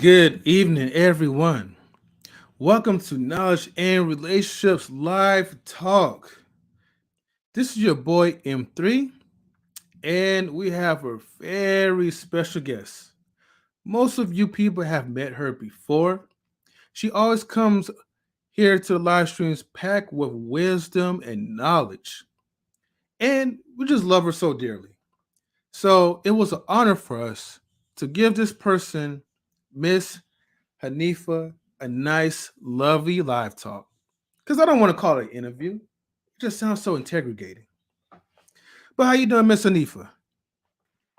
Good evening, everyone. Welcome to Knowledge and Relationships Live Talk. This is your boy M3, and we have a very special guest. Most of you people have met her before. She always comes here to the live streams packed with wisdom and knowledge, and we just love her so dearly. So it was an honor for us to give this person, Miss Hanifah, a nice, lovely live talk. Because I don't want to call it an interview. It just sounds so integrating. But how you doing, Miss Hanifah?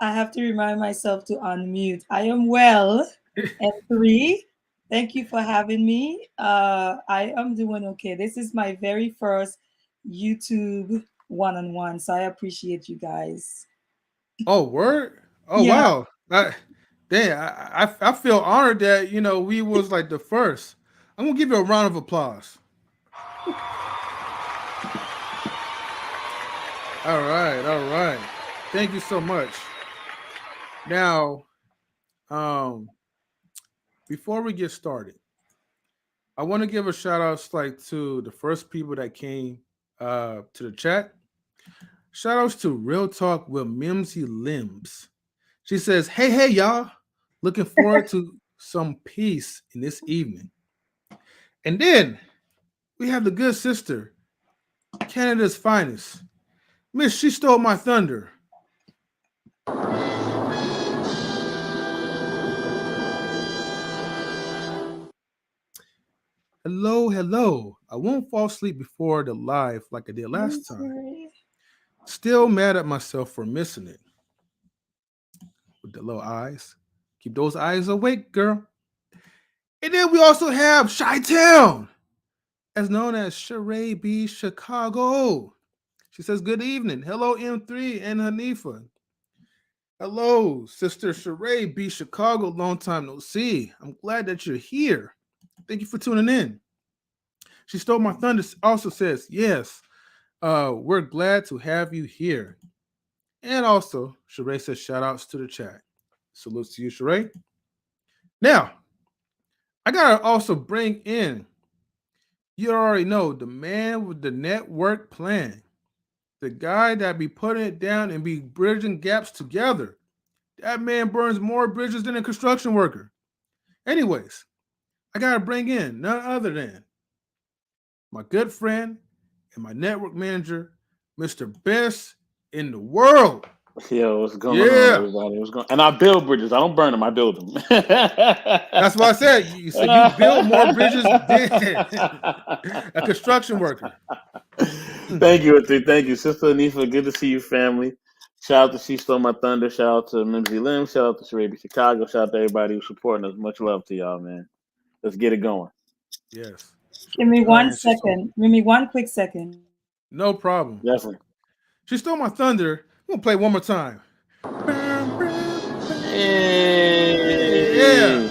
I have to remind myself to unmute. I am well. And three, thank you for having me. I am doing okay. This is my very first YouTube one-on-one, so I appreciate you guys. Oh, word? Oh, Yeah, wow. I feel honored that, we was like the first. I'm going to give you a round of applause. All right, all right. Thank you so much. Now, um, before we get started, I want to give a shout out like to the first people that came to the chat. Shout outs to Real Talk with Mimsy Limbs. She says, hey, y'all. Looking forward to some peace in this evening. And then we have the good sister, Canada's finest. Miss, she stole my thunder. Hello, hello. I won't fall asleep before the live like I did I'm last time. sorry. Still mad at myself for missing it. With the little eyes. Keep those eyes awake, girl. And then we also have Chi Town, as known as Sheree B. Chicago. She says, good evening. Hello, M3 and Hanifah. Hello, Sister Sheree B. Chicago. Long time no see. I'm glad that you're here. Thank you for tuning in. She Stole My Thunder also says, yes, we're glad to have you here. And also, Sheree says, shout outs to the chat. Salutes to you, Sheree. Now, I got to also bring in, you already know, the man with the network plan. The guy that be putting it down and be bridging gaps together. That man burns more bridges than a construction worker. Anyways, I gotta bring in none other than my good friend and my network manager, Mr. Best in the world. Yo, what's going on, Yeah. everybody? What's going? And I build bridges. I don't burn them. I build them. That's what I said. You said you build more bridges than a construction worker. Thank you, Auntie. Thank you, Sister Anifa. Good to see you, family. Shout out to She Stole My Thunder. Shout out to Mimsy Lim. Shout out to Sarabi Chicago. Shout out to everybody who's supporting us. Much love to y'all, man. Let's get it going. Yes. Give me one And she stole second. Give me one quick second. no problem. Definitely. She stole my thunder. I'm gonna play one more time. Yeah. Hey.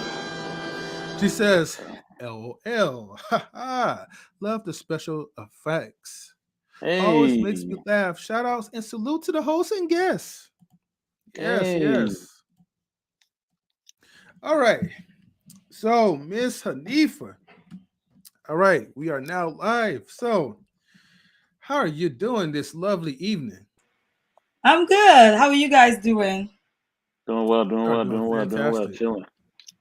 She says, LOL. Love the special effects. Always makes me Hey. laugh. Shout outs and salute to the host and guests. Yes, Hey. yes. All right. So, Miss Hanifah. All right. We are now live. So, how are you doing this lovely evening? I'm good. How are you guys doing? Doing well, doing We are well, doing doing well, doing well. fantastic. Chilling.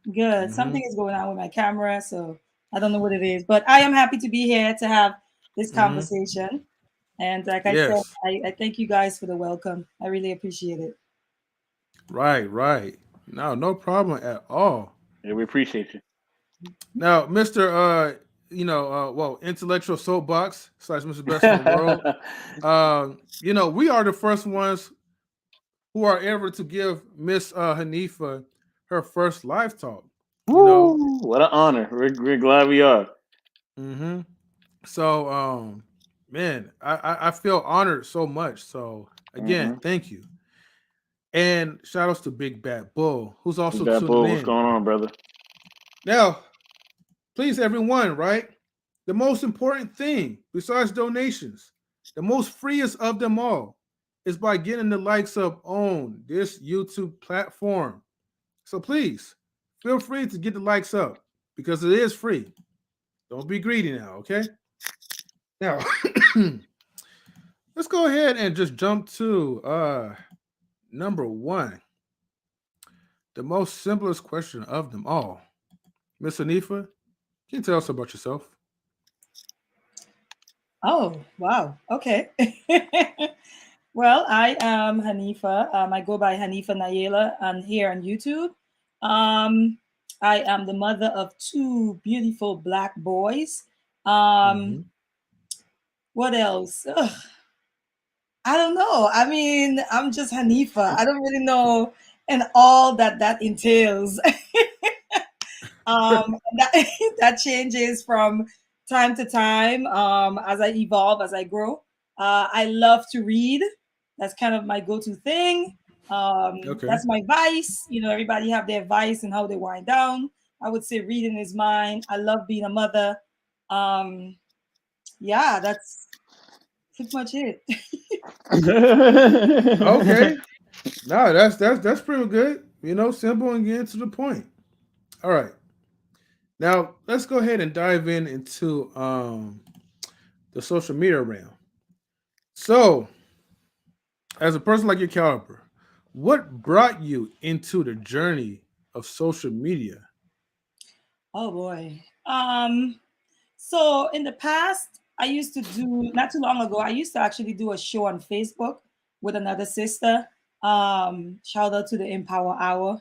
Good. Mm-hmm. Something is going on with my camera, so I don't know what it is, but I am happy to be here to have this Mm-hmm. conversation. And like I said, Yes. I thank you guys for the welcome. I really appreciate it. Right, right. No, no problem at all. Yeah, we appreciate you. Now, Mr. Intellectual Soapbox slash Mr. Best in the World. We are the first ones who are ever to give Miss Hanifa her first live talk. You know, Woo! What an honor. We're glad we are. hmm so man, I feel honored so much. So again, Mm-hmm. thank you, and shout outs to Big Bad Bull, who's Big also Bad tuning Bull, what's in going on, brother? now. Please, everyone, right? The most important thing, besides donations, the most freest of them all, is by getting the likes up on this YouTube platform. So please feel free to get the likes up because it is free. Don't be greedy now, okay? Now, let's go ahead and just jump to number one, the most simplest question of them all. Miss Hanifah, can you tell us about yourself? Oh, wow. Okay. Well, I am Hanifah. I go by Hanifah Nailah and here on YouTube. Um, I am the mother of two beautiful black boys. Um, Mm-hmm. what else? Ugh, I don't know. I mean, I'm just Hanifah. I don't really know and all that that entails. That that changes from time to time as I evolve, as I grow. I love to read. That's kind of my go-to thing. Okay. That's my vice. You know, everybody have their vice and how they wind down. I would say reading is mine. I love being a mother. Um, yeah, that's pretty much it. Okay. No, that's pretty good. You know, simple and getting to the point. All right. Now let's go ahead and dive into the social media realm. So, as a person like your caliber, what brought you into the journey of social media? Oh boy. So in the past, I used to do not too long ago. I used to actually do a show on Facebook with another sister. Shout out to the Empower Hour.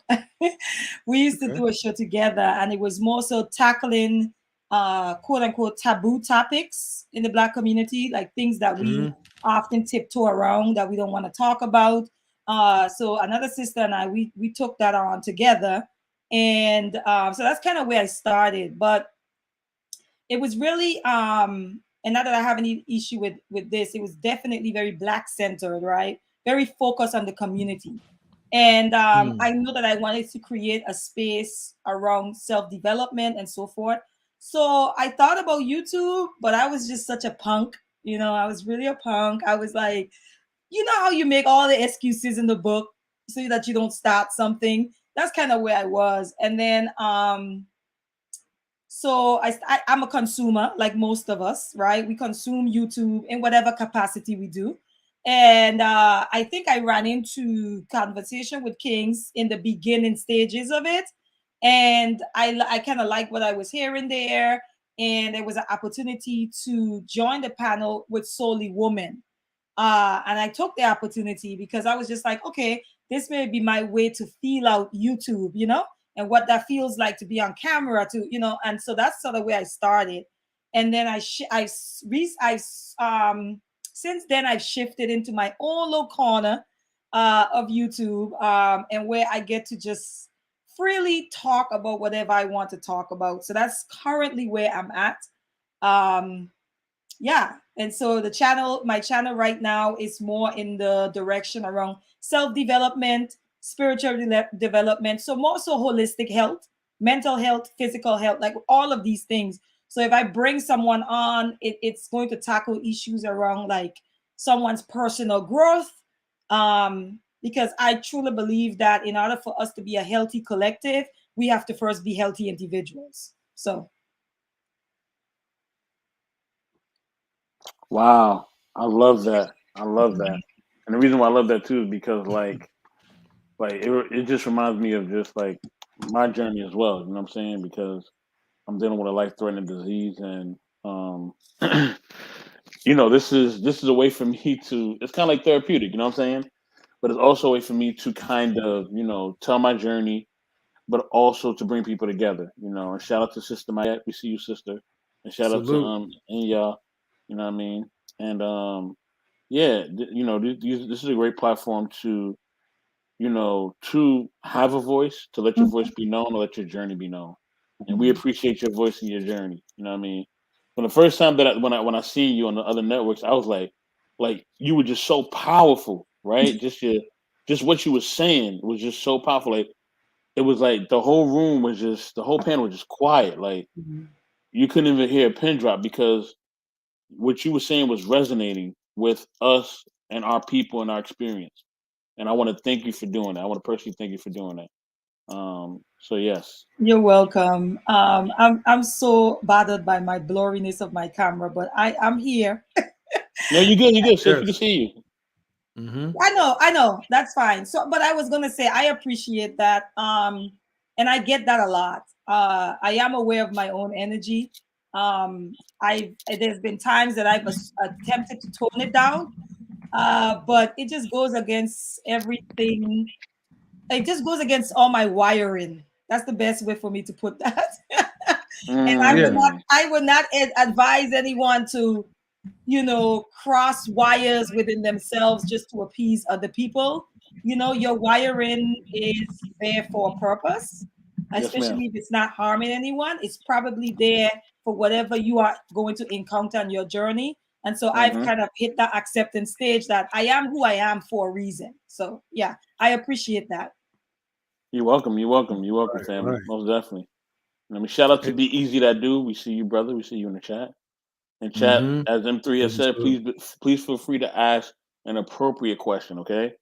We used to Okay. do a show together, and it was more so tackling quote unquote taboo topics in the Black community, like things that we Hmm. often tiptoe around that we don't want to talk about. So another sister and I, we took that on together, and so that's kind of where I started. But it was really and not that I have any issue with this, it was definitely very black centered, right? Very focused on the community. And I Mm. know that I wanted to create a space around self-development and so forth. So I thought about YouTube, but I was just such a punk. You know, I was really a punk. I was like, you know how you make all the excuses in the book so that you don't start something. That's kind of where I was. And then so I'm a consumer, like most of us, right? We consume YouTube in whatever capacity we do. And I think I ran into conversation with Kings in the beginning stages of it. And I kind of like what I was hearing there. And there was an opportunity to join the panel with solely women. And I took the opportunity because I was just like, okay, this may be my way to feel out YouTube, you know, and what that feels like to be on camera, to, you know, and so that's sort of where I started. And then since then I've shifted into my own little corner of YouTube, and where I get to just freely talk about whatever I want to talk about. So that's currently where I'm at. Um, yeah, and so my channel right now is more in the direction around self-development, spiritual development, so more so holistic health, mental health, physical health, like all of these things. So if I bring someone on, it's going to tackle issues around like someone's personal growth, because I truly believe that in order for us to be a healthy collective, we have to first be healthy individuals. So Wow, I love that. I love that. And the reason why I love that too is because it just reminds me of just like my journey as well. You know what I'm saying? Because I'm dealing with a life threatening disease, and um, this is a way for me to. It's kind of like therapeutic. You know what I'm saying? But it's also a way for me to kind of tell my journey, but also to bring people together. And shout out to Sister Mayette. We see you, sister. And shout out to Salute. Inya. You know what I mean? And yeah, this is a great platform to have a voice, to let your voice be known, or let your journey be known. And we appreciate your voice and your journey. You know what I mean? From the first time that when I seen you on the other networks, I was like you were just so powerful, right? Just what you were saying was just so powerful. Like it was like the whole panel was just quiet. Like you couldn't even hear a pin drop because what you were saying was resonating with us and our people and our experience. And I want to thank you for doing that. I want to personally thank you for doing that. So yes. You're welcome. I'm so bothered by my blurriness of my camera, but I'm here. No, you good. You good, sis. We can Yes. see you. Mm-hmm. I know, that's fine. So, but I was gonna say I appreciate that, and I get that a lot. I am aware of my own energy. I There's been times that I've attempted to tone it down, but it just goes against everything. It just goes against all my wiring. That's the best way for me to put that. And Yeah. I would not advise anyone to, cross wires within themselves just to appease other people. Your wiring is there for a purpose, Yes, ma'am. especially if it's not harming anyone. It's probably there for whatever you are going to encounter on your journey. And so I've Mm-hmm. kind of hit that acceptance stage that I am who I am for a reason. So yeah, I appreciate that. You're welcome. You're welcome. You're welcome, Right. family. Right. Most definitely. Let me shout out to It, Be Easy That Do. We see you, brother. We see you in the chat. In chat, mm-hmm. as M3 has said, Understood. please feel free to ask an appropriate question. Okay.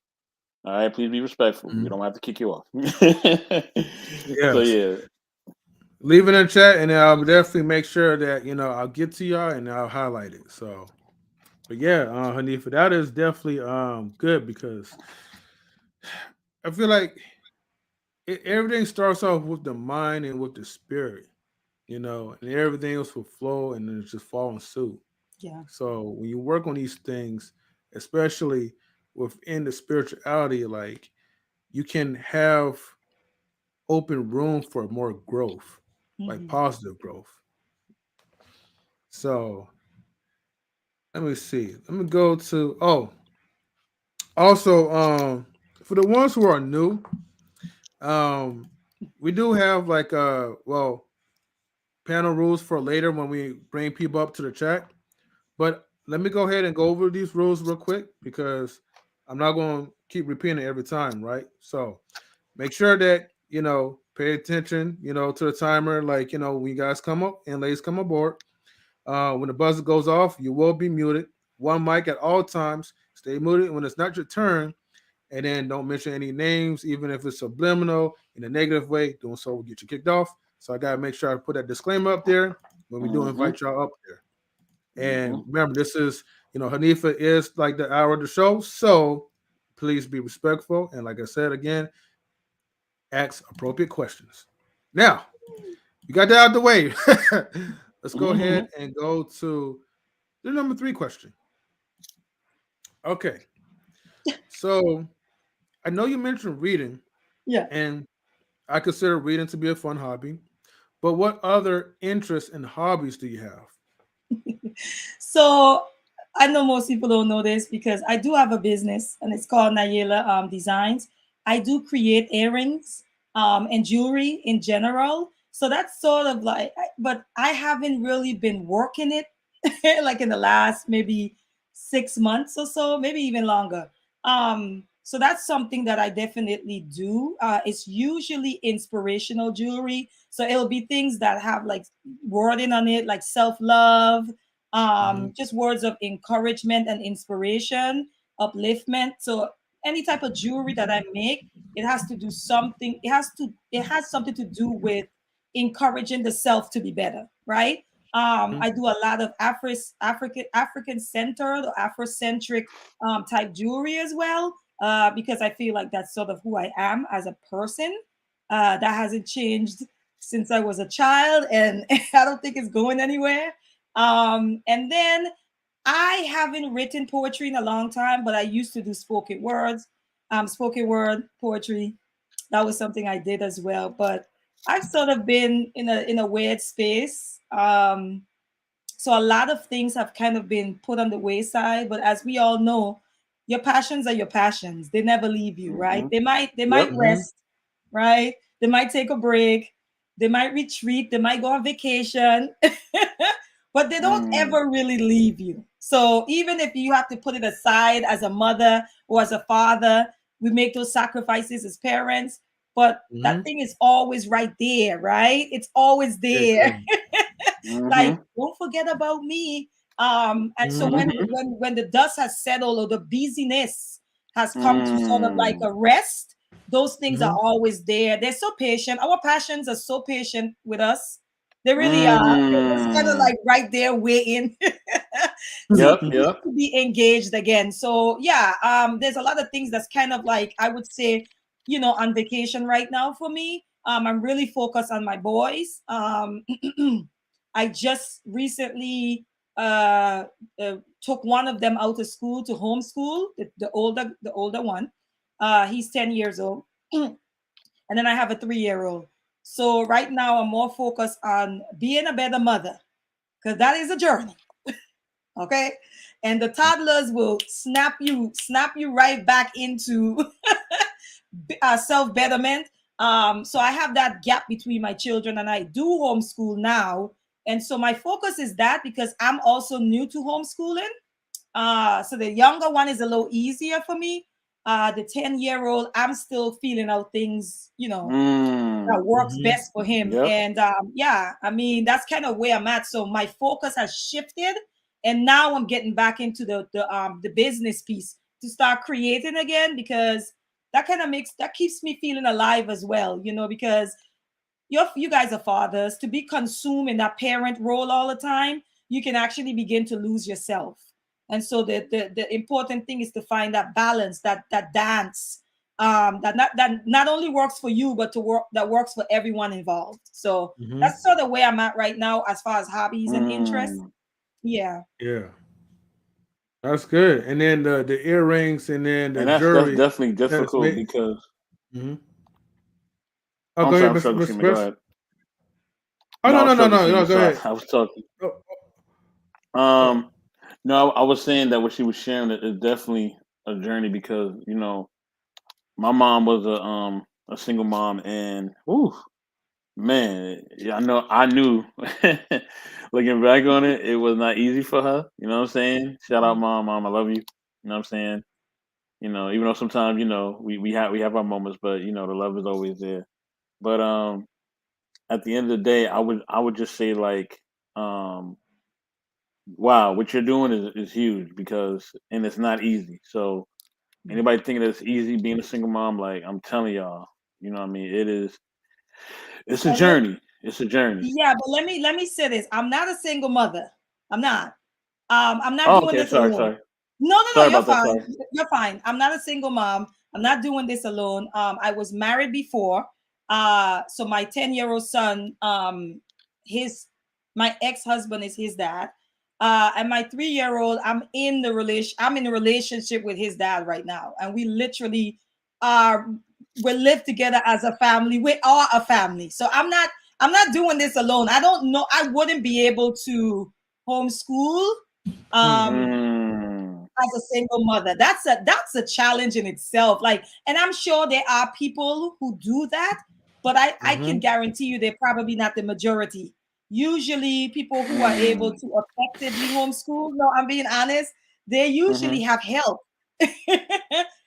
All right. Please be respectful. We Mm-hmm. don't have to kick you off. So Yes. yeah. Leave it in chat, and I'll definitely make sure that I'll get to y'all and I'll highlight it. So, but yeah, Hanifa, that is definitely good because I feel like everything starts off with the mind and with the spirit, and everything else will flow and then it's just follow suit. Yeah. So when you work on these things, especially within the spirituality, like you can have open room for more growth, like Mhm. positive growth. So let me see. Let me go to also for the ones who are new, um we do have like panel rules for later when we bring people up to the chat. But let me go ahead and go over these rules real quick because I'm not going to keep repeating it every time, right? So make sure that pay attention, to the timer. Like when you guys come up and ladies come aboard, when the buzzer goes off, you will be muted. One mic at all times. Stay muted when it's not your turn, and then don't mention any names, even if it's subliminal in a negative way. Doing so will get you kicked off. So I gotta make sure I put that disclaimer up there when we do Mm-hmm. invite y'all up there. Mm-hmm. And remember, this is, Hanifa is like the hour of the show. So please be respectful. And like I said again, ask appropriate questions. Now, you got that out the way. Let's go Mm-hmm. ahead and go to the number 3 question. Okay. So I know you mentioned reading, Yeah. and I consider reading to be a fun hobby. But what other interests and hobbies do you have? So I know most people don't know this because I do have a business and it's called Nailah Designs. I do create earrings and jewelry in general. So that's sort of like, but I haven't really been working it like in the last maybe 6 months or so, maybe even longer. So that's something that I definitely do. It's usually inspirational jewelry. So it'll be things that have like wording on it, like self love, Mhm. just words of encouragement and inspiration, upliftment. So any type of jewelry that I make, it has to do something. It has something to do with encouraging the self to be better, right? Mhm. I do a lot of African centered or Afrocentric type jewelry as well, because I feel like that's sort of who I am as a person. That hasn't changed since I was a child, and I don't think it's going anywhere. And then I haven't written poetry in a long time, but I used to do spoken word poetry. That was something I did as well. But I've sort of been in a weird space. So a lot of things have kind of been put on the wayside. But as we all know, your passions are your passions. They never leave you, right? Mm-hmm. They might Yep. Mhm. rest, right? They might take a break. They might retreat. They might go on vacation. But they don't Mm. ever really leave you. So even if you have to put it aside as a mother or as a father, we make those sacrifices as parents. But that Mhm. thing is always right there, right? It's always Yeah. there. Like, Mm-hmm. don't forget about me. And so when Mm-hmm. when when the dust has settled or the busyness has come to sort of like Mm. a rest, Those things are Mhm. always there. They're so patient. Our passions are so patient with us. They really are. They're just kind of Mm. like right there waiting Yep, to yep. be engaged again. So yeah, there's a lot of things that's kind of like I would say, on vacation right now for me. I'm really focused on my boys. I just recently took one of them out of school to homeschool, the older one. He's 10 years old. And then I have a 3-year old. So right now I'm more focused on being a better mother because that is a journey. Okay. And the toddlers will snap you right back into self betterment. So I have that gap between my children, and I do homeschool now. And so my focus is that because I'm also new to homeschooling. So the younger one is a little easier for me. The 10-year-old, I'm still feeling out things, that Mm. works Mhm. best for him. Yep. And yeah, I mean that's kind of where I'm at. So my focus has shifted, and now I'm getting back into the business piece to start creating again because that keeps me feeling alive as well. Because you guys are fathers. To be consumed in that parent role all the time, you can actually begin to lose yourself. And so the important thing is to find that balance, that dance, that not only works for you, but to work that works for everyone involved. So Mhm. that's sort of where I'm at right now as far as hobbies and interests. Mm. Yeah. Yeah, that's good. And then the earrings, and then the And that's jewelry. definitely That's difficult made. because Mhm. Oh, I'm go sorry, ahead, I'm Mr. struggling. Mr. Shimmy, go Best. ahead. Oh, No, I no, was no, no, struggling. no, no. Shimmy, Go so I, ahead. I was talking. Oh, oh. Um, no, I was saying that what she was sharing is definitely a journey because my mom was a single mom, and whew, man, yeah, I knew. Looking back on it, it was not easy for her. You know what I'm saying? Shout out, mom, I love you. You know what I'm saying? Even though sometimes we have our moments, but the love is always there. But at the end of the day, I would just say like, um, wow, what you're doing is huge because and it's not easy. So anybody thinking that it's easy being a single mom, like I'm telling y'all, what I mean? It's a And let, journey. It's a journey. yeah, but let me say this. I'm not a single mother. I'm not. I'm not Oh, doing okay. this Sorry, alone. sorry, No, no, no. sorry You're about that. fine. Sorry. You're fine. I'm not a single mom. I'm not doing this alone. I was married before. So my 10-year-old son, his my ex-husband is his dad. And my 3-year-old, I'm in a relationship with his dad right now. And are we live together as a family. We are a family. So I'm not doing this alone. I don't know. I wouldn't be able to homeschool. Hmm. Um, Mm, as a single mother. That's a challenge in itself. Like, and I'm sure there are people who do that, but I can Hmm. guarantee you they're probably not the majority. Usually, people who are able mm, to effectively homeschool, no, I'm being honest, they mm-hmm. usually have help. They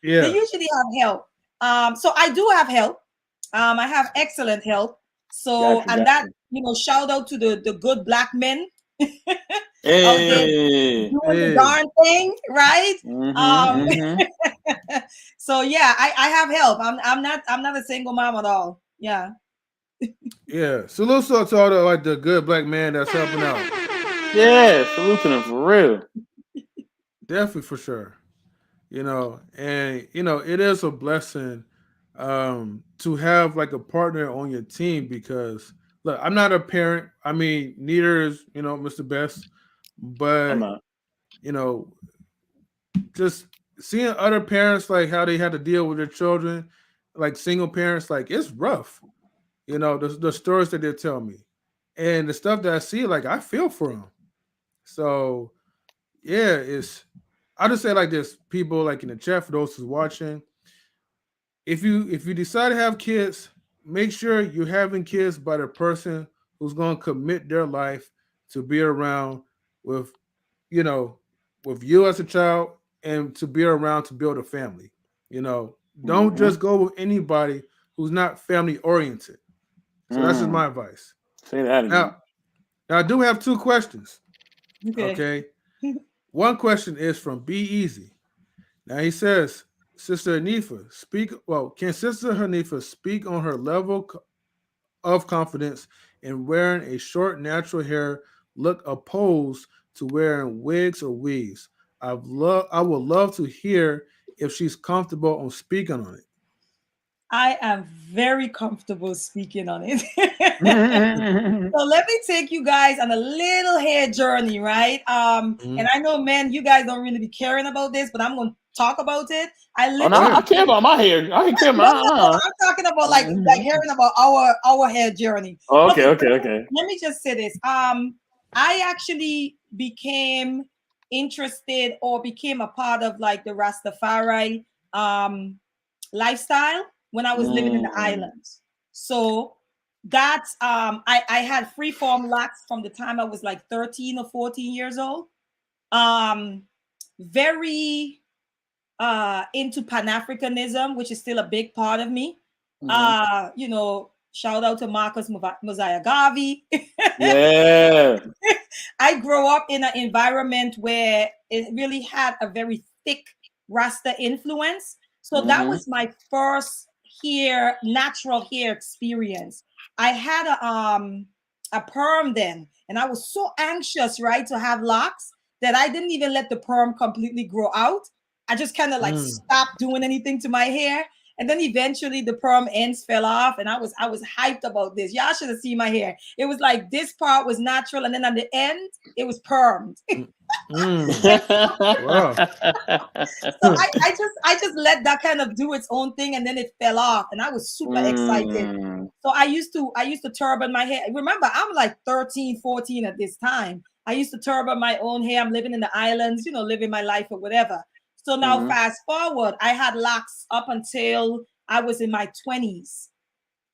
Yeah. usually have help. So I do have help. I have excellent help. So, Got you. and Got that, you. shout out to the good black men out there Hey. doing the Hey. darn thing, right? Mm-hmm. Um, Mm-hmm. so yeah, I have help. I'm not a single mom at all. Yeah. Yeah. Salute to all the like the good black man that's helping out. Yeah. Salute to them for real. Definitely for sure. And it is a blessing to have like a partner on your team because look, I'm not a parent. I mean, neither is, Mr. Best, I'm but not. you know, just seeing other parents like how they had to deal with their children, like single parents, like it's rough. The stories that they tell me and the stuff that I see, like I feel for them. So yeah, I'll just say like this, people like in the chat for those who's watching, if you decide to have kids, make sure you're having kids by the person who's going to commit their life to be around with you know with you as a child and to be around to build a family. Don't Mm-hmm. just go with anybody who's not family oriented. So that's just Mm. my advice. Say that again. Now I do have two questions. Okay. Okay, one question is from Be Easy. Now he says, Sister Hanifah, speak. Well, can Sister Hanifah speak on her level of confidence in wearing a short natural hair look opposed to wearing wigs or weaves? I would love to hear if she's comfortable on speaking on it. I am very comfortable speaking on it. Mhm. So let me take you guys on a little hair journey, right? And I know, man, you guys don't really be caring about this, but I'm gonna talk about it. I Oh no, Go I literally ahead. care about my hair. I care no, no, about no. I'm talking about like Mhm. hearing about our hair journey. Oh, okay, Okay, okay, okay. let me just say this. I actually became interested or became a part of like the Rastafari lifestyle when I was living in the Mm. islands. So that's I had freeform locks from the time I was like 13 or 14 years old. Um very into Pan-Africanism, which is still a big part of me. Mhm. Shout out to Marcus Mosiah Garvey. Yeah. I grew up in an environment where it really had a very thick Rasta influence. So that Hmm. was my first natural hair experience. I had a perm then, and I was so anxious, right, to have locks that I didn't even let the perm completely grow out. I just kind of like Mm. stopped doing anything to my hair. And then eventually the perm ends fell off, and I was hyped about this. Y'all should have seen my hair. It was like this part was natural, and then at the end it was permed. Mm. Mm. And Wow. so I just let that kind of do its own thing, and then it fell off, and I was super excited. Mm. So I used to turban my hair. Remember, I'm like 13, 14 at this time. I used to turban my own hair. I'm living in the islands, living my life or whatever. So now Mhm. fast forward, I had locks up until I was in my 20s.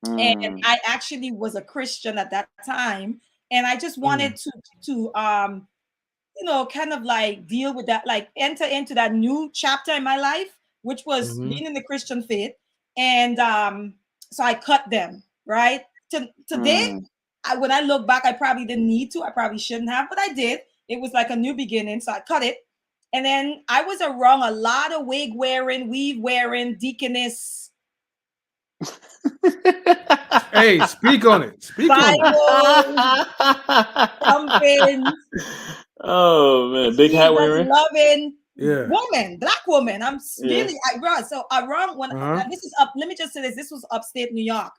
And Mm. I actually was a Christian at that time. And I just wanted Mm. to kind of like deal with that, like enter into that new chapter in my life, which was Mm-hmm. being in the Christian faith. And so I cut them, right? Today, Mm. when I look back, I probably didn't need to. I probably shouldn't have, but I did. It was like a new beginning. So I cut it. And then I was around a lot of wig wearing, weave wearing, deaconess, Hey, speak on it. Speak on it. Bible, thumping, Oh man, big hat Jesus wearing. loving Yeah. woman, black woman. Yeah. Really, I right. So around when Uh huh. and this is up. Let me just say this. This was upstate New York.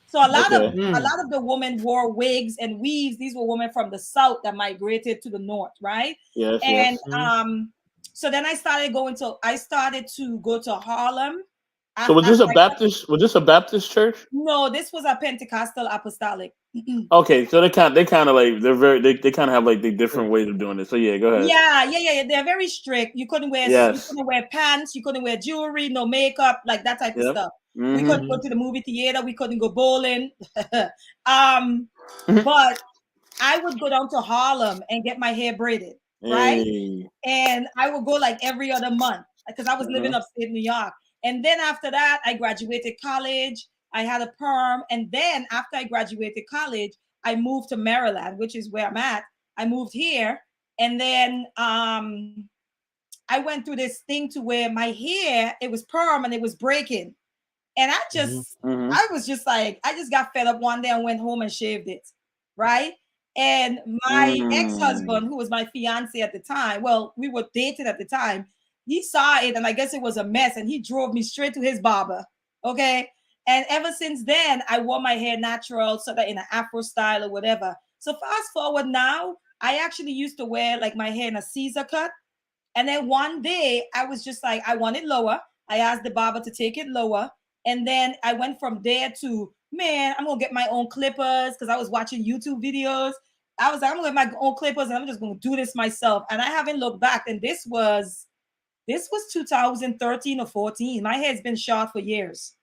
So a lot of Okay. a Mm. lot of the women wore wigs and weaves. These were women from the south that migrated to the north, right? Yes. And Yes. Mm. so then I started to go to Harlem So was after this a I got, Baptist? Was this a Baptist church? no, this was a Pentecostal apostolic. Okay, so they kind of like they kind of have like the different ways of doing it. So yeah, go ahead. Yeah. They're very strict. You Yes. couldn't wear pants, you couldn't wear jewelry, no makeup, like that type of Yep. stuff. We couldn't Mm-hmm. go Mm-hmm. to the movie theater, we couldn't go bowling. um, Mhm. but I would go down to Harlem and get my hair braided, right? Hey. And I would go like every other month because I was living Uh-huh. upstate New York. And then after that, I graduated college. I had a perm. And then after I graduated college, I moved to Maryland, which is where I'm at. I moved here. And then I went through this thing to where my hair, it was perm and it was breaking. And Mm-hmm. Mm-hmm. I was just like, I just got fed up one day and went home and shaved it. Right. And my ex Mm. husband, who was my fiance at the time, well, we were dating at the time, he saw it and I guess it was a mess and he drove me straight to his barber. Okay. And ever since then, I wore my hair natural, so that in an afro style or whatever. So fast forward now, I actually used to wear like my hair in a Caesar cut. And then one day I was just like, I want it lower. I asked the barber to take it lower. And then I went from there to, man, I'm gonna get my own clippers because I was watching YouTube videos. I was like, I'm gonna get my own clippers and I'm just gonna do this myself. And I haven't looked back. And this was 2013 or 14. My hair's been short for years.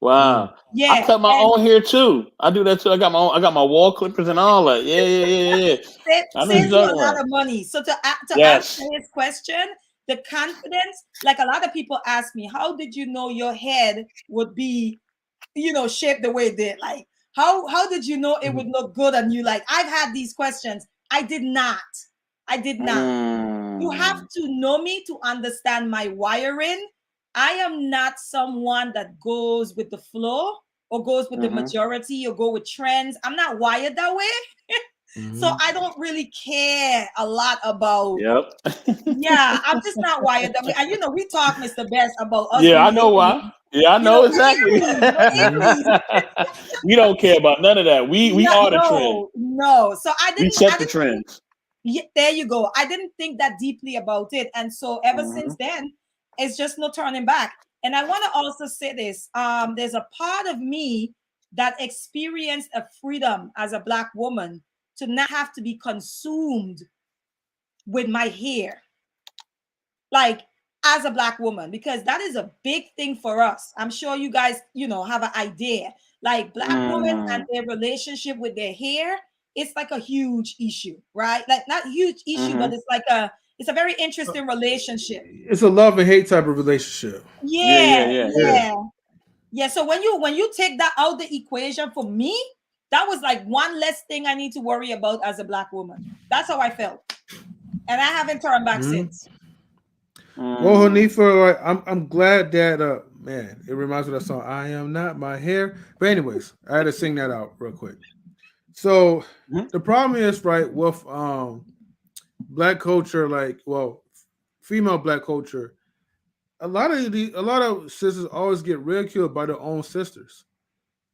Mm. Wow. I Yeah. cut my And own hair too. I do that too. I got my wall clippers and all that. Yeah, yeah, yeah, yeah. I know what you're saves you a talking lot about. of money. So to answer Yes. his question, the confidence, like a lot of people ask me, how did you know your head would be, shaped the way it did? Like, how did you know it Mm-hmm. would look good on you? Like, I've had these questions. I did not. I did not. You have Mm. to know me to understand my wiring. I am not someone that goes with the flow or goes with the majority or go with trends. I'm not wired that way. So I don't really care a lot about. Yep. Yeah, I'm just not wired that way. And we talk, Mr. Best, about us Yeah, I being know why. Aries. Yeah, I know exactly. We're Aries. We don't care about none of that. We are the trend. No. So We set the trends. Yeah, there you go. I didn't think that deeply about it. And so ever since then, it's just no turning back. And I want to also say this. There's a part of me that experienced a freedom as a Black woman to not have to be consumed with my hair. Like as a Black woman, because that is a big thing for us. I'm sure you guys, have an idea. Like Black women and their relationship with their hair, it's like a huge issue, right? Like not huge issue, but it's a very interesting relationship. It's a love and hate type of relationship. Yeah. So when you take that out the equation, for me, that was like one less thing I need to worry about as a Black woman. That's how I felt, and I haven't turned back since. Well, Hanifah, I'm glad that man, it reminds me of that song, I Am Not My Hair. But anyways, I had to sing that out real quick. So the problem is, right, with Black culture, female Black culture, a lot of sisters always get ridiculed by their own sisters.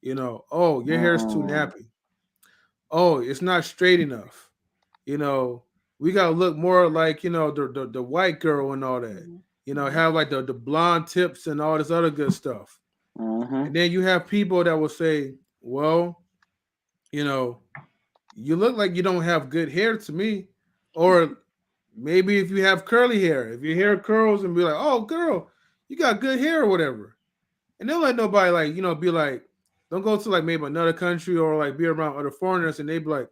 Oh, your hair's too nappy. Oh, it's not straight enough. We gotta look more like the white girl and all that. Have like the blonde tips and all this other good stuff. And then you have people that will say, well, you look like you don't have good hair to me. Or maybe if you have curly hair, if your hair curls, and be like, oh girl, you got good hair or whatever. And they'll let nobody be like, don't go to like maybe another country or like be around other foreigners and they be like,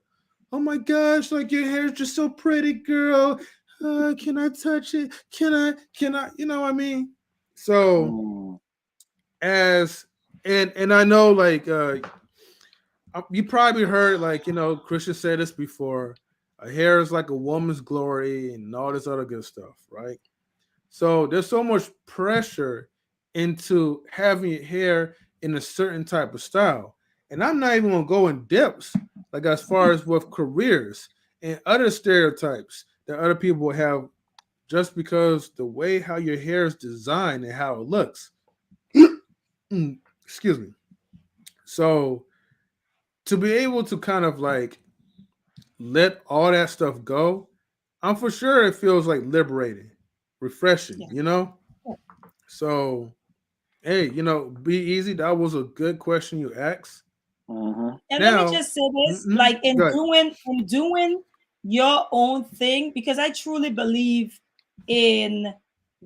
oh my gosh, like your hair's just so pretty, girl. Can I touch it? Can I? You know what I mean? So and I know you probably heard Christian said this before. Hair is like a woman's glory and all this other good stuff, right? So there's so much pressure into having your hair in a certain type of style. And I'm not even gonna go in depths, like as far as with careers and other stereotypes that other people have just because the way how your hair is designed and how it looks. Excuse me. So to be able to kind of like let all that stuff go, I'm for sure it feels like liberating, refreshing, So, hey, be easy. That was a good question you asked. And let me just say this, like in doing your own thing, because I truly believe in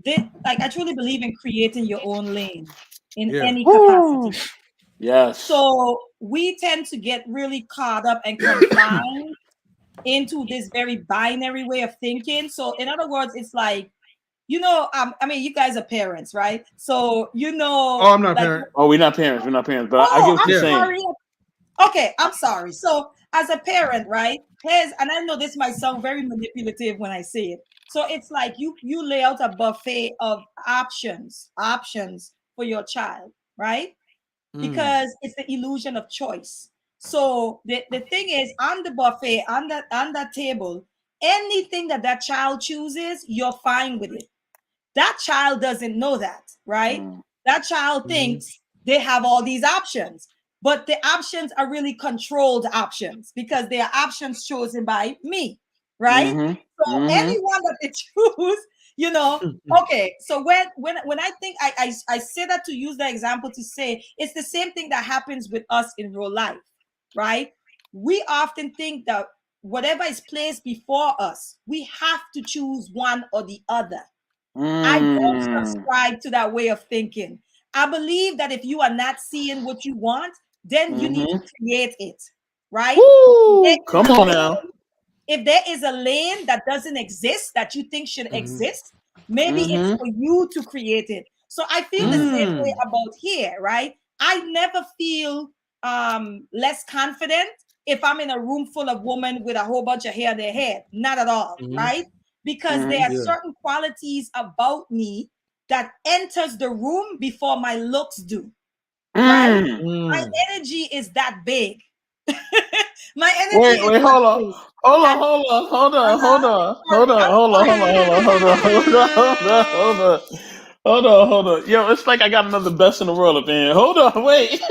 this, like I truly believe in creating your own lane in any capacity. Yes. So we tend to get really caught up and confined into this very binary way of thinking. So in other words, it's like, I mean, you guys are parents, right? So Oh, I'm not a parent. Oh, we're not parents. We're not parents. But I get what you're saying. Sorry. Okay, I'm sorry. So as a parent, right? And I know this might sound very manipulative when I say it. So it's like you lay out a buffet of options for your child, right? Because it's the illusion of choice. So the thing is, on the buffet, on that table, anything that child chooses, you're fine with it. That child doesn't know that, right? That child thinks they have all these options, but the options are really controlled options because they are options chosen by me, right? So anyone that they choose, okay. So when I think I say that to use the example to say it's the same thing that happens with us in real life, right? We often think that whatever is placed before us, we have to choose one or the other. I don't subscribe to that way of thinking. I believe that if you are not seeing what you want, then you need to create it, right? Come on now. If there is a lane that doesn't exist that you think should exist, maybe it's for you to create it. So I feel the same way about here, right? I never feel less confident if I'm in a room full of women with a whole bunch of hair in their head. Not at all, right? Because there are certain qualities about me that enters the room before my looks do. Right? My energy is that big. My energy is Wait, that hold on. big. Hold on, And hold on, hold on, hold on, hold sorry, on, I'm hold on, sorry. hold on, hold on, hold on, hold on, hold on, hold on. Yo, it's like I got another best in the world up in here. Hold on, wait.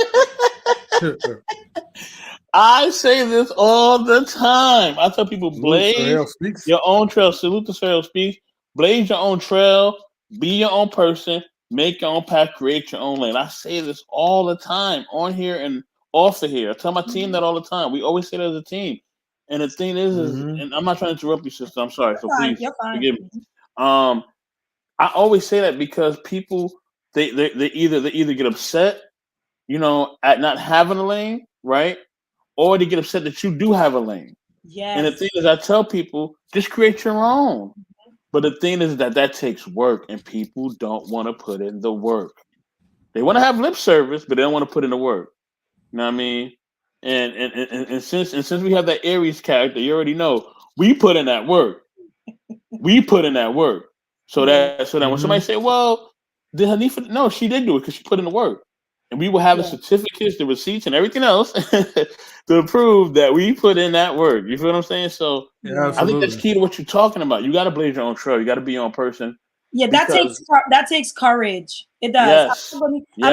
I say this all the time. I tell people, Salute, Sir blaze Hale speaks. your own trail. Salute to Sir Hale speaks. Blaze your own trail. Be your own person. Make your own path. Create your own lane. I say this all the time on here and off of here. I tell my team that all the time. We always say that as a team. And the thing is, and I'm not trying to interrupt you, sister. I'm sorry. You're So fine. please You're fine. forgive me. I always say that because people they either get upset, at not having a lane, right? Or they get upset that you do have a lane. And the Yes. thing is, I tell people, just create your own. But the thing is that takes work, and people don't want to put in the work. They want to have lip service, but they don't want to put in the work. You know what I mean? And since we have that Aries character, you already know we put in that work. We put in that work. So Yeah. that when somebody say, "Well, did Hanifah?" No, she did do it because she put in the work, and we will have the Yeah. certificates, the receipts, and everything else to prove that we put in that work. You feel what I'm saying? So Yeah, Yeah. I think that's absolutely. key to what you're talking about. You got to blaze your own trail. You got to be your own person Yeah, because that takes courage. It does. yes, I'm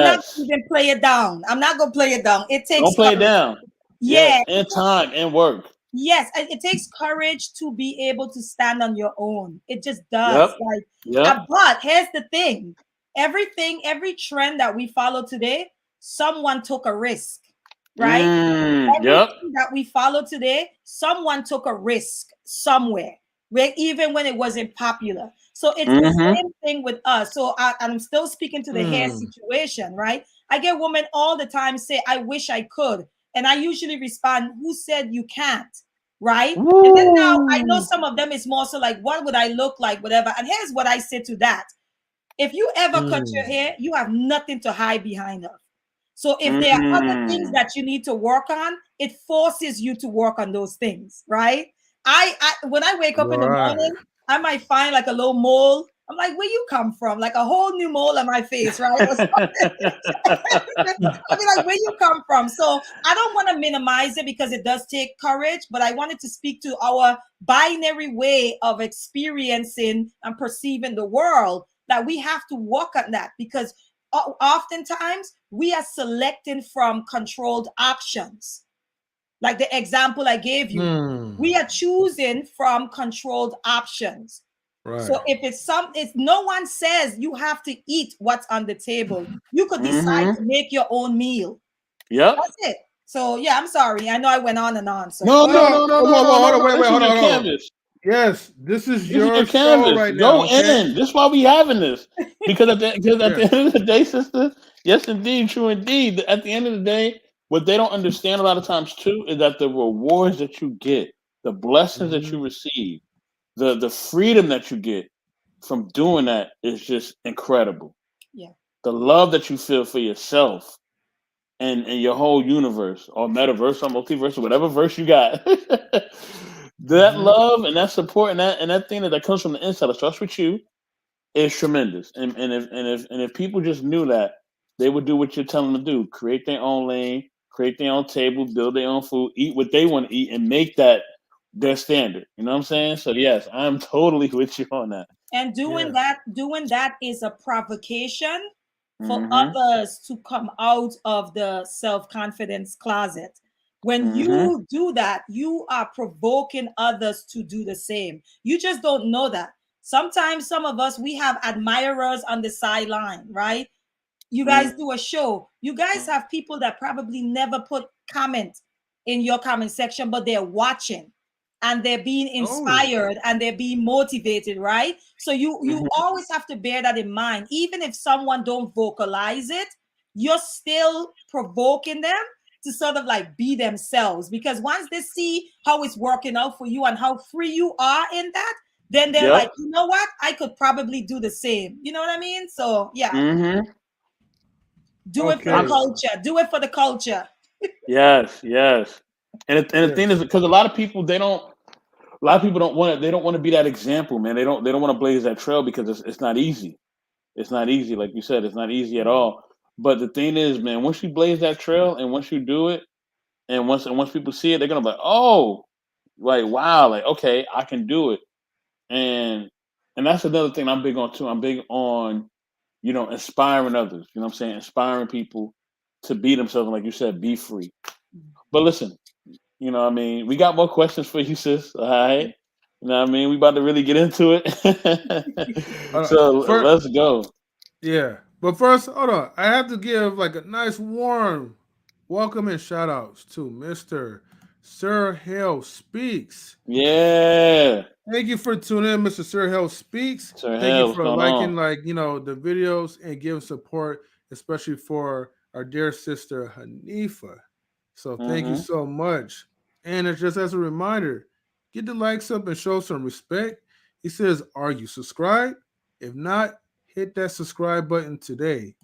not yes, gonna even play it down. I'm not gonna play it down. It don't takes play it courage. down. Yeah. Yes, and time and work. Yes, and it takes courage to be able to stand on your own. It just does. Yep, Like, yep, but here's the thing: every trend that we follow today, someone took a risk, right? yep. Everything that we follow today, someone took a risk somewhere, where even when it wasn't popular. So it's the Mm-hmm. same thing with us. So I'm still speaking to the hair Mm. situation, right? I get women all the time say, "I wish I could," and I usually respond, "Who said you can't?" Right? And then now I know Woo. some of them is more so like, "What would I look like?" Whatever. And here's what I say to that: if you ever cut your Mm. hair, you have nothing to hide behind of. So if there are other things Mm. that you need to work on, it forces you to work on those things, right? I when I wake up in the Right. morning, I might find like a little mole. I'm like, where you come from? Like a whole new mole on my face, right? Or something. I'll be like, where you come from? So I don't want to minimize it because it does take courage, but I wanted to speak to our binary way of experiencing and perceiving the world, that we have to work on that, because oftentimes we are selecting from controlled options. Like the example I gave you, Mm. we are choosing from controlled options. Right. So if no one says you have to eat what's on the table, you could decide Mm-hmm. to make your own meal. Yep. That's it. So yeah, I'm sorry. I know I went on and on. So No, go no, ahead. no, no, Whoa, no, whoa, no, whoa, hold no, on, no. wait, This is hold on, your hold on. canvas. Yes, this is This is your your show canvas. right Go now, okay? in. This is why we having this. Because at Yeah. the end of the day, sister, yes, indeed, true indeed. At the end of the day, what they don't understand a lot of times too is that the rewards that you get, the blessings that you Mhm. receive, the freedom that you get from doing that is just incredible. Yeah. The love that you feel for yourself and your whole universe or metaverse or multiverse or whatever verse you got. That Mhm. love and that support and that thing that comes from the inside, it starts with you, is tremendous. And if people just knew that, they would do what you're telling them to do: create their own lane, create their own table, build their own food, eat what they want to eat, and make that their standard. You know what I'm saying? So yes, I'm totally with you on that. And Yeah. doing that is a provocation for Mm-hmm. others to come out of the self-confidence closet. When Mm-hmm. you do that, you are provoking others to do the same. You just don't know that. Sometimes some of us, we have admirers on the sideline, right? You guys do a show. You guys have people that probably never put comment in your comment section, but they're watching and they're being Oh yeah. inspired and they're being motivated, right? So you Mm-hmm. always have to bear that in mind. Even if someone don't vocalize it, you're still provoking them to sort of like be themselves, because once they see how it's working out for you and how free you are in that, then they're like, Yep. you know what, I could probably do the same. You know what I mean? So yeah, Mm-hmm. do it for the I, Okay. culture. Do it for the culture. yes, yes. And the thing is, Yes. because a lot of people don't want to, they don't want to be that example, man. They don't want to blaze that trail because it's not easy. It's not easy, like you said. It's not easy at all. But the thing is, man, once you blaze that trail and once you do it, and once people see it, they're gonna be like, oh, like wow, like okay, I can do it. And and that's another thing I'm big on too. I'm big on inspiring others. You know what I'm saying? Inspiring people to be themselves, and like you said, be free. But listen, what I mean, we got more questions for you, sis. All right. You know what I mean? We about to really get into it. So First, let's go. yeah. But first, hold on. I have to give like a nice warm welcome and shout outs to Mr. Sir Hale Speaks. Yeah. Thank you for tuning in, Mr. Sir Hale Speaks. Sir Thank you Hell, what's for going on? liking, the videos and giving support, especially for our dear sister Hanifah. So thank you Mm-hmm. so much. And it's just as a reminder, get the likes up and show some respect. He says, are you subscribed? If not, hit that subscribe button today.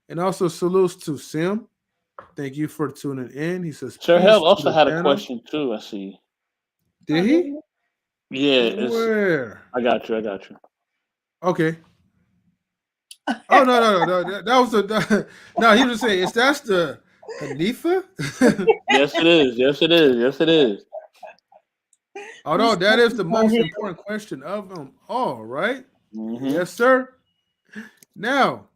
And also salutes to Sim. Thank you for tuning in. He says, Sir peace Hell to also the had a panel. question too, I see. Did he? Yeah, Where? I got you. Okay. Oh no! That was the no. He was saying, "Is that the Hanifah?" Yes, it is. Yes, it is. Yes, it is. Although that is the most important question of them all, right? Mm-hmm. Yes, sir. Now,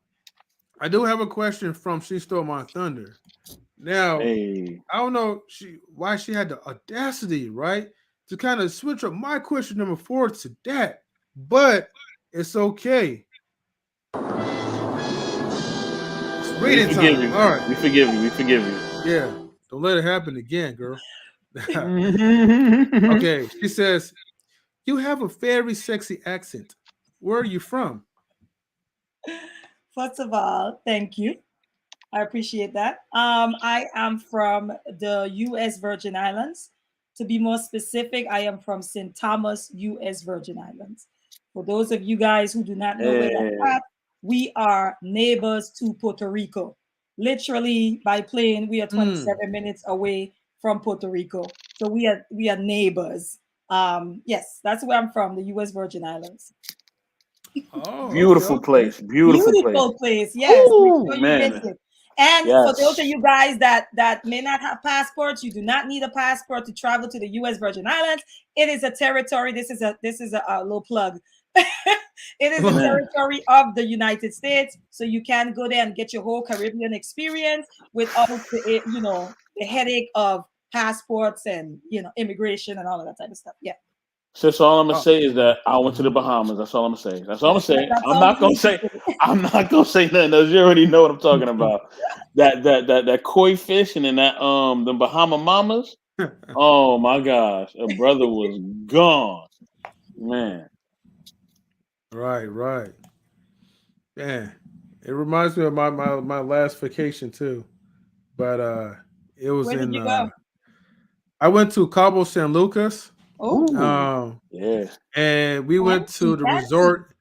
I do have a question from She Stole My Thunder. Now, Hey. I don't know why she had the audacity, right, to kind of switch up my question number 4 to that, but it's okay. It's We reading forgive time. you. All right. We forgive you. We forgive you. Yeah. Don't let it happen again, girl. Mm-hmm. Okay. She says, you have a very sexy accent. Where are you from? First of all, thank you. I appreciate that. I am from the U.S. Virgin Islands. To be more specific, I am from St. Thomas, U.S. Virgin Islands. For those of you guys who do not know where that's Hey. at, we are neighbors to Puerto Rico. Literally, by plane, we are 27 minutes away from Puerto Rico. So we are neighbors. Yes, that's where I'm from, the U.S. Virgin Islands. Oh, okay, Beautiful okay. place. Beautiful place. Beautiful place. Yes, make Ooh, sure you man. visit. And for those of Yes. you guys that may not have passports, you do not need a passport to travel to the U.S. Virgin Islands. It is a territory. This is a little plug. It is a Man. territory of the United States, so you can go there and get your whole Caribbean experience without the headache of passports and immigration and all of that type of stuff. Yeah. Sis, all I'm gonna Oh, say is that I went to the Bahamas. That's all I'm gonna say. That's all I'm gonna say. That's I'm all not we gonna need to say. say. I'm not gonna say nothing else. You already know what I'm talking about. That koi fish and then that the Bahama mamas. Oh my gosh, a brother was gone, man. right. Man, it reminds me of my last vacation too. But it was Where did in you go? I went to Cabo San Lucas. Ooh, Oh, yeah. And we went to fancy, the fancy. resort.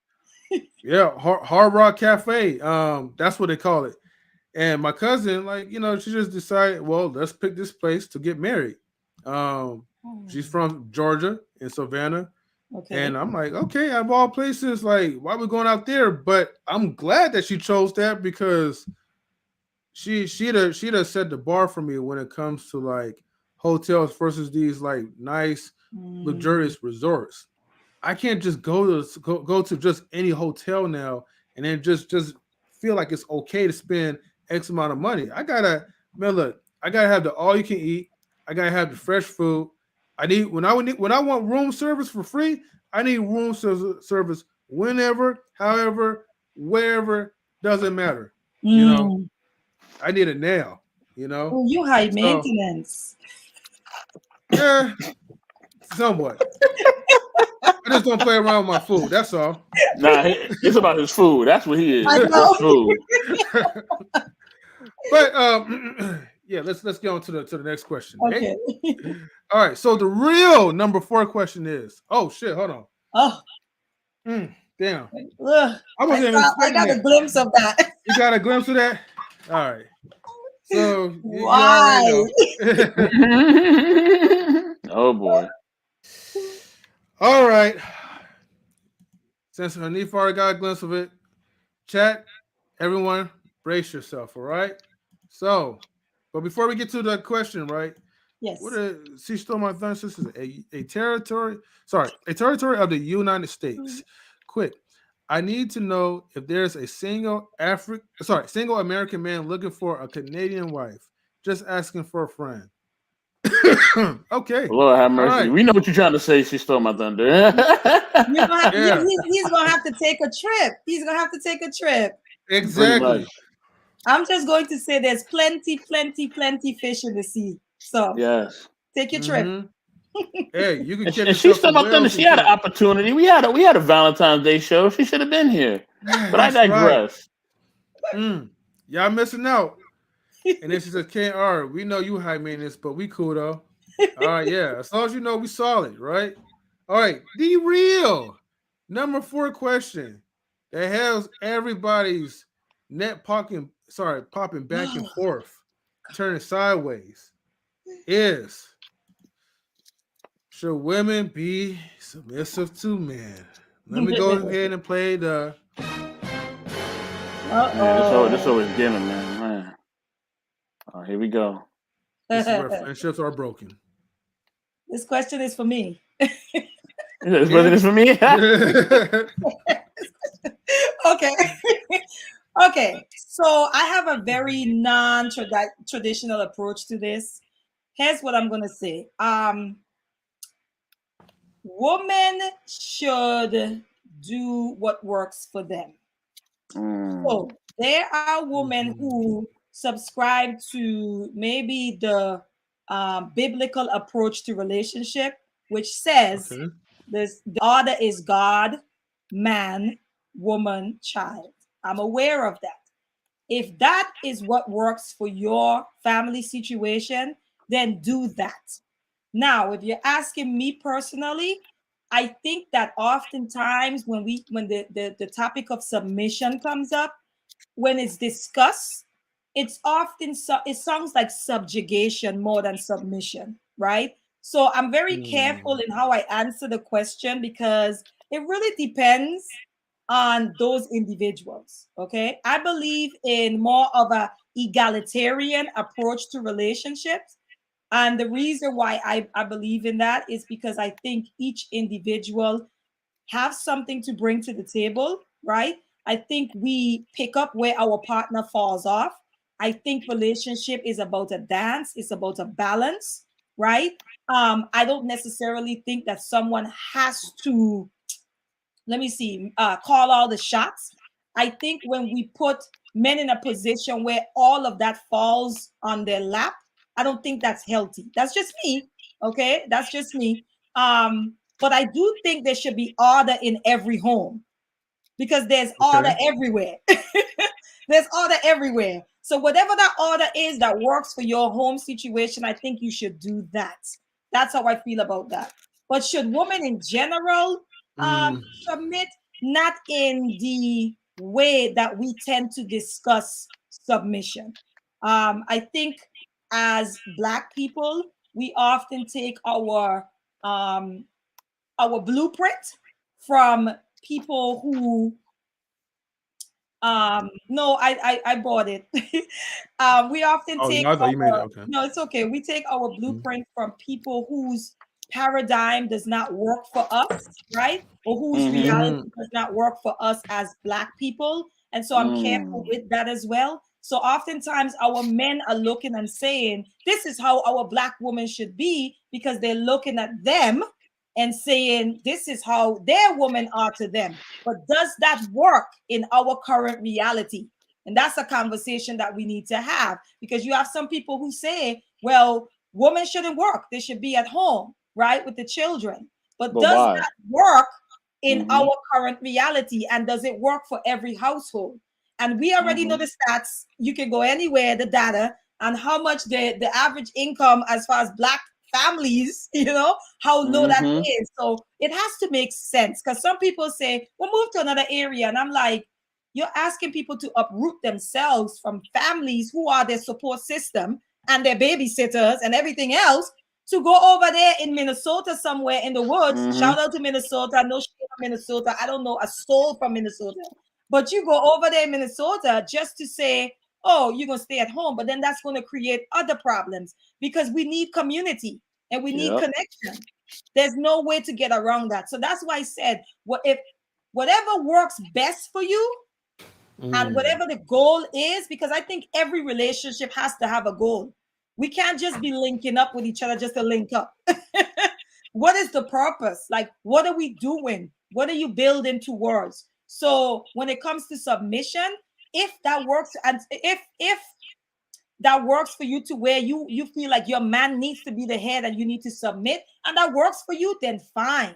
Yeah, Hard Rock Cafe. That's what they call it. And my cousin, she just decided, well, let's pick this place to get married. Um, she's Oh, from Georgia in Savannah. okay. And I'm like, okay, out of all places, like, why are we going out there? But I'm glad that she chose that because she'd have set the bar for me when it comes to like hotels versus these like nice, Mm, luxurious resorts. I can't just go to just any hotel now and then just feel like it's okay to spend X amount of money. I gotta have the all you can eat. I gotta have the fresh food. When I want room service for free, I need service whenever, however, wherever, doesn't matter. You know, mm. I need it now, you know. Oh, you high So maintenance. yeah, somewhat. I just don't play around with my food. That's all. Nah, it's about his food. That's what he I is. His know. food. But yeah, let's get on to the next question. Eh? Okay. All right. So the real number 4 question is, oh shit, hold on. Oh, Damn. ugh. I wasn't even I expecting got a that. glimpse of that. You got a glimpse of that? All right. So you already Why? know. Oh boy. All right. Since Hanif already got a glimpse of it, Chat, everyone, brace yourself, all right? So, but before we get to the question, right? What Yes. is she stole my thunder? This is a territory. Sorry, a territory of the United States. Quick, I need to know if there's a single American man looking for a Canadian wife. Just asking for a friend. Okay, Lord have all mercy. right, We know what you're trying to say. She stole my thunder. You're gonna have, yeah, he's gonna have to take a trip. He's gonna have to take a trip. Pretty much. exactly. I'm just going to say there's plenty fish in the sea. So Yes. take your trip. Mm-hmm. Hey, you could catch And she yourself stole some my thunder. whales She and had an shit. opportunity. We had a Valentine's Day show. She should have been here. Yeah, But I that's right. digress. Mm. Y'all missing out. And then she says, "Can't R, we know you high maintenance, but we cool though." All right, yeah. As long as you know we solid, right? All right, the real number 4 question that has everybody's popping back and forth, turning sideways is, should women be submissive to men? Let me go ahead and play the Man, this Uh-oh. always giving, man. Oh, here we go. this is where friendships are broken. This question is for me. This Yeah. wasn't this for me. Okay. Okay. So I have a very non-traditional approach to this. Here's what I'm gonna say. Women should do what works for them. So there are women Mhm. who subscribe to maybe the biblical approach to relationship, which says Okay. the order is God, man, woman, child. I'm aware of that. If that is what works for your family situation, then do that. Now, if you're asking me personally, I think that oftentimes when the topic of submission comes up, when it's discussed, it's often it sounds like subjugation more than submission, right? So I'm very careful Mm. in how I answer the question because it really depends on those individuals. Okay, I believe in more of a egalitarian approach to relationships, and the reason why I believe in that is because I think each individual have something to bring to the table, right? I think we pick up where our partner falls off. I think relationship is about a dance, it's about a balance, right? I don't necessarily think that someone has to, let me see, call all the shots. I think when we put men in a position where all of that falls on their lap, I don't think that's healthy. That's just me. Okay. That's just me. But I do think there should be order in every home because there's order Okay. everywhere. There's order everywhere. So whatever that order is that works for your home situation, I think you should do that. That's how I feel about that. But should women in general Mm. submit? Not in the way that we tend to discuss submission. I think as Black people, we often take um, our blueprint from people who no, I bought it. We often Oh, take no, I thought you made it. our, Okay. no, it's okay. We take our Mm. blueprint from people whose paradigm does not work for us, right? Or whose reality Mm-hmm. does not work for us as Black people. And so I'm careful Mm. with that as well. So oftentimes our men are looking and saying, this is how our Black woman should be, because they're looking at them and saying, this is how their women are to them. But does that work in our current reality? And that's a conversation that we need to have, because you have some people who say, well, women shouldn't work. They should be at home, right, with the children. But But does why? that work in Mm-hmm. our current reality? And does it work for every household? And we already know Mm-hmm. the stats. You can go anywhere, the data, and how much the average income as far as Black families, how low that Mm-hmm. is. So it has to make sense, because some people say, well, move to another area. And I'm like, you're asking people to uproot themselves from families who are their support system and their babysitters and everything else to go over there in Minnesota somewhere in the woods. Mm-hmm. Shout out to Minnesota. No shit from Minnesota. I don't know a soul from Minnesota. But you go over there in Minnesota just to say, oh, you're going to stay at home. But then that's going to create other problems because we need community and we need Yep. connection. There's no way to get around that. So that's why I said, what if whatever works best for you and whatever the goal is, because I think every relationship has to have a goal. We can't just be linking up with each other just to link up. What is the purpose? Like, what are we doing? What are you building towards? So when it comes to submission, if that works, and if that works for you to where you feel like your man needs to be the head and you need to submit, and that works for you, then fine,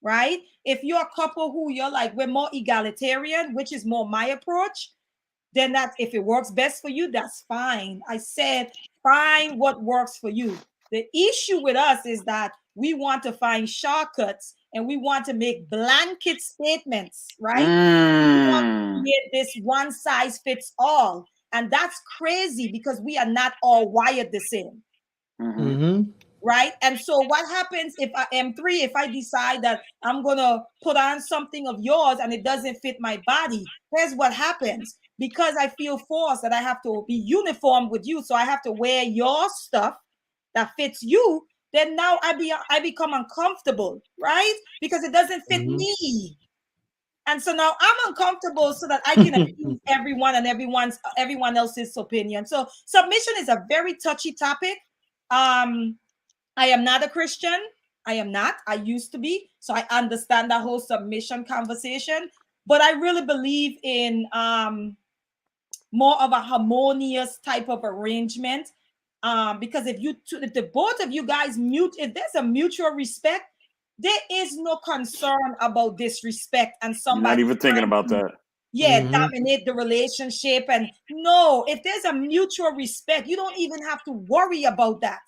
right? If you're a couple who you're like, we're more egalitarian, which is more my approach, then that if it works best for you, that's fine. I said, find what works for you. The issue with us is that we want to find shortcuts and we want to make blanket statements, right? We want to create this one size fits all. And that's crazy because we are not all wired the same. Right? And so what happens if I am three, if I decide that I'm going to put on something of yours and it doesn't fit my body, here's what happens. Because I feel forced that I have to be uniform with you, so I have to wear your stuff that fits you, then now I become uncomfortable, right? Because it doesn't fit me. And so now I'm uncomfortable so that I can appease everyone and everyone else's opinion. So submission is a very touchy topic. I am not a Christian. I am not. I used to be. So I understand that whole submission conversation. But I really believe in more of a harmonious type of arrangement. Because if the both of you guys if there's a mutual respect, there is no concern about disrespect and somebody not even thinking about that. Dominate the relationship. And no, if there's a mutual respect, you don't even have to worry about that.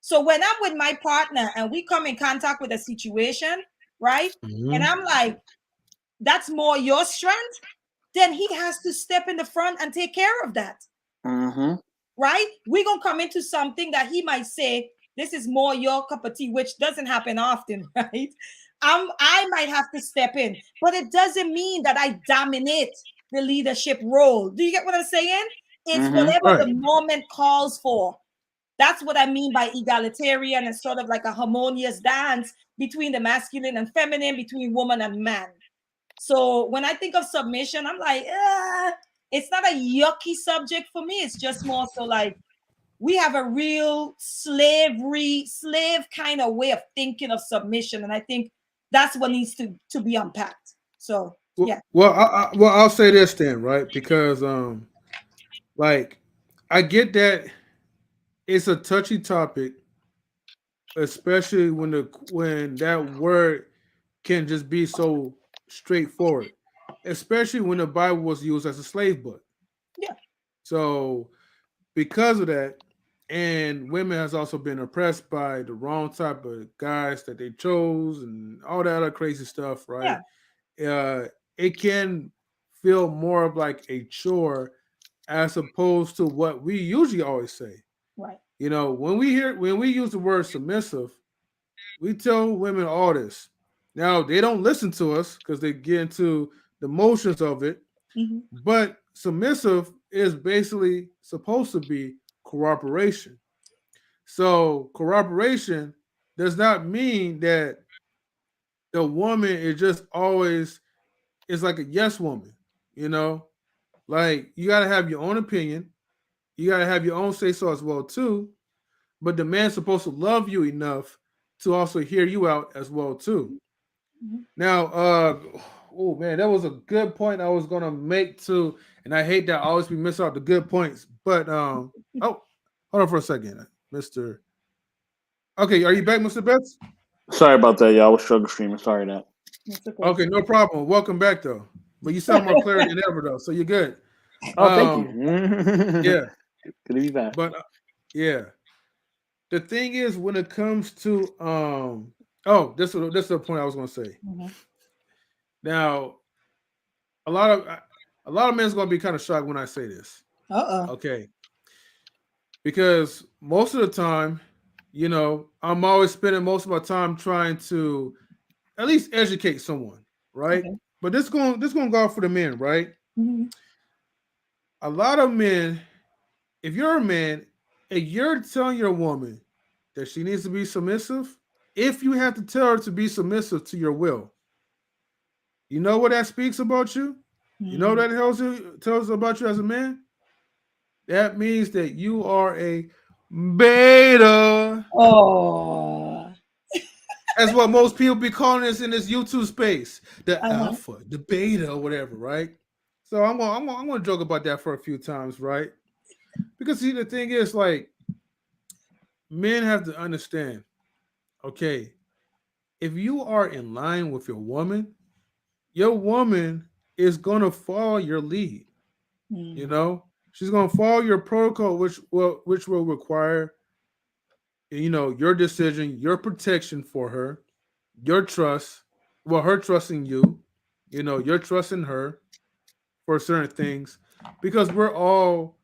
So when I'm with my partner and we come in contact with a situation, right? And I'm like, that's more your strength, then he has to step in the front and take care of that. Right? We're going to come into something that he might say, this is more your cup of tea, which doesn't happen often, right? I might have to step in, but it doesn't mean that I dominate the leadership role. Do you get what I'm saying? It's whatever the moment calls for. That's what I mean by egalitarian and sort of like a harmonious dance between the masculine and feminine, between woman and man. So when I think of submission, I'm like, it's not a yucky subject for me. It's just more so like we have a real slave kind of way of thinking of submission. And I think that's what needs to be unpacked. So, yeah. Well, I'll say this then, right? Because like I get that it's a touchy topic, especially when that word can just be so straightforward, especially when the Bible was used as a slave book. Yeah. So because of that, and women has also been oppressed by the wrong type of guys that they chose and all that other crazy stuff, right? Yeah. It can feel more of like a chore as opposed to what we usually always say. Right. You know, when we use the word submissive, we tell women all this. Now they don't listen to us because they get into the motions of it. But submissive is basically supposed to be cooperation. So cooperation does not mean that the woman is just always is like a yes woman. You know, like you got to have your own opinion. You got to have your own say so as well too. But the man's supposed to love you enough to also hear you out as well too. Now, oh man, that was a good point I was gonna make too, and I hate that I always be missing out the good points. But oh, hold on for a second, Mister. Okay, are you back, Mister Betts? Sorry about that, y'all. I was struggle streaming. Sorry that. Okay, no problem. Welcome back though. But you sound more clear than ever though, so you're good. Oh, thank you. Yeah, good to be back. But yeah, the thing is when it comes to oh, this is the point I was gonna say. Now, a lot of men's gonna be kind of shocked when I say this. Okay. Because most of the time, you know, I'm always spending most of my time trying to at least educate someone, right? But this going to go for the men, right? Mhm. A lot of men, if you're a man and you're telling your woman that she needs to be submissive, if you have to tell her to be submissive to your will, you know what that speaks about you? You know Mm. what that tells about you as a man? That means that you are a beta. Oh. That's what most people be calling us in this YouTube space. The Uh-huh. alpha, the beta, or whatever, right? So I'm gonna joke about that for a few times, right? Because see, the thing is, like, men have to understand, okay, if you are in line with your woman is gonna follow your lead. You Mm. know, she's gonna follow your protocol, which will require, your decision, your protection for her, your trust, well, her trusting you, your trusting her for certain things, because we're all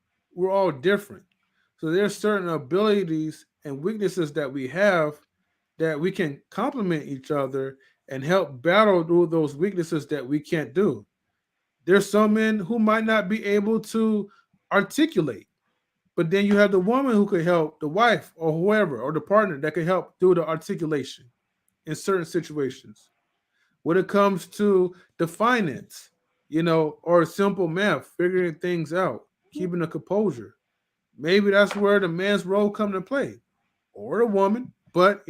different. So there's certain abilities and weaknesses that we have that we can complement each other and help battle through those weaknesses that we can't do. There's some men who might not be able to articulate, but then you have the woman who could help, the wife or whoever or the partner that could help do the articulation in certain situations. When it comes to the finance, or simple math, figuring things out, keeping a composure, maybe that's where the man's role come to play, or the woman. But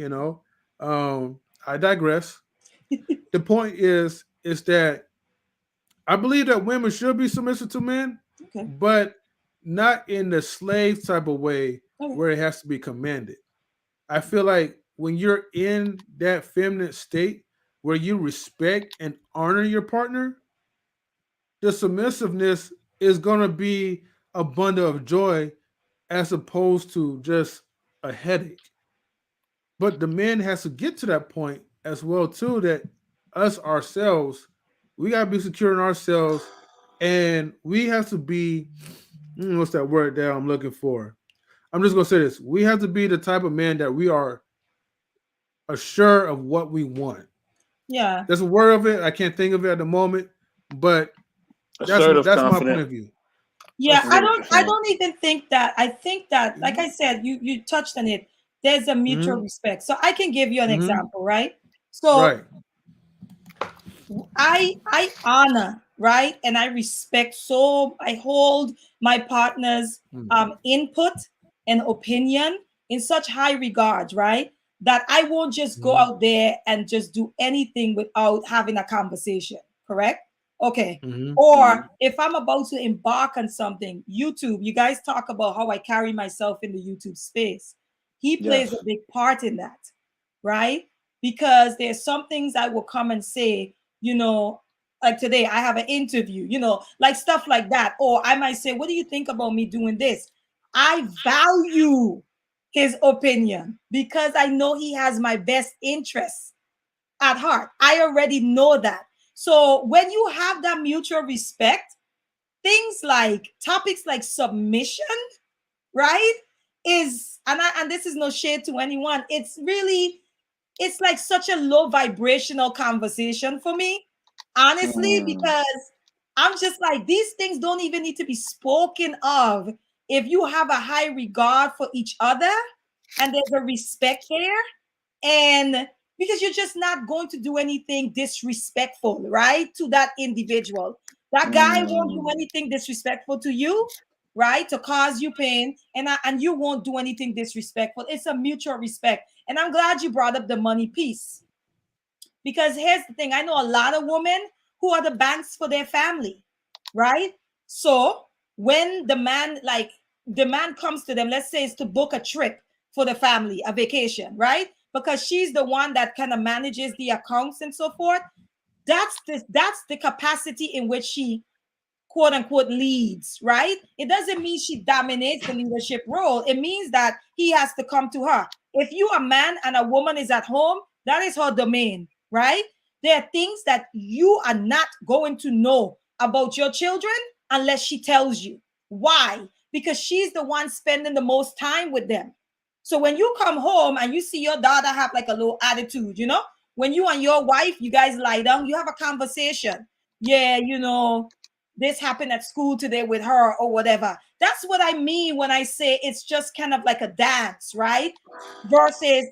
I digress. The point is that I believe that women should be submissive to men, Okay. but not in the slave type of way Okay. where it has to be commanded. I feel like when you're in that feminine state where you respect and honor your partner, the submissiveness is going to be a bundle of joy as opposed to just a headache. But the man has to get to that point as well too, that us ourselves, we got to be secure in ourselves, and we have to be, what's that word that I'm looking for? I'm just going to say this. We have to be the type of man that we are assured of what we want. Yeah. There's a word of it. I can't think of it at the moment, but that's Assertive, that's my point confident. of view. Yeah, I I get what don't you're I saying. don't even think that. I think that, like I said, you touched on it. There's a mutual Mm-hmm. respect. So I can give you an Mm-hmm. example, right? So Right. I honor, right? And I respect, so I hold my partner's Mm-hmm. input and opinion in such high regards, right? That I won't just go Mm-hmm. out there and just do anything without having a conversation, correct? Okay. Mm-hmm. Or if I'm about to embark on something, YouTube, you guys talk about how I carry myself in the YouTube space. He plays a Yes. big part in that, right? Because there's some things I will come and say, like today I have an interview, like stuff like that. Or I might say, what do you think about me doing this? I value his opinion because I know he has my best interests at heart. I already know that. So when you have that mutual respect, things like topics like submission, right? And this is no shade to anyone. It's like such a low vibrational conversation for me, honestly, Mm. because I'm just like, these things don't even need to be spoken of if you have a high regard for each other and there's a respect there. And because you're just not going to do anything disrespectful, right, to that individual. That guy won't do Mm. anything disrespectful to you, right, to cause you pain, and you won't do anything disrespectful. It's a mutual respect. And I'm glad you brought up the money piece, because here's the thing: I know a lot of women who are the banks for their family, right? So when the man comes to them, let's say it's to book a trip for the family, a vacation, right? Because she's the one that kind of manages the accounts and so forth. That's the capacity in which she quote unquote leads, right? It doesn't mean she dominates the leadership role. It means that he has to come to her. If you a man and a woman is at home, that is her domain, right? There are things that you are not going to know about your children unless she tells you. Why? Because she's the one spending the most time with them. So when you come home and you see your daughter have like a little attitude, when you and your wife, you guys lie down, you have a conversation. yeah, this happened at school today with her or whatever. That's what I mean when I say it's just kind of like a dance, right? Versus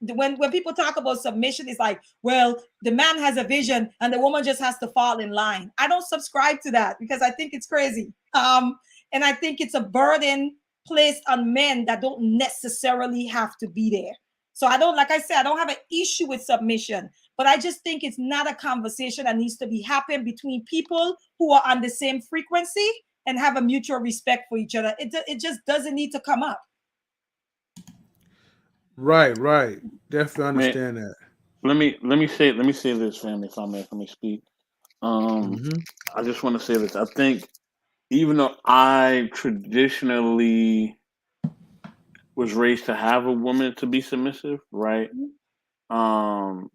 when people talk about submission, it's like, well, the man has a vision and the woman just has to fall in line. I don't subscribe to that because I think it's crazy. And I think it's a burden placed on men that don't necessarily have to be there. So I don't, like I said, I don't have an issue with submission, but I just think it's not a conversation that needs to be happening between people who are on the same frequency and have a mutual respect for each other. It just doesn't need to come up. Right, right. Definitely Man, understand that. let me say this, family, if I may, let me speak. Um, Hmm. I just want to say this. I think even though I traditionally was raised to have a woman to be submissive, right? Um,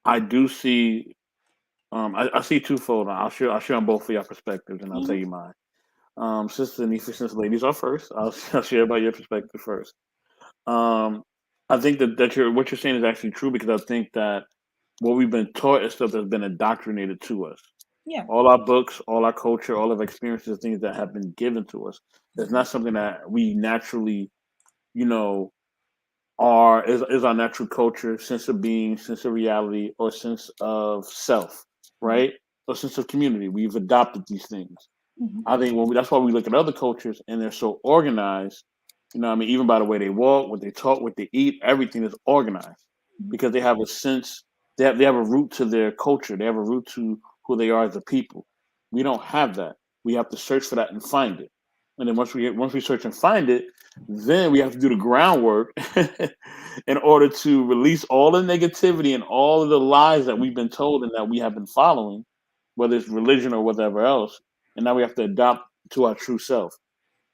I do see. I see twofold. I'll share on both of your perspectives, and I'll tell Mhm. you mine. Sister Anissa, since ladies are first, I'll share about your perspective first. Um, I think that what you're saying is actually true because I think that what we've been taught is stuff that's been indoctrinated to us. Yeah. All our books, all our culture, all of our experiences, things that have been given to us. It's not something that we naturally, you know, is our natural culture, sense of being, sense of reality, or sense of self, Mhm. right? Or sense of community. We've adopted these things. Mhm. I think that's why we look at other cultures and they're so organized. I mean, even by the way they walk, what they talk, what they eat, everything is organized Mhm. because they have a sense. They have a root to their culture. They have a root to who they are as a people. We don't have that. We have to search for that and find it. And then once we search and find it, then we have to do the groundwork in order to release all the negativity and all of the lies that we've been told and that we have been following, whether it's religion or whatever else, and now we have to adopt to our true self.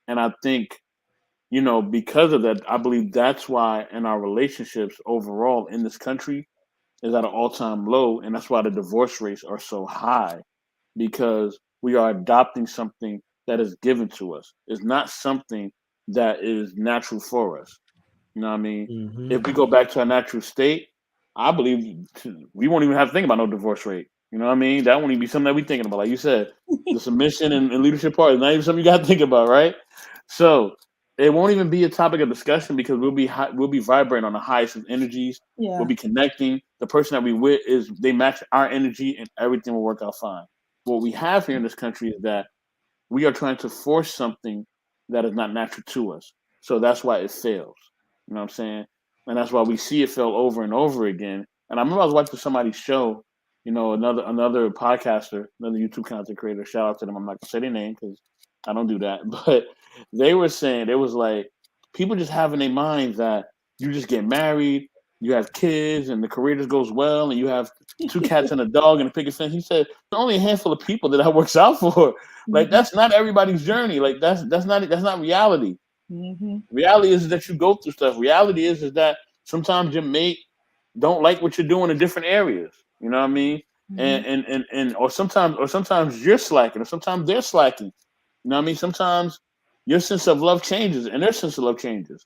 And I think, because of that, I believe that's why in our relationships overall in this country is at an all-time low, and that's why the divorce rates are so high because we are adopting something that is given to us. It's not something that is natural for us. You know what I mean? Hmm. If we go back to our natural state, I believe we won't even have to think about no divorce rate. You know what I mean? That won't even be something that we're thinking about. Like you said, the submission and leadership part is not even something you got to think about, right? So it won't even be a topic of discussion because we'll be vibrating on the highest of energies. We'll Yeah. be connecting. The person that we with is they match our energy, and everything will work out fine. What we have here in this country is that we are trying to force something that is not natural to us. So that's why it fails. You know what I'm saying? And that's why we see it fail over and over again. And I remember I was watching somebody's show, another podcaster, another YouTube content creator. Shout out to them. I'm not gonna say their name because I don't do that. But they were saying it was like people just have in their minds that you just get married, you have kids, and the career just goes well, and you have two cats and a dog and a picket fence. He said there's only a handful of people that works out for. Like Mhm. that's not everybody's journey. Like that's not reality. Mhm. Reality is that you go through stuff. Reality is that sometimes your mate don't like what you're doing in different areas. You know what I mean? Mhm. And or sometimes you're slacking, or sometimes they're slacking. You know what I mean? Sometimes your sense of love changes and their sense of love changes.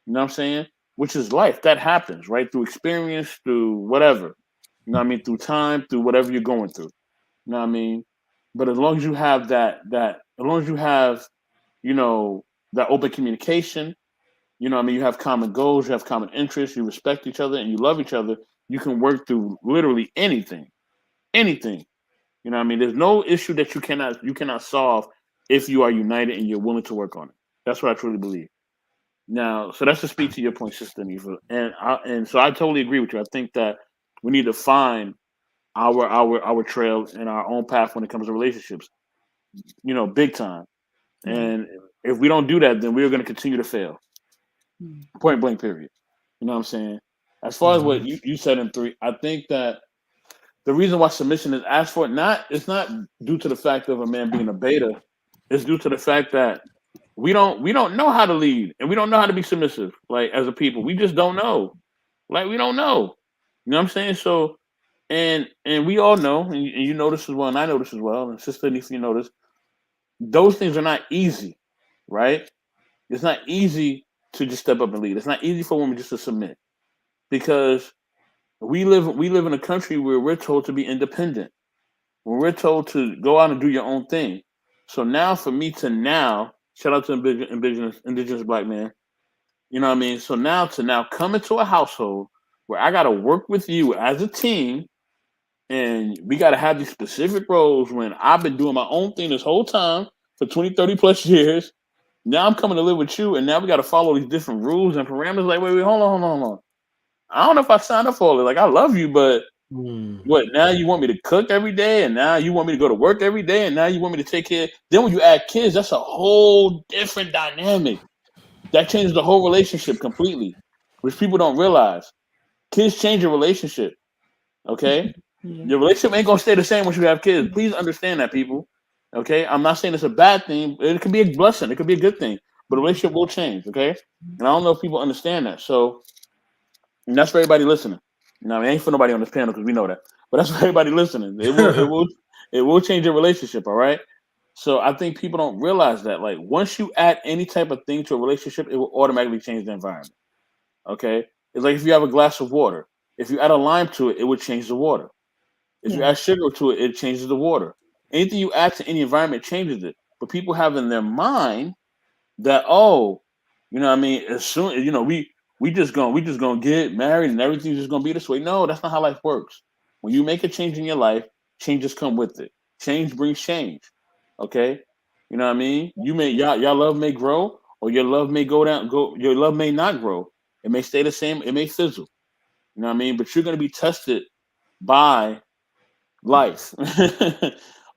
You know what I'm saying? Which is life. That happens, right? Through experience, through whatever. You know what I mean? Through time, through whatever you're going through. You know what I mean? But as long as you have as long as you have, you know, that open communication, I mean, you have common goals, you have common interests, you respect each other, and you love each other, you can work through literally anything. Anything. You know what I mean? There's no issue that you cannot solve if you are united and you're willing to work on it. That's what I truly believe. Now, so that's to speak to your point, Sister Neva. And so I totally agree with you. I think that we need to find our trail and our own path when it comes to relationships, big time. Yeah. And if we don't do that, then we're going to continue to fail. Mhm. Point blank, period. You know what I'm saying? As far as what Hmm. you said in three, I think that the reason why submission is asked for, it's not due to the fact of a man being a beta. It's due to the fact that we don't know how to lead and we don't know how to be submissive. Like as a people, we just don't know. Like we don't know. You know what I'm saying? So and we all know, and you know this as well, and I know this as well, and Sister Anissa, you know this. Those things are not easy, right? It's not easy to just step up and lead. It's not easy for women just to submit because we live in a country where we're told to be independent. when we're told to go out and do your own thing. So now for me to now, shout out to indigenous black man, you know what I mean? So now to now come into a household where I gotta work with you as a team and we gotta have these specific roles when I've been doing my own thing this whole time for 20, 30 plus years. Now I'm coming to live with you and now we gotta follow these different rules and parameters. Like, wait, hold on. I don't know if I signed up for all it. Like I love you, but what now you want me to cook every day and now you want me to go to work every day and now you want me to take care. Then when you add kids, that's a whole different dynamic. That changes the whole relationship completely, which people don't realize. Kids change your relationship. Okay? Your relationship ain't gonna stay the same once you have kids. Please understand that, people. Okay? I'm not saying it's a bad thing. It could be a blessing. It could be a good thing. But the relationship will change, okay? And I don't know if people understand that. So and that's for everybody listening. Now, it ain't for nobody on this panel because we know that. But that's for everybody listening. It will change your relationship, all right? So I think people don't realize that. Like once you add any type of thing to a relationship, it will automatically change the environment. Okay? It's like if you have a glass of water. If you add a lime to it, it would change the water. If you add sugar to it, it changes the water. Anything you add to any environment changes it. But people have in their mind that, oh, you know what I mean, as soon you know, we just gonna get married and everything's just gonna be this way. No, that's not how life works. When you make a change in your life, changes come with it. Change brings change. Okay? You know what I mean? You may y'all love may grow or your love may your love may not grow. It may stay the same, it may fizzle. You know what I mean? But you're gonna be tested by life.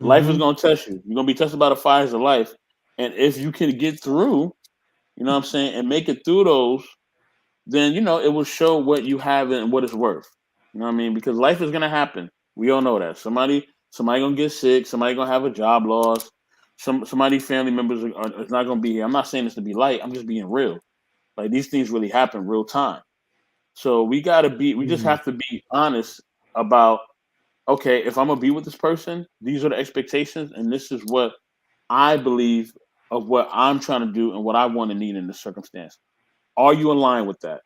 Life is gonna test you. You're gonna be tested by the fires of life. And if you can get through, you know what I'm saying, and make it through those, then you know it will show what you have and what it's worth. You know what I mean? Because life is gonna happen. We all know that. Somebody gonna get sick, somebody gonna have a job loss, somebody family members are not gonna be here. I'm not saying this to be light, I'm just being real. Like these things really happen real time. So we just have to be honest about, okay, if I'm gonna be with this person, these are the expectations, and this is what I believe of what I'm trying to do and what I want to need in this circumstance. Are you aligned with that?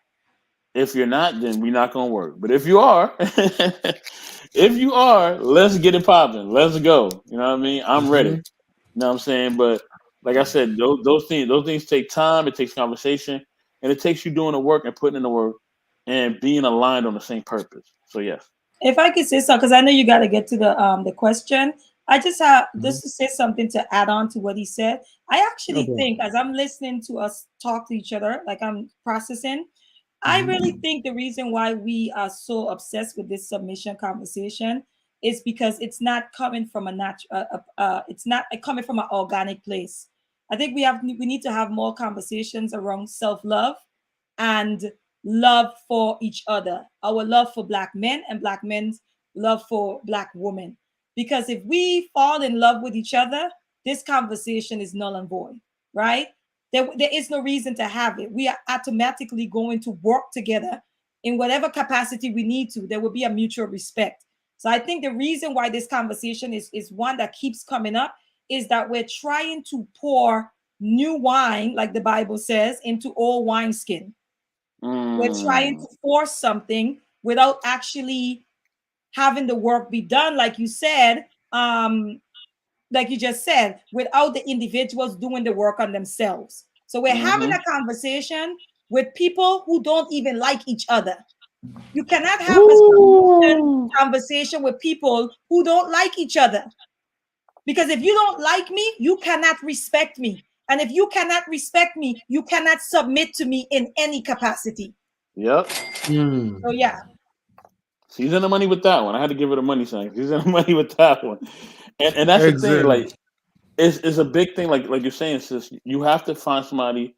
If you're not, then we're not gonna work. But if you are, if you are, let's get it popping. Let's go. You know what I mean? I'm ready. You know what I'm saying? But like I said, those things take time. It takes conversation, and it takes you doing the work and putting in the work and being aligned on the same purpose. So yes. If I could say something, because I know you got to get to the question. I just have just to say something to add on to what he said. I actually think, as I'm listening to us talk to each other, like I'm processing, I really think the reason why we are so obsessed with this submission conversation is because it's not coming from a natural, it's not coming from an organic place. I think we need to have more conversations around self-love and love for each other, our love for Black men and Black men's love for Black women. Because if we fall in love with each other, this conversation is null and void, right? There is no reason to have it. We are automatically going to work together in whatever capacity we need to. There will be a mutual respect. So I think the reason why this conversation is one that keeps coming up is that we're trying to pour new wine, like the Bible says, into old wineskin. We're trying to force something without actually having the work be done, like you said, like you just said, without the individuals doing the work on themselves. So we're having a conversation with people who don't even like each other. You cannot have a conversation with people who don't like each other. Because if you don't like me, you cannot respect me. And if you cannot respect me, you cannot submit to me in any capacity. Yep. So yeah. She's in the money with that one. I had to give her the money sign. She's in the money with that one. And that's the thing, like it's a big thing, like you're saying, sis. You have to find somebody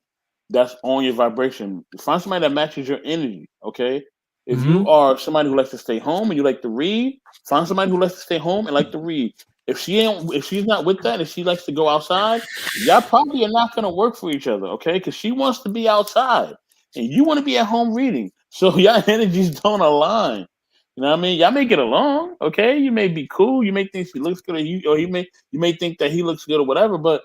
that's on your vibration. Find somebody that matches your energy. Okay. If you are somebody who likes to stay home and you like to read, find somebody who likes to stay home and like to read. If she's not with that, if she likes to go outside, y'all probably are not gonna work for each other, okay? Because she wants to be outside and you want to be at home reading. So y'all energies don't align. You know what I mean? Y'all may get along, okay? You may be cool. You may think she looks good, or you may think that he looks good or whatever. But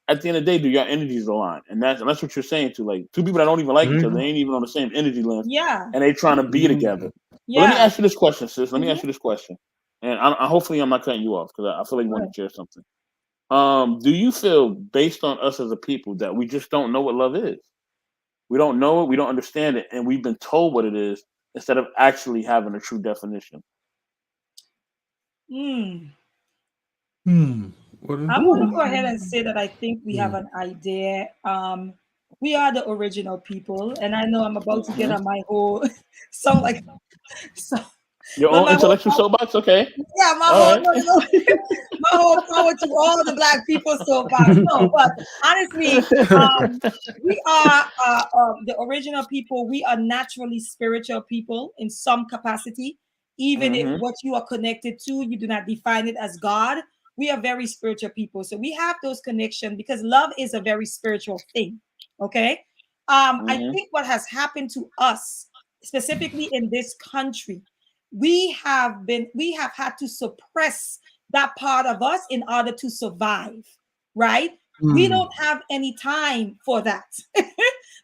at the end of the day, do your energies align? And that's what you're saying to like two people that don't even like each other. They ain't even on the same energy length. Yeah. And they trying to be together. Yeah. But let me ask you this question, sis. Let me ask you this question. and hopefully I'm not cutting you off because I feel like you want Right. to share something. Do you feel, based on us as a people, that we just don't know what love is? We don't know it, we don't understand it, and we've been told what it is instead of actually having a true definition. Hmm. What I'm gonna go ahead and Ooh. say that I think we have mm. an idea. We are the original people, and I know I'm about to get Hmm. on my whole sound like so, Your but own intellectual soapbox, okay? my All whole right. no, no, my whole power to all the black people so far. No, but honestly, we are the original people. We are naturally spiritual people in some capacity, even if Hmm. what you are connected to, you do not define it as God. We are very spiritual people, so we have those connections because love is a very spiritual thing. Okay, I Hmm. think what has happened to us, specifically in this country, we have had to suppress that part of us in order to survive, right? We Mm. don't have any time for that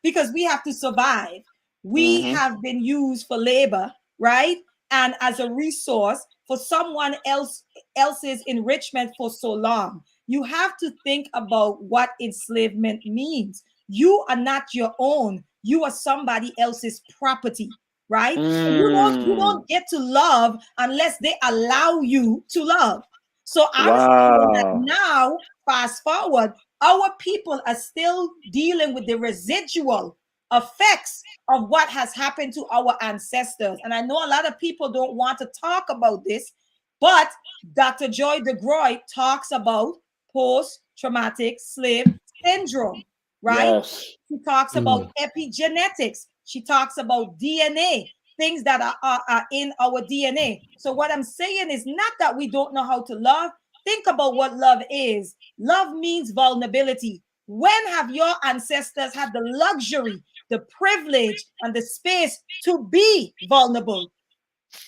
because we have to survive. We Hmm. have been used for labor, right? And as a resource for someone else's enrichment for so long. You have to think about what enslavement means. You are not your own. You are somebody else's property, right? So you don't Mm. get to love unless they allow you to love. So I'm saying that Wow. now, fast forward, our people are still dealing with the residual effects of what has happened to our ancestors. And I know a lot of people don't want to talk about this, but Dr. Joy DeGroy talks about post-traumatic slave syndrome, right? Yes. She talks about Mm. epigenetics. She talks about DNA, things that are in our DNA. So, what I'm saying is not that we don't know how to love. Think about what love is. Love means vulnerability. When have your ancestors had the luxury, the privilege, and the space to be vulnerable?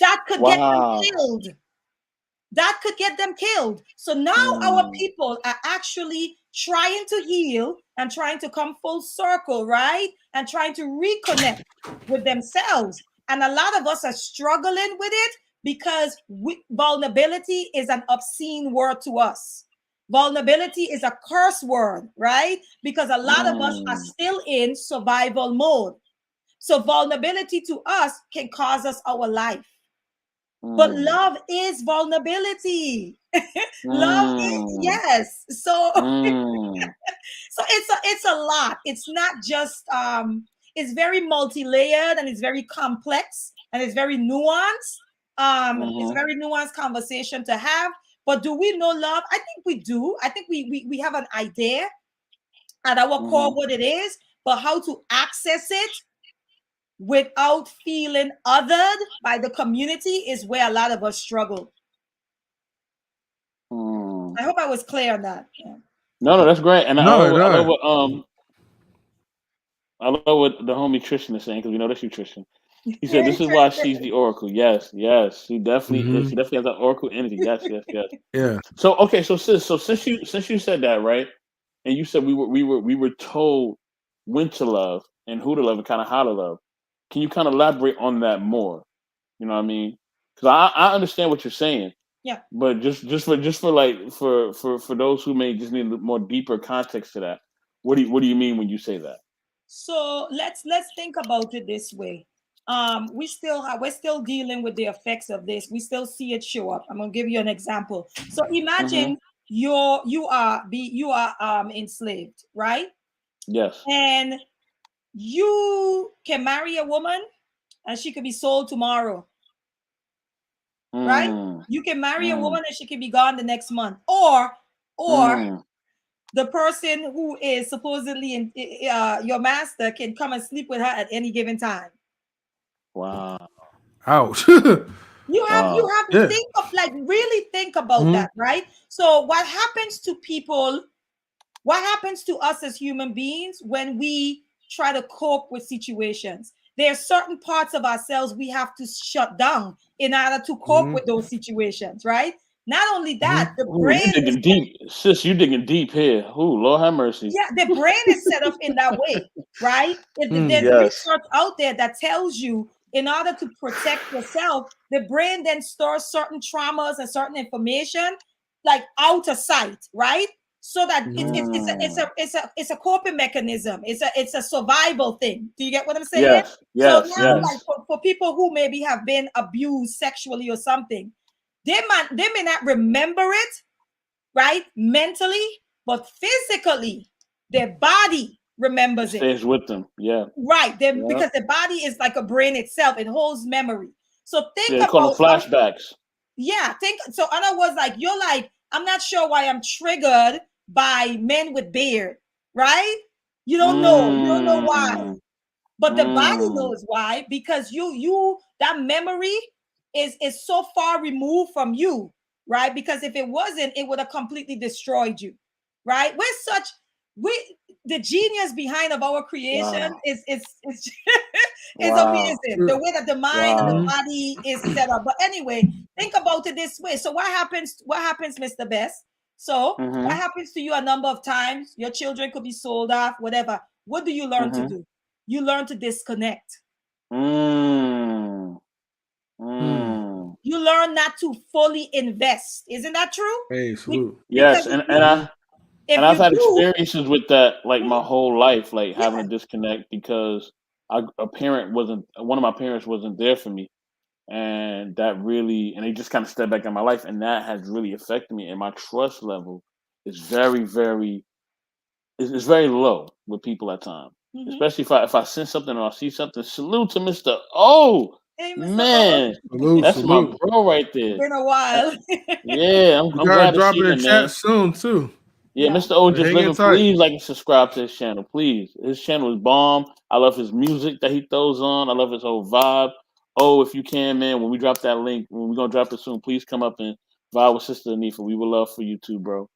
That could get them Wow. killed. That could get them killed. So now our Mm. people are actually trying to heal and trying to come full circle, right? And trying to reconnect with themselves. And a lot of us are struggling with it because vulnerability is an obscene word to us. Vulnerability is a curse word, right? Because a lot of us are Mm. still in survival mode. So vulnerability to us can cause us our life. But Mm. love is vulnerability. Love is Mm. yes. So Mm. so it's a lot. It's not just it's very multi-layered and it's very complex and it's very nuanced. It's a Hmm. very nuanced conversation to have. But do we know love? I think we do. I think we have an idea at our core Hmm. what it is, but how to access it without feeling othered by the community is where a lot of us struggle. Mm. I hope I was clear on that. Yeah. No, that's great, and No, I love no. what I love what the homie Tristan is saying because we know that's you, Tristan. He said this is why she's the oracle. Yes, yes, she definitely is. Hmm. She definitely has that oracle energy. Yes, yes, yes. Yeah. So okay, so since you said that, right, and you said we were told when to love and who to love and kind of how to love. Can you kind of elaborate on that more? You know what I mean? Because I understand what you're saying, Yeah. but just for like for those who may just need a more deeper context to that, what do you mean when you say that? So let's think about it this way. We're still dealing with the effects of this. We still see it show up. I'm gonna give you an example. So Hmm. imagine you are enslaved, right? Yes. And you can marry a woman and she could be sold tomorrow, right? Mm, You can marry a mm, woman and she can be gone the next month. Or mm. the person who is supposedly your master can come and sleep with her at any given time. Wow. Ouch. You Wow. have to Yeah. think of like really think about Mhm. that, right? So what happens to people, what happens to us as human beings when we try to cope with situations? There are certain parts of ourselves we have to shut down in order to cope Mhm. with those situations, right? Not only that, Mhm. the Ooh, you brain is digging deep, sis. You digging deep here. Ooh, Lord have mercy. yeah, the brain is set up in that way, right? There's Mm. Yes. research out there that tells you in order to protect yourself, the brain then stores certain traumas and certain information like out of sight, right? So that it's a coping mechanism. It's a survival thing. Do you get what I'm saying? Yes, So yes, now, like yes. for people who maybe have been abused sexually or something, they may not remember it, right? Mentally, but physically, their body It remembers it. stays with them. Yeah, Right. Then yeah, because the body is like a brain itself, it holds memory. So think yeah. They call them about flashbacks. yeah, think so. In other words, like you're like, I'm not sure why I'm triggered by men with beard, right? You don't know. You don't know why. Mm, But the body mm. knows why, because you that memory is so far removed from you, right? Because if it wasn't, it would have completely destroyed you, right? We the genius behind of our creation Wow, is is wow, amazing. The way that the mind and the wow. Mhm. body is set up. But anyway, think about it this way. So what happens? What happens, Mr. Best? So what Mm-hmm, happens to you a number of times? Your children could be sold off, whatever. What do you learn to mm-hmm. do? You learn to disconnect. Mm, Hmm. mm. You learn not to fully invest. Isn't that true? Hey, salute. Because Yes, and Mhm. I've if you had do, experiences with that like mhm, my whole life, like having yeah, to disconnect because a parent wasn't one of my parents wasn't there for me, and that really and they just kind of stepped back in my life, and that has really affected me, and my trust level is very is very low with people at times, mhm. especially if I sense something or I see something. Salute to Mister O, Hey, Mr. O, man, Salute, that's my salute. bro right there. been a That- while. yeah, We I'm gotta glad to drop see it in him, chat man. soon too. Yeah, Yeah, Mr. O So just hang in living. tight. Please like and subscribe to his channel, please. His channel is bomb. I love his music that he throws on. I love his whole vibe. Oh, if you can, man, when we drop that link, when we're gonna drop it soon, please come up and vibe with Sister Hanifah. We would love for you too, bro.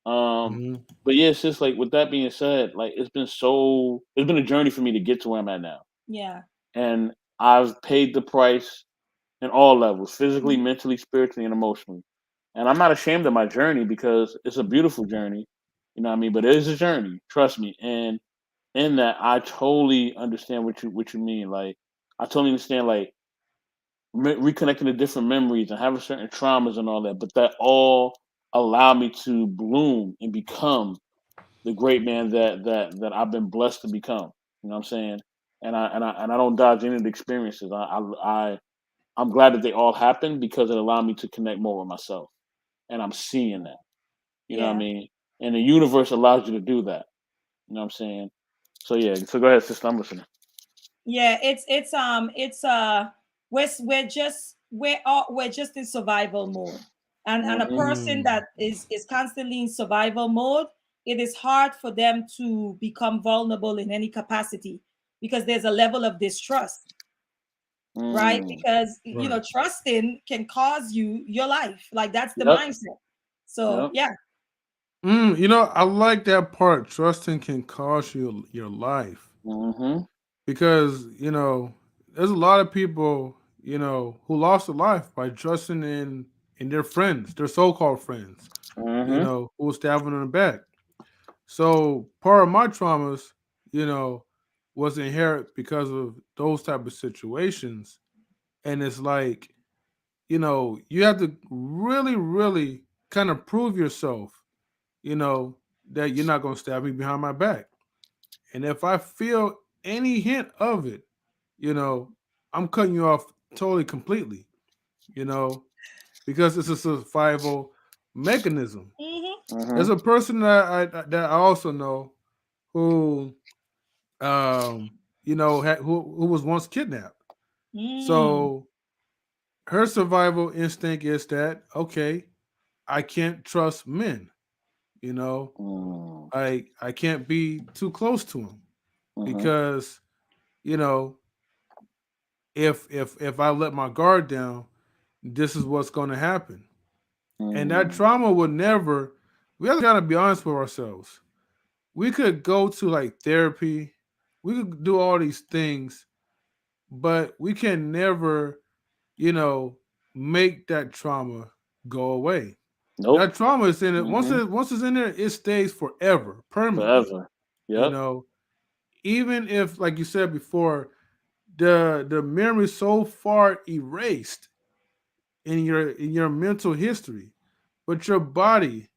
Um, Mhm. but yeah, it's just like with that being said, like it's been a journey for me to get to where I'm at now. yeah. And I've paid the price in all levels, physically, Mhm. mentally, spiritually, and emotionally. And I'm not ashamed of my journey because it's a beautiful journey. You know what I mean? But it is a journey, trust me. And in that, I totally understand what you mean. Like, I totally understand like reconnecting to different memories and having certain traumas and all that. But that all allowed me to bloom and become the great man that I've been blessed to become. You know what I'm saying? And I don't dodge any of the experiences. I'm glad that they all happened because it allowed me to connect more with myself. And I'm seeing that. You know what I Yeah. mean? And the universe allows you to do that. You know what I'm saying? So yeah, so go ahead, sister. I'm listening. Yeah, we're just in survival mode. And a Mm-hmm. person Mm. that is constantly in survival mode, it is hard for them to become vulnerable in any capacity because there's a level of distrust, right? Mm. Because Right. trusting can cause you your life. Like that's the Yep. mindset. So Yep. yeah. I like that part. Trusting can cost you your life Mm-hmm. because there's a lot of people who lost their life by trusting in their friends, their so-called friends, Mm-hmm. who will stab them in the back. So part of my traumas, you know, was inherent because of those type of situations, and it's like you have to really, really kind of prove yourself, you know, that you're not going to stab me behind my back. And if I feel any hint of it, you know, I'm cutting you off totally completely, you know, because it's a survival mechanism. Hmm. There's Mm-hmm. a person that I also know who, who was once kidnapped. Mm. So her survival instinct is that okay, I can't trust men. You know, Mm. I can't be too close to him Mm-hmm. because you know if I let my guard down, this is what's going to happen. And that Mm. trauma would never. We have to kind of be honest with ourselves. We could go to like therapy, we could do all these things, but we can never, you know, make that trauma go away. That Nope. trauma is in it. Mm-hmm. Once it's in there, it stays forever, permanently. Forever. You Yep. know, even if, like you said before, the memory so far erased in your mental history, but your body,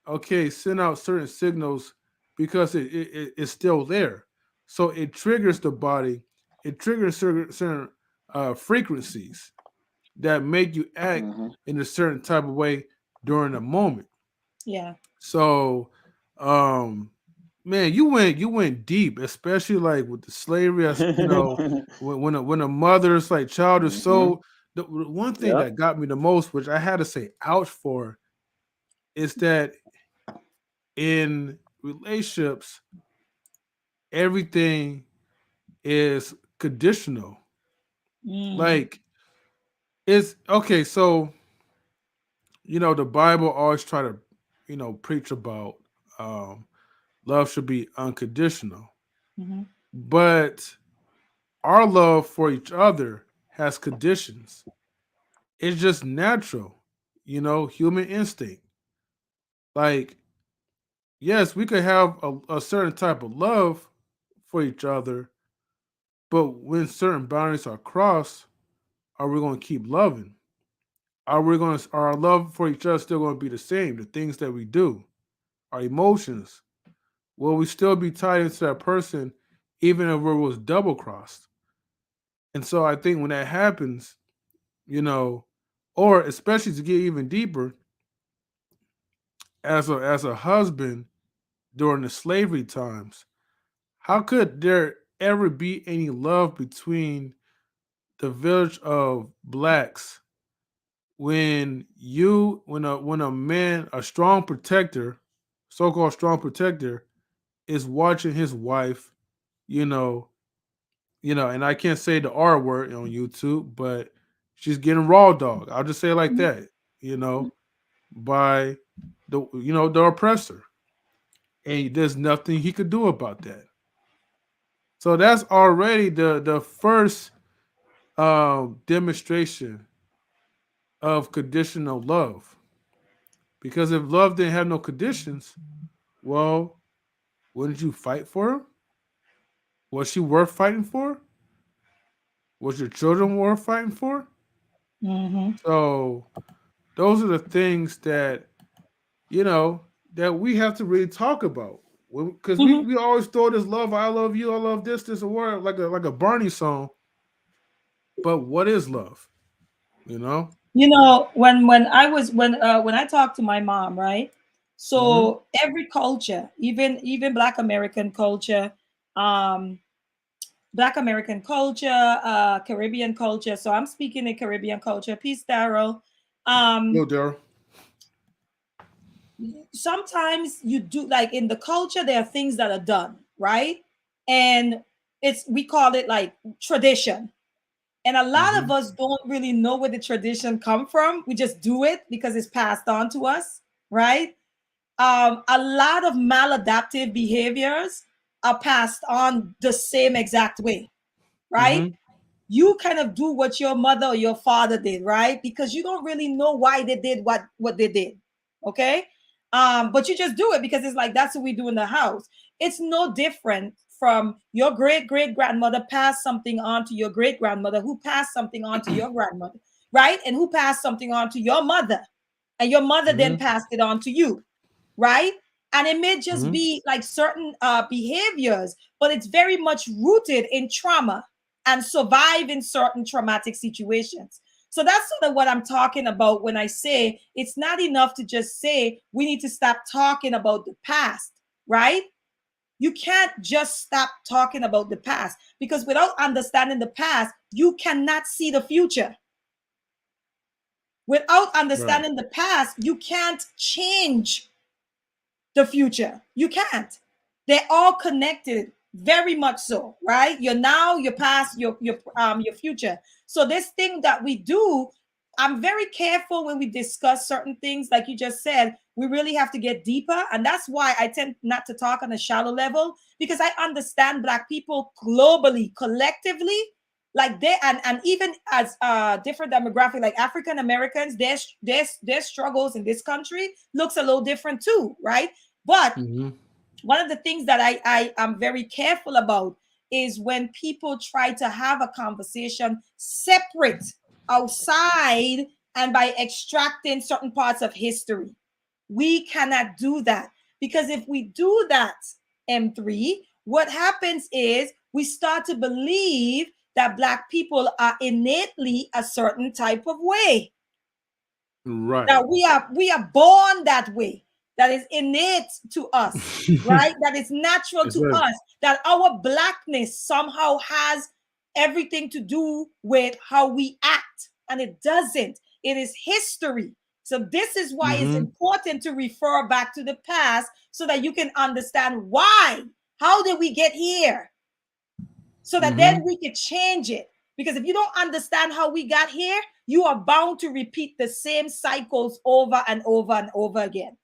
okay, send out certain signals because it's still there. So it triggers the body. It triggers certain frequencies that make you act Mm-hmm. in a certain type of way during the moment. Yeah. So, um, man, you went deep, especially like with the slavery. As you know, when a mother's like child is Mm-hmm. so. The one thing Yep. that got me the most, which I had to say ouch for, is that in relationships, everything is conditional. Mm. Like it's okay. So the Bible always try to preach about um, love should be unconditional, Mm-hmm. but our love for each other has conditions. It's just natural, human instinct. Like, yes, we could have a certain type of love for each other, but when certain boundaries are crossed, are we going to keep loving? Are our love for each other still going to be the same? The things that we do, our emotions, will we still be tied into that person even if it was double crossed? And so I think when that happens, you know, or especially to get even deeper, as a husband during the slavery times, how could there ever be any love between the village of blacks when a man, a strong protector, so-called strong protector, is watching his wife, you know, and I can't say the R word on YouTube, but she's getting raw dog. I'll just say it like that, you know, by the oppressor, and there's nothing he could do about that. So that's already the first demonstration of conditional love. Because if love didn't have no conditions, well, wouldn't you fight for her? Was she worth fighting for? Was your children worth fighting for? Mm-hmm. So those are the things you know that we have to really talk about. Because we, Mm-hmm. we always throw this love, I love you, I love this, a word like a Barney song. But what is love? You know? When I talked to my mom, right? Mm-hmm. So every culture, even Black American culture, um, Caribbean culture. So I'm speaking in Caribbean culture. Peace, Daryl. Yo, Um, Daryl. Sometimes you do, like in the culture there are things that are done, right? And it's, we call it like tradition, and a lot Mm-hmm. of us don't really know where the tradition come from. We just do it because it's passed on to us, right? A lot of maladaptive behaviors are passed on the same exact way, right? Mm-hmm. You kind of do what your mother or your father did, right? Because you don't really know why they did what they did. Okay. But you just do it because it's like that's what we do in the house. It's no different from your great grandmother passed something on to your great grandmother, who passed something on to your grandmother, right? And who passed something on to your mother, and your mother then Mm-hmm. passed it on to you, right? And it may just Mm-hmm. be like certain behaviors, but it's very much rooted in trauma and survive in certain traumatic situations. So that's sort of what I'm talking about when I say it's not enough to just say we need to stop talking about the past, right? You can't just stop talking about the past, because without understanding the past, you cannot see the future. Without Right. understanding the past, you can't change the future. You can't. They're all connected, very much so, right? Your now, your past, your future. So this thing that we do, I'm very careful when we discuss certain things. Like you just said, we really have to get deeper, and that's why I tend not to talk on a shallow level, because I understand Black people globally, collectively, like they, and even as different demographic, like African Americans, their struggles in this country looks a little different too, right? But Mm-hmm. one of the things that I am very careful about is when people try to have a conversation separate, outside, and by extracting certain parts of history. We cannot do that, because if we do that, M3, what happens is we start to believe that Black people are innately a certain type of way. Right. That we are born that way. That is innate to us, right? That is natural to right. us. That our Blackness somehow has everything to do with how we act, and it doesn't. It is history. So this is why it's important to refer back to the past, so that you can understand why. How did we get here? So that then we can change it. Because if you don't understand how we got here, you are bound to repeat the same cycles over and over and over again.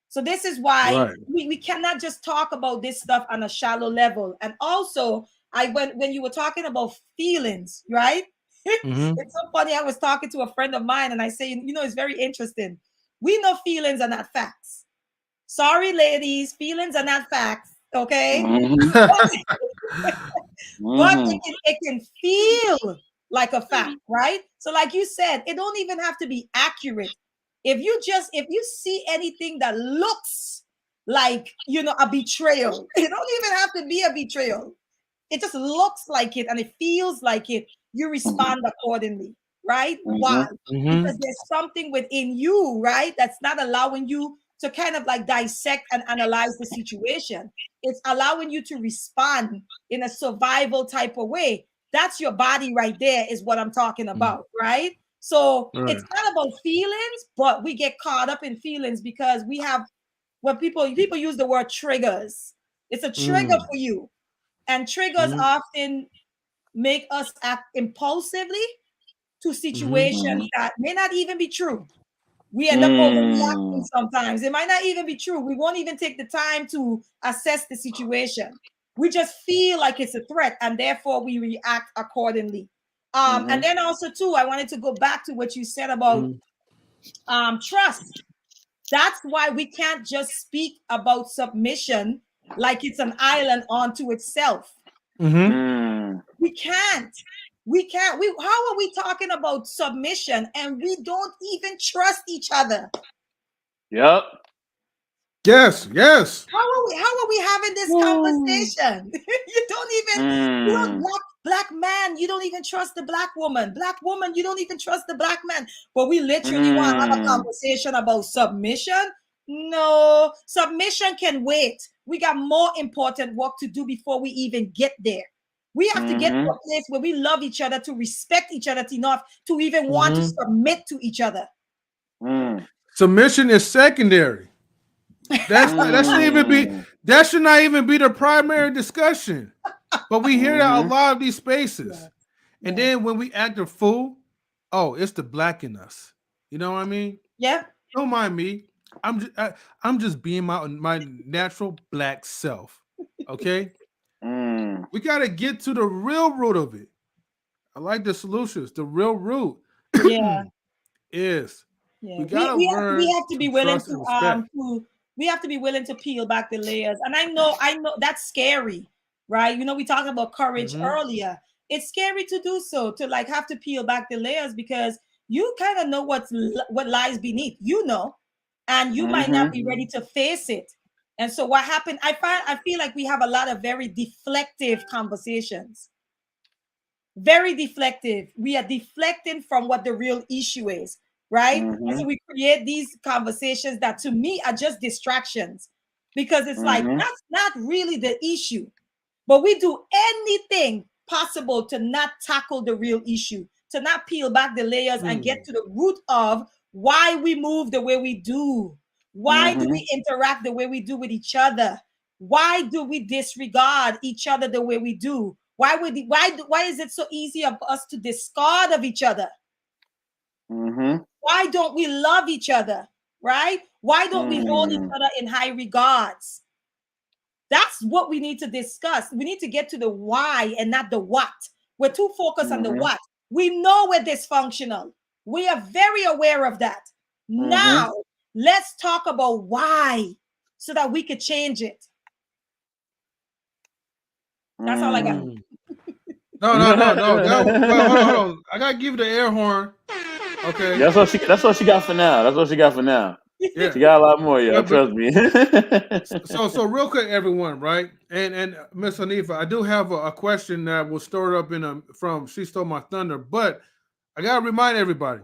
So this is why we cannot just talk about this stuff on a shallow level. And also, when you were talking about feelings, right? It's so funny. I was talking to a friend of mine, and I say, it's very interesting. We know feelings are not facts. Sorry, ladies, feelings are not facts. Okay. But it can feel like a fact, right? So like you said, it don't even have to be accurate. If you see anything that looks like, a betrayal, it don't even have to be a betrayal. It just looks like it and it feels like it. You respond accordingly, right? Why? Because there's something within you, right, that's not allowing you to kind of like dissect and analyze the situation. It's allowing you to respond in a survival type of way. That's your body right there, is what I'm talking about, right? So it's not about feelings, but we get caught up in feelings because we have what people use the word triggers. It's a trigger for you. And triggers often make us act impulsively to situations that may not even be true. We end up overreacting sometimes. It might not even be true. We won't even take the time to assess the situation. We just feel like it's a threat, and therefore we react accordingly. And then also too, I wanted to go back to what you said about trust. That's why we can't just speak about submission like it's an island unto itself. We can't. How are we talking about submission and we don't even trust each other? Yep. Yes. How are we having this conversation? You don't even black man, you don't even trust the Black woman. Black woman, you don't even trust the Black man. But we literally want to have a conversation about submission. No, submission can wait. We got more important work to do before we even get there. We have to get to a place where we love each other, to respect each other enough to even want to submit to each other. Submission is secondary. That should not even be the primary discussion. But we hear that a lot of these spaces. And then when we act a fool, it's the Black in us. You know what I mean? Yeah. Don't mind me. I'm just being my natural Black self. Okay? We got to get to the real root of it. I like the solutions. The real root is we gotta learn. We have to be willing trust and respect. we have to be willing to peel back the layers. And I know that's scary, right? We talked about courage earlier. It's scary to do so, to like have to peel back the layers, because you kind of know what lies beneath, and you might not be ready to face it. And so what happened? I feel like we have a lot of very deflective conversations. Very deflective. We are deflecting from what the real issue is, right? And so we create these conversations that to me are just distractions, because it's like that's not really the issue. But we do anything possible to not tackle the real issue, to not peel back the layers and get to the root of why we move the way we do. Why do we interact the way we do with each other? Why do we disregard each other the way we do? Why is it so easy for us to discard of each other? Why don't we love each other? Right? Why don't we hold each other in high regards? That's what we need to discuss. We need to get to the why and not the what. We're too focused on the what. We know we're dysfunctional. We are very aware of that. Now, let's talk about why, so that we could change it. That's all I got. No. Well, hold on. I gotta give you the air horn. Okay. That's what she got for now. That's what she got for now. Yeah. She got a lot more, y'all. But Trust me. so real quick, everyone, right? And Miss Hanifah, I do have a question that will store up from She Stole My Thunder, but I gotta remind everybody,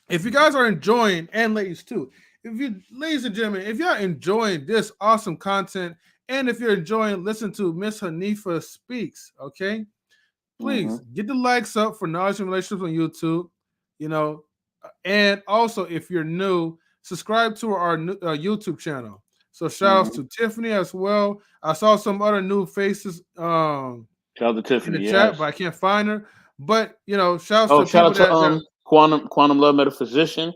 if you guys are enjoying, and ladies too, ladies and gentlemen, if you're enjoying this awesome content, and if you're enjoying listening to Miss Hanifah Speaks, okay, please get the likes up for Knowledge and Relationships on YouTube, you know, and also if you're new, subscribe to our YouTube channel. So shout outs to Tiffany as well. I saw some other new faces Shout out to Tiffany, in the chat, but I can't find her. But shout outs to shout people out to Quantum Love Metaphysician.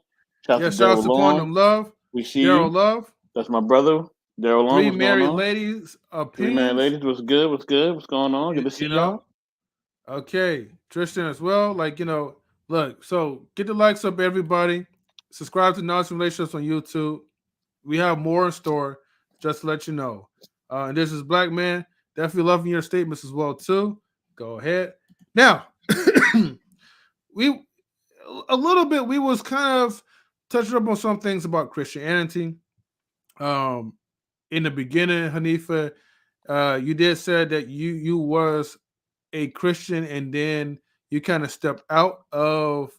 Shout outs to Quantum Love. We see Daryl you. Love. That's my brother. Daryl Long. Three Married Ladies. Three Married Ladies. What's good? What's going on? Good to see y'all. Okay, Tristan as well. Look, so get the likes up, everybody. Subscribe to Knowledge and Relationships on YouTube. We have more in store, just to let you know. And this is Black Man. Definitely loving your statements as well, too. Go ahead. Now, we was kind of touching up on some things about Christianity. In the beginning, Hanifah, you did say that you was a Christian, and then you kind of stepped out of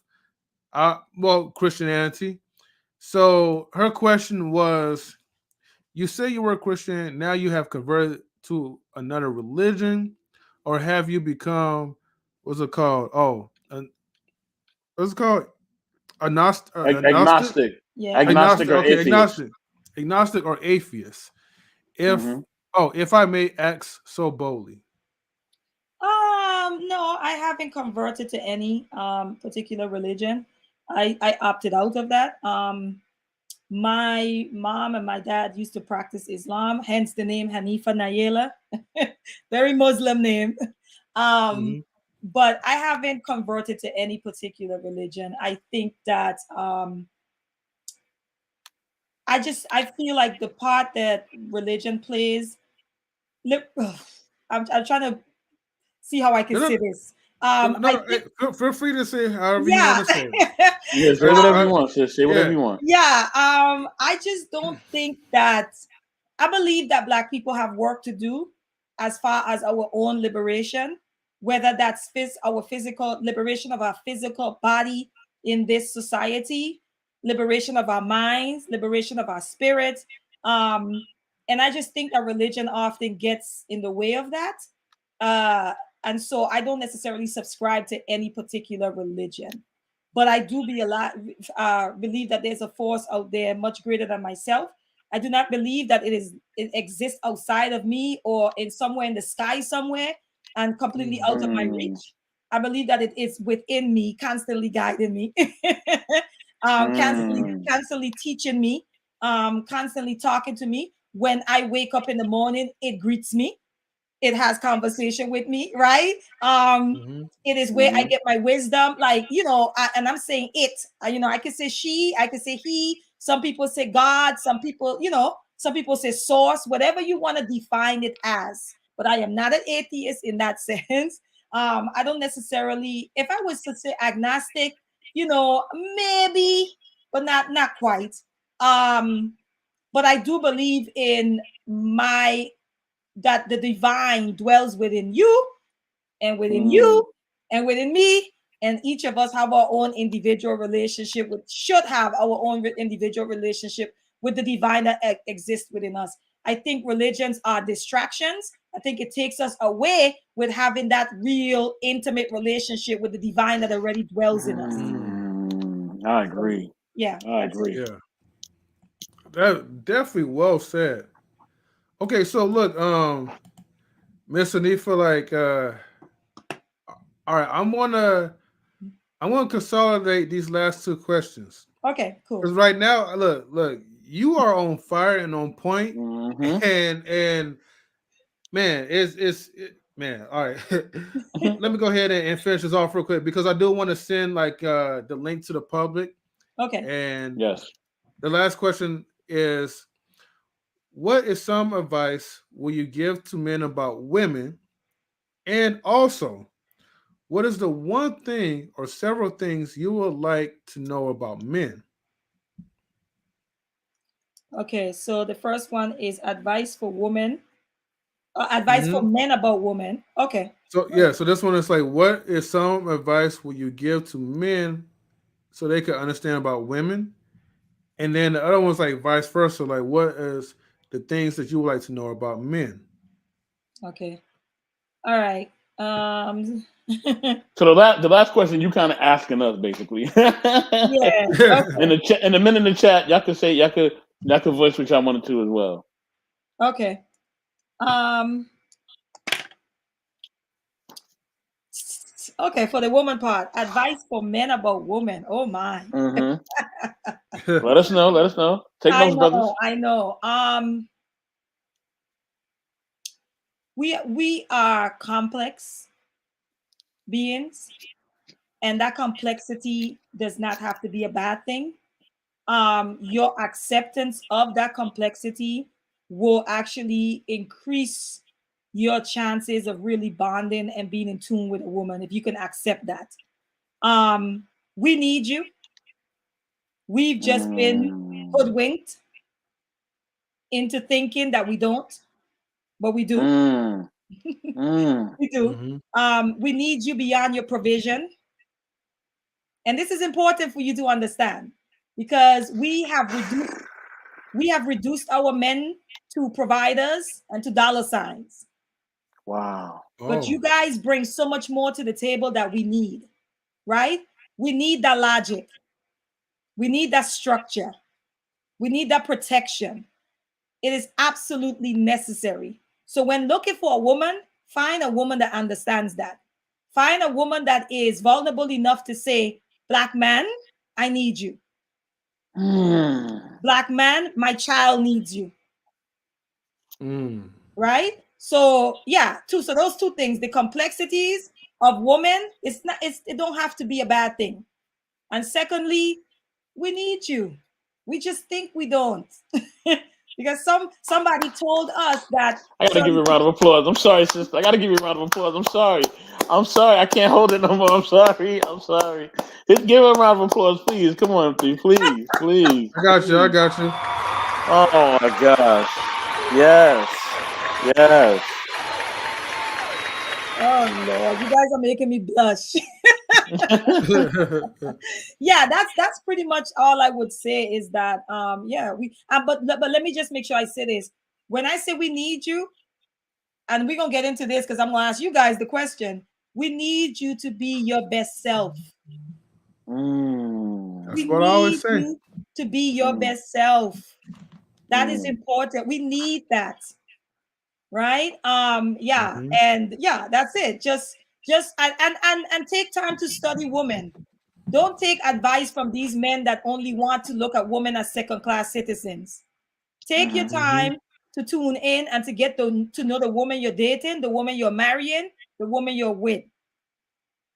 Christianity. So her question was, you say you were a Christian, now you have converted to another religion, or have you become, what's it called? What's it called? Agnostic. Yeah. Agnostic or atheist. Agnostic or atheist. If I may ask so boldly. No, I haven't converted to any particular religion. I opted out of that. My mom and my dad used to practice Islam, hence the name Hanifah Nailah. Very Muslim name. But I haven't converted to any particular religion. I think that I feel like the part that religion plays. I'm trying to see how I can say this. Feel free to say however you want to say. Yeah, say whatever you want. Say whatever you want. Yeah. I just don't think that. I believe that Black people have work to do as far as our own liberation, whether that's our physical liberation of our physical body in this society, liberation of our minds, liberation of our spirit. And I just think that religion often gets in the way of that. And so I don't necessarily subscribe to any particular religion, but I do believe that there's a force out there much greater than myself. I do not believe that it exists outside of me or in somewhere in the sky somewhere and completely out of my reach. I believe that it is within me, constantly guiding me, constantly teaching me, constantly talking to me. When I wake up in the morning, it greets me. It has conversation with me, right? It is where I get my wisdom, and I'm saying it. I can say she, I can say he. Some people say God. Some people, some people say source. Whatever you want to define it as. But I am not an atheist in that sense. I don't necessarily. If I was to say agnostic, maybe, but not quite. But I do believe in that the divine dwells within you and within you and within me, and each of us have our own individual relationship should have our own individual relationship with the divine that exists within us. I think religions are distractions. I think it takes us away with having that real intimate relationship with the divine that already dwells in us. I agree. Yeah, I agree. Yeah, that definitely well said. Okay, so look, Miss Hanifah, all right, I'm gonna consolidate these last two questions. Okay, cool. Because right now, look, you are on fire and on point, and man, man. All right, let me go ahead and finish this off real quick because I do want to send the link to the public. Okay. And yes, the last question is, what is some advice will you give to men about women? And also, What is the one thing or several things you would like to know about men? Okay, so the first one is advice for women, advice for Hmm. men about women. Okay. So yeah, so this one is like, what is some advice will you give to men so they can understand about women? And then the other one's like vice versa, like what is the things that you would like to know about men? Okay. All right. So the last question you kind of asking us basically. Yeah. In Okay. the chat, in the men in the chat, y'all could say y'all could voice what y'all wanted to as well. Okay. Um. Okay, for the woman part, advice for men about women. Oh my. Mm-hmm. Let us know. Let us know. Take I notes, brothers. know. I know. We are complex beings, and that complexity does not have to be a bad thing. Your acceptance of that complexity will actually increase your chances of really bonding and being in tune with a woman if you can accept that. We need you. We've just been Mm, hoodwinked into thinking that we don't, but we do. mm, mm. We do. Hmm. We need you beyond your provision. And this is important for you to understand because we have reduced our men to providers and to dollar signs. Wow. But you Oh. guys bring so much more to the table that we need, right? We need that logic. We need that structure. We need that protection. It is absolutely necessary. So when looking for a woman, find a woman that understands that. Find a woman that is vulnerable enough to say, Black man, I need you. Mm, Black man, my child needs you. Mm. Right? So yeah, so those two things, the complexities of women, it don't have to be a bad thing. And secondly, we need you. We just think we don't. Because somebody told us that I gotta give you certain a round of applause. I'm sorry, sister. I gotta give you a round of applause. I'm sorry. I'm sorry. I can't hold it no more. I'm sorry. I'm sorry. Just give her a round of applause, please. Come on, please, please, please, I got you. I please. got you. Oh my gosh. Yes. Yes. oh Lord, you guys are making me blush. Yeah, that's pretty much all I would say is that yeah, but let me just make sure I say this. When I say we need you, and we're gonna get into this because I'm gonna ask you guys the question. We need you to be your best self. That's We Mm, what I always need say. you to be your mm, best self. That is mm. important. We need that, right? Yeah, Hmm. and yeah, that's it. Just and take time to study women. Don't take advice from these men that only want to look at women as second class citizens. Take your Mhm. Hmm. time to tune in and to get to know the woman you're dating, the woman you're marrying, the woman you're with.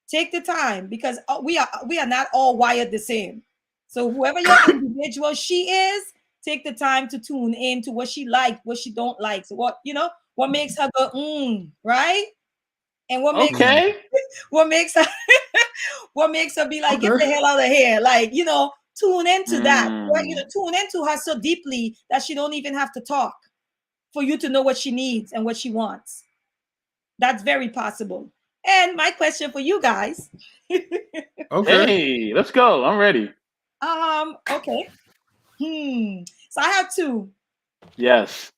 Take the time because we are not all wired the same. So whoever your individual she is, take the time to tune in to what she likes, what she don't like. So what makes her go right? And Mm. Okay. what makes her what makes her be like, get Okay. the hell out of here. Like, tune into that. Right? Mm. Tune into her so deeply that she don't even have to talk for you to know what she needs and what she wants. That's very possible. And my question for you guys. Okay. Hey, let's go. I'm ready. Okay. So I have two. Yes.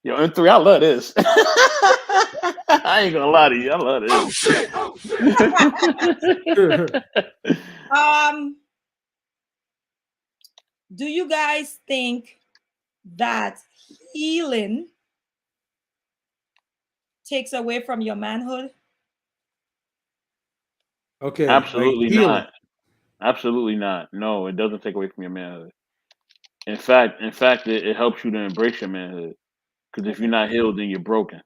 Yo, and three, I love this. I ain't gonna lie to you. I love Oh this. shit! Oh shit! Um, do you guys think that healing takes away from your manhood? Okay, like Absolutely healing. not. Absolutely not. No, it doesn't take away from your manhood. In fact, it helps you to embrace your manhood. Because if you're Okay. not healed, then you're broken,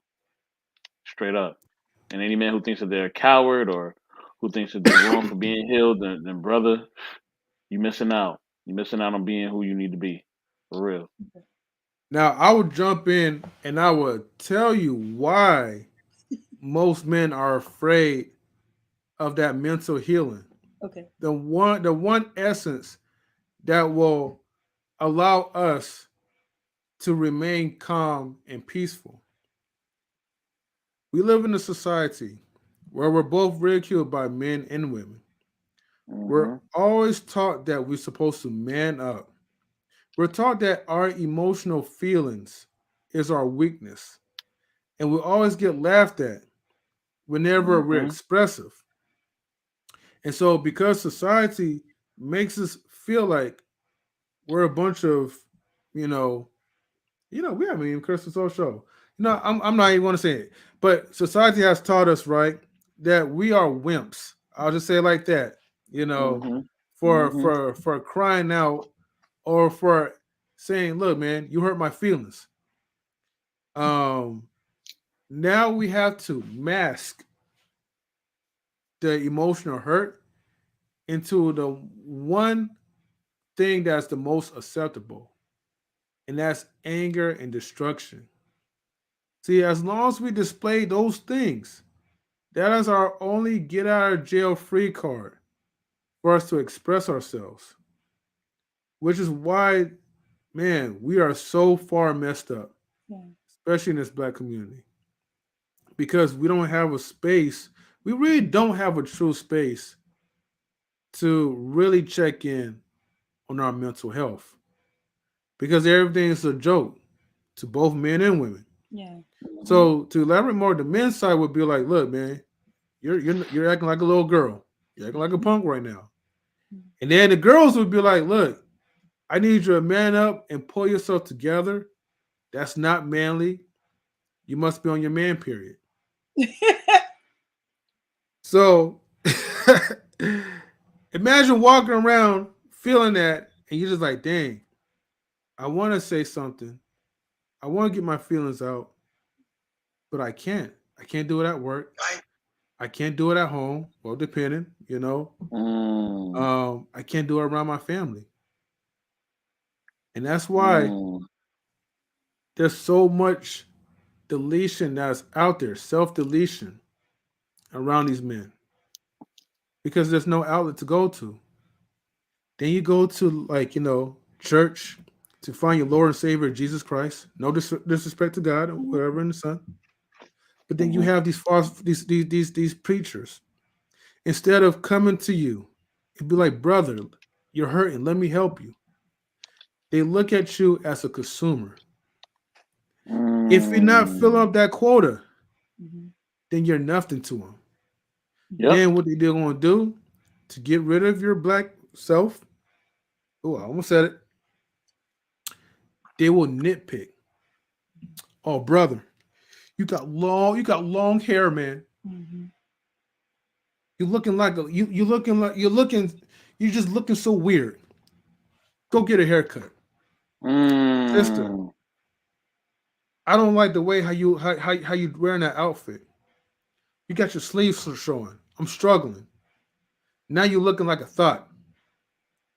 straight up. And any man who thinks that they're a coward or who thinks that they're wrong for being healed, then brother, you missing out. You're missing out on being who you need to be, for real. Now I would jump in and I would tell you why most men are afraid of that mental healing. Okay. The one essence that will allow us to remain calm and peaceful. We live in a society where we're both ridiculed by men and women. We're Mm-hmm. always taught that we're supposed to man up. We're taught that our emotional feelings is our weakness. And we always get laughed at whenever we're Mm-hmm. expressive. And so because society makes us feel like we're a bunch of, you know, we haven't even cursed this whole show. I'm not even want to say it. But society has taught us, right, that we are wimps. I'll just say it like that. You know, Mm-hmm. for Mm-hmm. for for crying out or for saying, "Look, man, you hurt my feelings." Um, Now we have to mask the emotional hurt into the one thing that's the most acceptable, and that's anger and destruction. See, as long as we display those things, that is our only get out of jail free card for us to express ourselves, which is why, man, we are so far messed up, Yeah. especially in this black community, because we don't have a space. We really don't have a true space to really check in on our mental health because everything is a joke to both men and women. Yeah. Mm-hmm. So to elaborate more, the men's side would be like, "Look, man, you're acting like a little girl. You're acting like a punk right now." And then the girls would be like, "Look, I need you to man up and pull yourself together. That's not manly. You must be on your man period." So imagine walking around feeling that, and you're just like, "Dang, I want to say something. I want to get my feelings out, but I can't. I can't do it at work. I can't do it at home. Well, depending, you know. Mm-hmm. I can't do it around my family, and that's why Mm-hmm. there's so much deletion that's out there, self deletion around these men because there's no outlet to go to. Then you go to church to find your Lord and Savior Jesus Christ. No disrespect to God or whatever in the Son, but then you have these false these preachers. Instead of coming to you and be like, brother, you're hurting. Let me help you. They look at you as a consumer. If you're not filling Mm-hmm. up that quota, Mhm. then you're nothing to them. Yep. Then what they're going to do to get rid of your black self? Oh, I almost said it. They will nitpick. Oh, brother, you got long hair, man. Mhm. You're looking like you're just looking so weird. Go get a haircut, sister. Mm-hmm. I don't like the way how you wearing that outfit. You got your sleeves showing. I'm struggling. Now you're looking like a thought.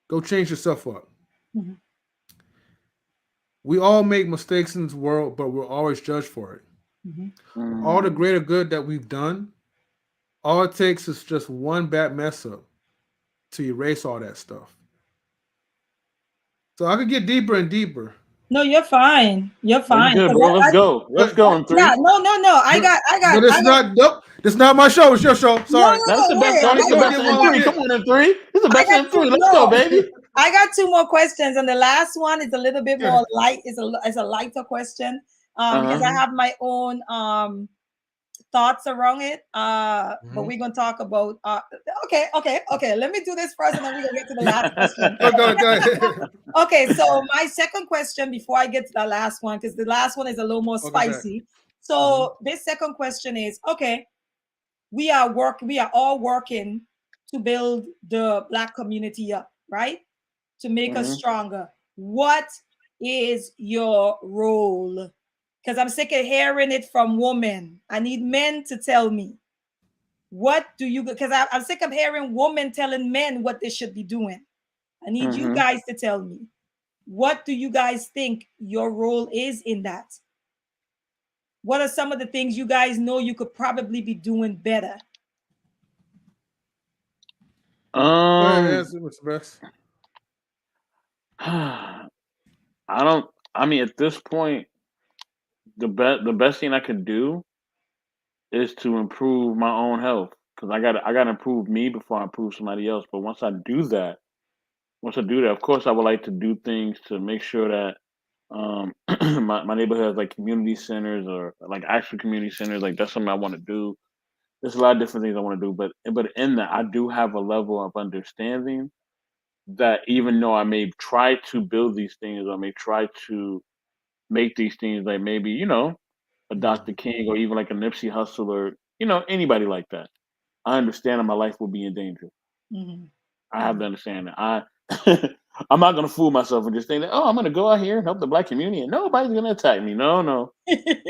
Go change yourself up. Mhm. We all make mistakes in this world, but we're always judged for it. Mhm. All the greater good that we've done, all it takes is just one bad mess up to erase all that stuff. So I could get deeper and deeper, No, you're fine. You're No, you fine. good, 'Cause bro. Let's go. Let's but go in yeah, three. no, no, no. but, but it's I got. not. Nope, it's not my show. It's your show. No, Sorry. no, That's no. the best. Wait, That's I You the got gonna best get two in one more. three. get. Come on in three. This is the I best got in two. three. Let's go, No, baby. I got two more questions, and the last one is a little bit more light. Is a lighter question. Uh Because huh. I Mhm, have my own thoughts around it. But mhm. we're gonna talk about. Okay. Let me do this first, and then we're gonna get to the last question. Go ahead. Okay, so my second question before I get to the last one, because the last one is a little more Welcome back. spicy. Mhm, So this second question is okay. We are all working to build the black community up, right? To make us hmm stronger. What is your role? Because I'm sick of hearing it from women. I need men to tell me. What do you, because I'm sick of hearing women telling men what they should be doing. I need you hmm guys to tell me. What do you guys think your role is in that? what are some of the things you guys know you could probably be doing better? Go ahead, answer what's best. I mean, at this point, the best thing I could do is to improve my own health, because I got to improve me before I improve somebody else. But once I do that, of course, I would like to do things to make sure that my neighborhood has like community centers or like actual community centers. Like that's something I want to do. There's a lot of different things I want to do, but in that, I do have a level of understanding that even though I may try to build these things, or may try to make these things, like maybe a Dr. King or even like a Nipsey Hussle, or anybody like that, I understand that my life will be in danger. Mm-hmm. I have to understand that. I'm not gonna fool myself and just think that, oh, I'm gonna go out here and help the black community and nobody's gonna attack me. No.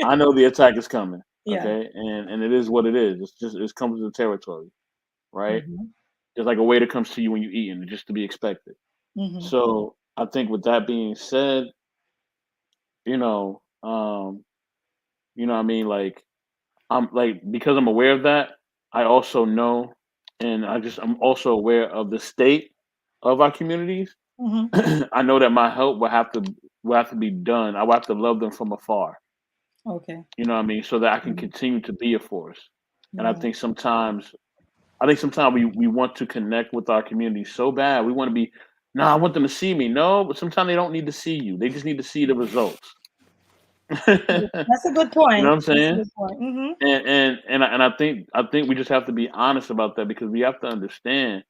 I know the attack is coming. Yeah. Okay. And it is what it is. It comes with the territory, right? Mm-hmm. It's like a waiter comes to you when you eat, and it's just to be expected. Mm-hmm. So I think with that being said, you know, um, what I mean, like I'm like, because I'm aware of that, I also know, and I'm also aware of the state of our communities. Mm-hmm. I know that my help will have to be done. I will have to love them from afar. Okay. You know what I mean? So that I can Mhm. continue to be a force. And Yeah. I think sometimes we want to connect with our community so bad. We want to be, no, I want them to see me. No, but sometimes they don't need to see you. They just need to see the results. You That's a good know point. what I'm That's a saying? good point. Mm-hmm. And I think we just have to be honest about that, because we have to understand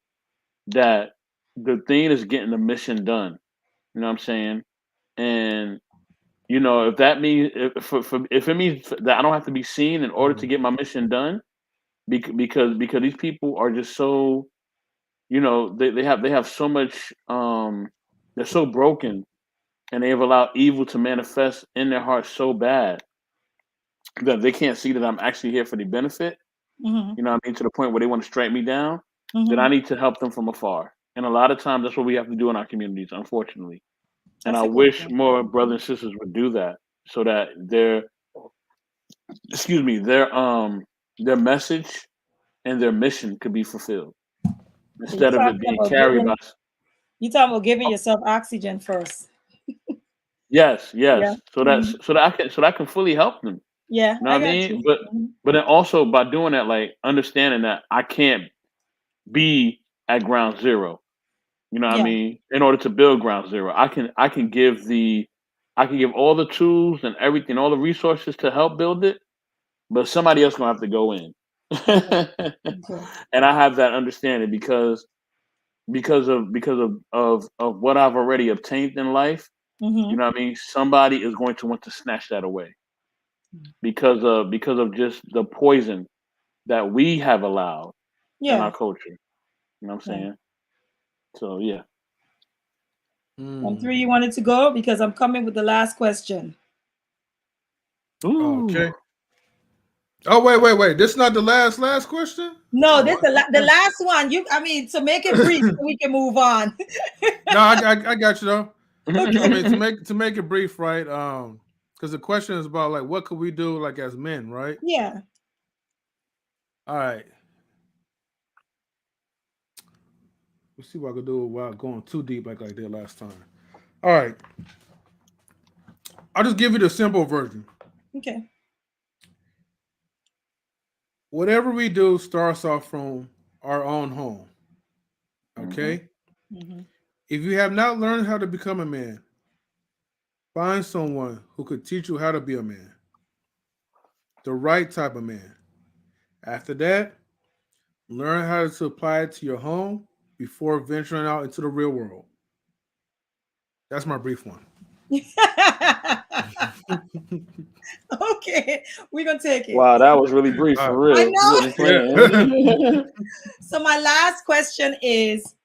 that the thing is getting the mission done. You know what I'm saying? And if that means, if it means that I don't have to be seen in order to get my mission done, because these people are just so, they have so much, they're so broken, and they have allowed evil to manifest in their hearts so bad that they can't see that I'm actually here for the benefit. Mm-hmm. You know what I mean? To the point where they want to strike me down. Then I Mm-hmm. need to help them from afar. And a lot of times that's what we have to do in our communities, unfortunately. And That's I a good wish point. more brothers and sisters would do that, so that their message and their mission could be fulfilled, So you're instead of it talking being about carried by. giving yourself oxygen first. Yes, Yeah. yes. So that Mm-hmm. I can fully help them. Yeah, You know I what I got mean? you. Mhm. But then also, by doing that, like understanding that I can't be at ground zero. You know what I Yeah. mean? In order to build ground zero, I can give all the tools and everything, all the resources to help build it, but somebody else gonna have to go in. Okay. Okay. And I have that understanding, because of what I've already obtained in life. You Mm-hmm. know what I mean? Somebody is going to want to snatch that away, because of just the poison that we have allowed in Yeah. our culture. You know what I'm Yeah. saying? So yeah. Three, you wanted to go because I'm coming with the last question. Ooh. Okay. Oh, wait. This is not the last question? No, Oh, this the last one. To make it brief, so we can move on. no, I got you though. I mean, Okay. to make it brief, right? Because the question is about like what could we do like as men, right? Yeah. All right. Let's see what I can do without going too deep like I did last time. All right. I'll just give you the simple version. Okay. Whatever we do starts off from our own home. Hmm. Okay? Mm-hmm. If you have not learned how to become a man, find someone who could teach you how to be a man, the right type of man. After that, learn how to apply it to your home before venturing out into the real world. That's my brief one. Okay, we're gonna take it. Wow, that was really brief All for right. I real. You know. wasn't Yeah. playing. So my last question is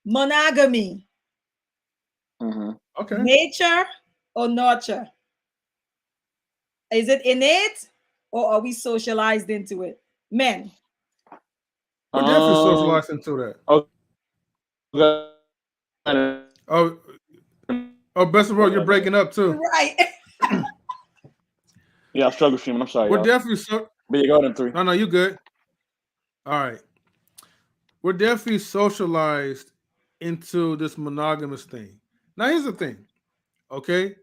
monogamy, Hmm. Okay. nature or nurture? Is it innate or are we socialized into it? Men. We're definitely Um. socialized into that. Okay. Oh, best of all, you're breaking up too. Right. Yeah, I'm struggle streaming. I'm sorry, We're y'all. definitely so. But you go ahead in 3. No, you good. All right. We're definitely socialized into this monogamous thing. Now, here's the thing. Okay.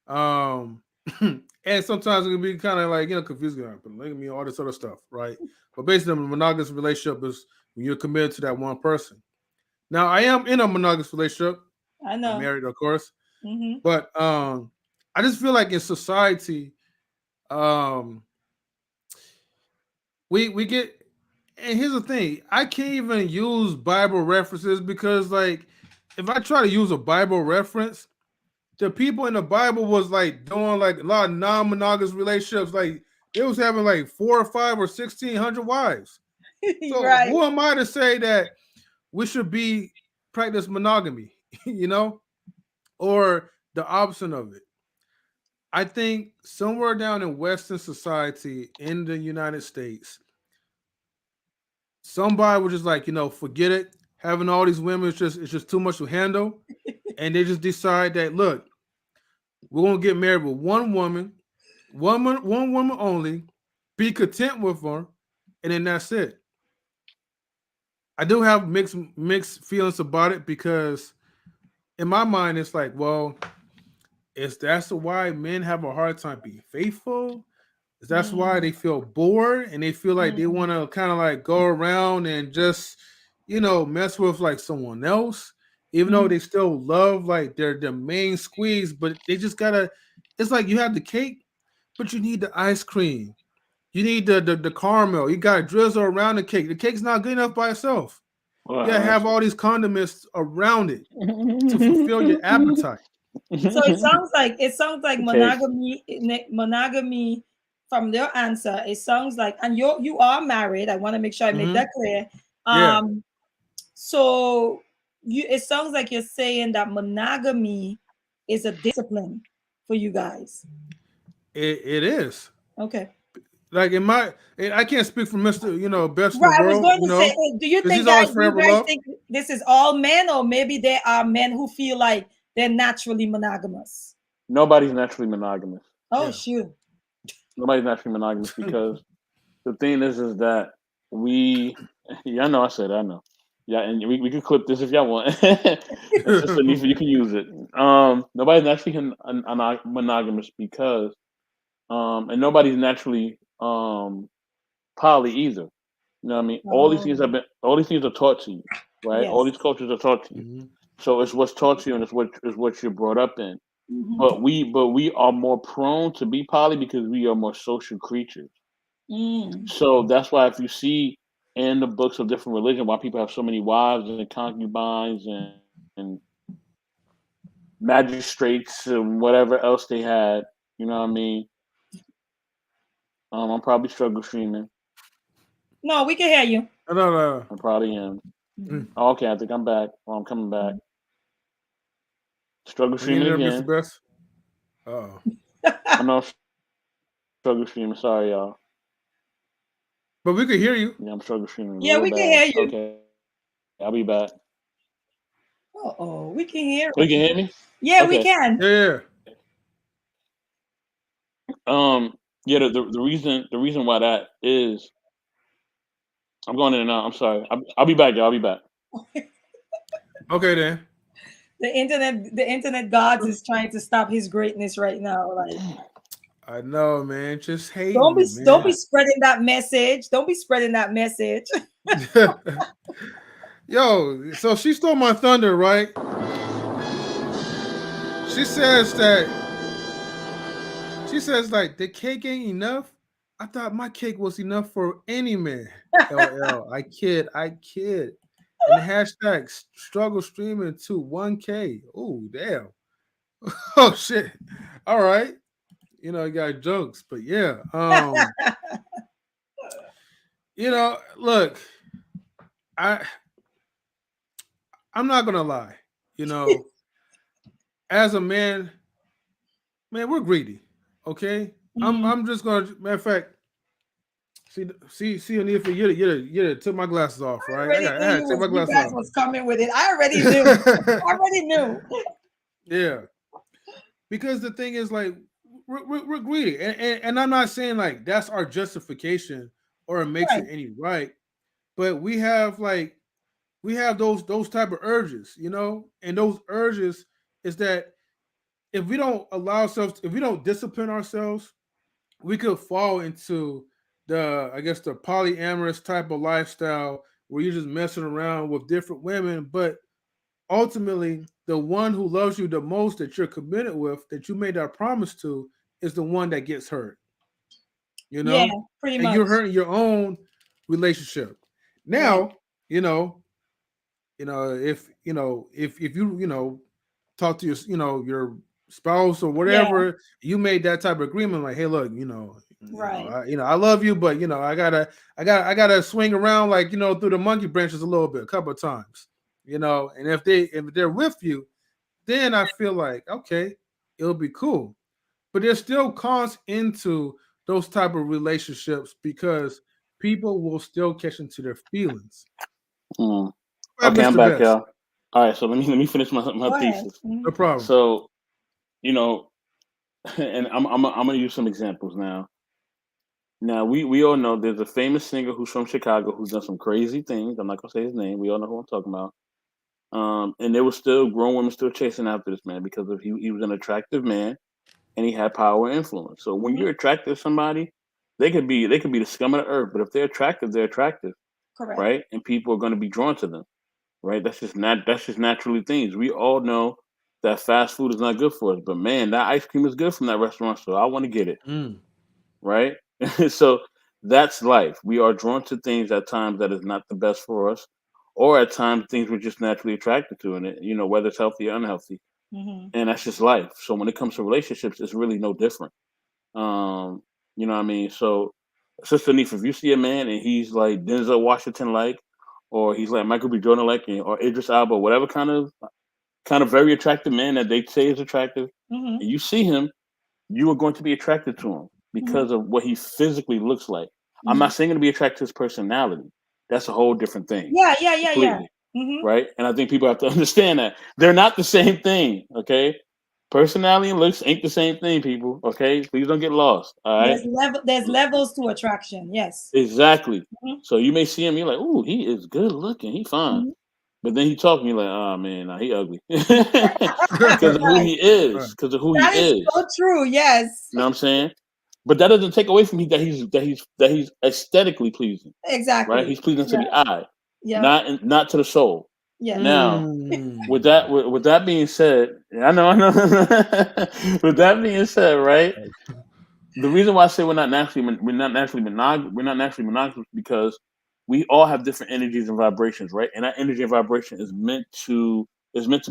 And sometimes it can be kind of like, confusing. Polygamy, all this other stuff, right? But basically, a monogamous relationship is when you're committed to that one person. Now, I am in a monogamous relationship. I know. I'm married, of course. Mm-hmm. But I just feel like in society, we get, and here's the thing, I can't even use Bible references because, like, if I try to use a Bible reference, the people in the Bible was like doing like a lot of non-monogamous relationships. Like they was having like 4 or 5 or 1,600 wives. So Right. who am I to say that we should be practice monogamy, or the opposite of it? I think somewhere down in Western society in the United States, somebody was just like, forget it. Having all these women it's just too much to handle. And they just decide that, look, we're gonna get married with one woman only, be content with her, and then that's it. I do have mixed feelings about it because in my mind it's like, well, that's why men have a hard time being faithful? That's why they feel bored and they feel like they want to kind of like go around and just, mess with like someone else, even though they still love like their main squeeze, but they just gotta. It's like you have the cake, but you need the ice cream. You need the caramel. You got to drizzle around the cake. The cake's not good enough by itself. Well, You gotta have all these condiments around it to fulfill your appetite. So it sounds like monogamy from their answer. It sounds like, and you are married. I want to make sure I make that clear. Yeah. So it sounds like you're saying that monogamy is a discipline for you guys. It is. Okay. Like I can't speak for Mr. Best in Right. the I was world. going to say, do you 'cause think he's always that you forever guys loved. think this is all men, or maybe there are men who feel like they're naturally monogamous? Nobody's naturally monogamous. Oh, shoot. Nobody's naturally monogamous because the thing is that I know I said it, I know. Yeah, and we can clip this if y'all want. It's just Hanifah, you can use it. Nobody's naturally monogamous because and nobody's naturally poly either. You know what I mean? All these things are taught to you, right? Yes. All these cultures are taught to you. So it's what's taught to you and it's what you're brought up in. Mhm. But we are more prone to be poly because we are more social creatures. So that's why if you see in the books of different religion why people have so many wives and concubines and magistrates and whatever else they had, you know what I mean? I'm probably struggle streaming. No, we can hear you. No. I probably am. Oh, okay, I think I'm back. Oh, I'm coming back. Struggle streaming there, again. Mr. Best? Oh. I know struggle streaming. Sorry, y'all. But we can hear you. Yeah, I'm struggle streaming. Yeah, we can hear you. Okay, I'll be back. We can hear. You can hear me? Yeah, okay. we can. Yeah. Yeah. The reason why that is, I'm going in and out. I'm sorry. I'll be back, y'all. I'll be back. Okay then. The internet gods is trying to stop his greatness right now. Like, I know, man. Just hating. Don't be spreading that message. Don't be spreading that message. Yo, so she stole my thunder, right? She says like the cake ain't enough. I thought my cake was enough for any man. LL. I kid. And the hashtag struggle streaming to 1K. Oh, damn. Oh shit. All right. You got jokes, but yeah. Look, I'm not gonna lie. As a man, we're greedy. Okay. I'm just gonna, matter of fact, see, Hanifah, you took my glasses off, right? I had to take my glasses off. Was coming with it. I already knew. Yeah. Because the thing is, like, we're greedy, and I'm not saying like that's our justification or it makes Right. it any right, but we have those type of urges, and those urges is that if we don't allow ourselves, if we don't discipline ourselves, we could fall into the, I guess, the polyamorous type of lifestyle where you're just messing around with different women, but ultimately the one who loves you the most that you're committed with, that you made that promise to, is the one that gets hurt, you Yeah, know, pretty and much. you're hurting your own relationship. Right. Now, if you talk to your spouse or Yeah. whatever, you made that type of agreement, like, hey, look, Right. I love you, but I gotta swing around, like, through the monkey branches a little bit, a couple of times, and if they're with you, then I feel like, okay, it'll be cool. But there's still cons into those type of relationships because people will still catch into their feelings. Mm. Go ahead, Okay, I'm Mr. back, Best. y'all. All right, so let me finish my Go ahead. thesis. No problem. So, you know, and I'm gonna use some examples now. Now we all know there's a famous singer who's from Chicago who's done some crazy things. I'm not gonna say his name. We all know who I'm talking about. And there was still grown women still chasing after this man because of he was an attractive man and he had power and influence. So when Mhm. you're attracted to somebody, they could be the scum of the earth, but if they're attractive, Correct. right? And people are going to be drawn to them, right? That's just naturally things. We all know that fast food is not good for us, but man, that ice cream is good from that restaurant, so I want to get it, Mm. right? So that's life. We are drawn to things at times that is not the best for us, or at times things we're just naturally attracted to, and whether it's healthy or unhealthy, Hmm. and that's just life. So when it comes to relationships, it's really no different. Um, you know what I mean? So, Sister Neef, if you see a man and he's like Denzel Washington like, or he's like Michael B. Jordan like, or Idris Elba, whatever kind of very attractive man that they say is attractive, Hmm. and you see him, you are going to be attracted to him Hmm. because of what he physically looks like. I'm Hmm. not saying to be attracted to his personality. That's a whole different thing, Yeah, yeah, yeah, yeah. completely, Hmm. right? And I think people have to understand that they're not the same thing. Okay, personality and looks ain't the same thing, people. Okay, please don't get lost. All right, There's levels to attraction. Yes. exactly. Hmm. So you may see him, you're like, "Ooh, he is good looking, he fine," Hmm. but then he talking, you're like, "Oh man, nah, he ugly," because of who Right. he is. Right. Because of who he That is is. so true. Yes. You know what I'm saying? But that doesn't take away from he that he's aesthetically pleasing, right? Exactly. He's pleasing to Yeah. the eye, Yep. not to the soul. Yes. Now, with Mm. that being said, I know. With that being said, right? The reason why I say we're not naturally monogamous because we all have different energies and vibrations, right? And that energy and vibration is meant to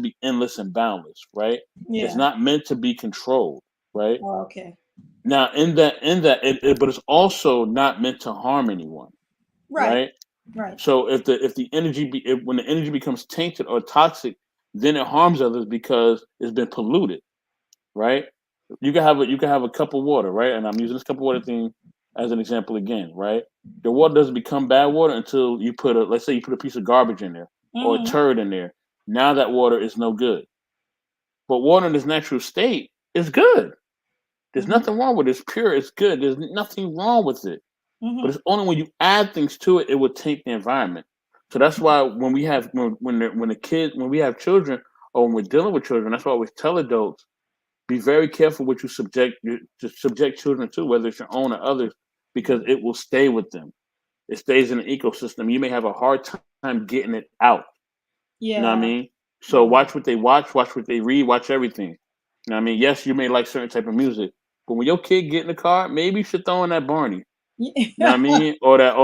be endless and boundless, right? It's Yeah. not meant to be controlled, right? Oh, okay. Now, but it's also not meant to harm anyone, Right. right? Right. So when the energy becomes tainted or toxic, then it harms others because it's been polluted, right? You can have a cup of water, right? And I'm using this cup of water thing as an example again, right? The water doesn't become bad water until let's say you put a piece of garbage in there or a Hmm. turd in there. Now that water is no good. But water in its natural state is good. There's Hmm. nothing wrong with it. It's pure. It's good. There's nothing wrong with it. But Hmm. it's only when you add things to it, it will taint the environment. So that's why when we have children or when we're dealing with children, that's why I always tell adults be very careful what you subject children to, whether it's your own or others, because it will stay with them. It stays in the ecosystem. You may have a hard time getting it out. You know what I Yeah. mean? So Yeah. watch what they watch what they read, watch everything. You know what I mean? Yes, you may like certain type of music, but when your kid get in the car, maybe you should throw in that Barney. You know what I mean? Or that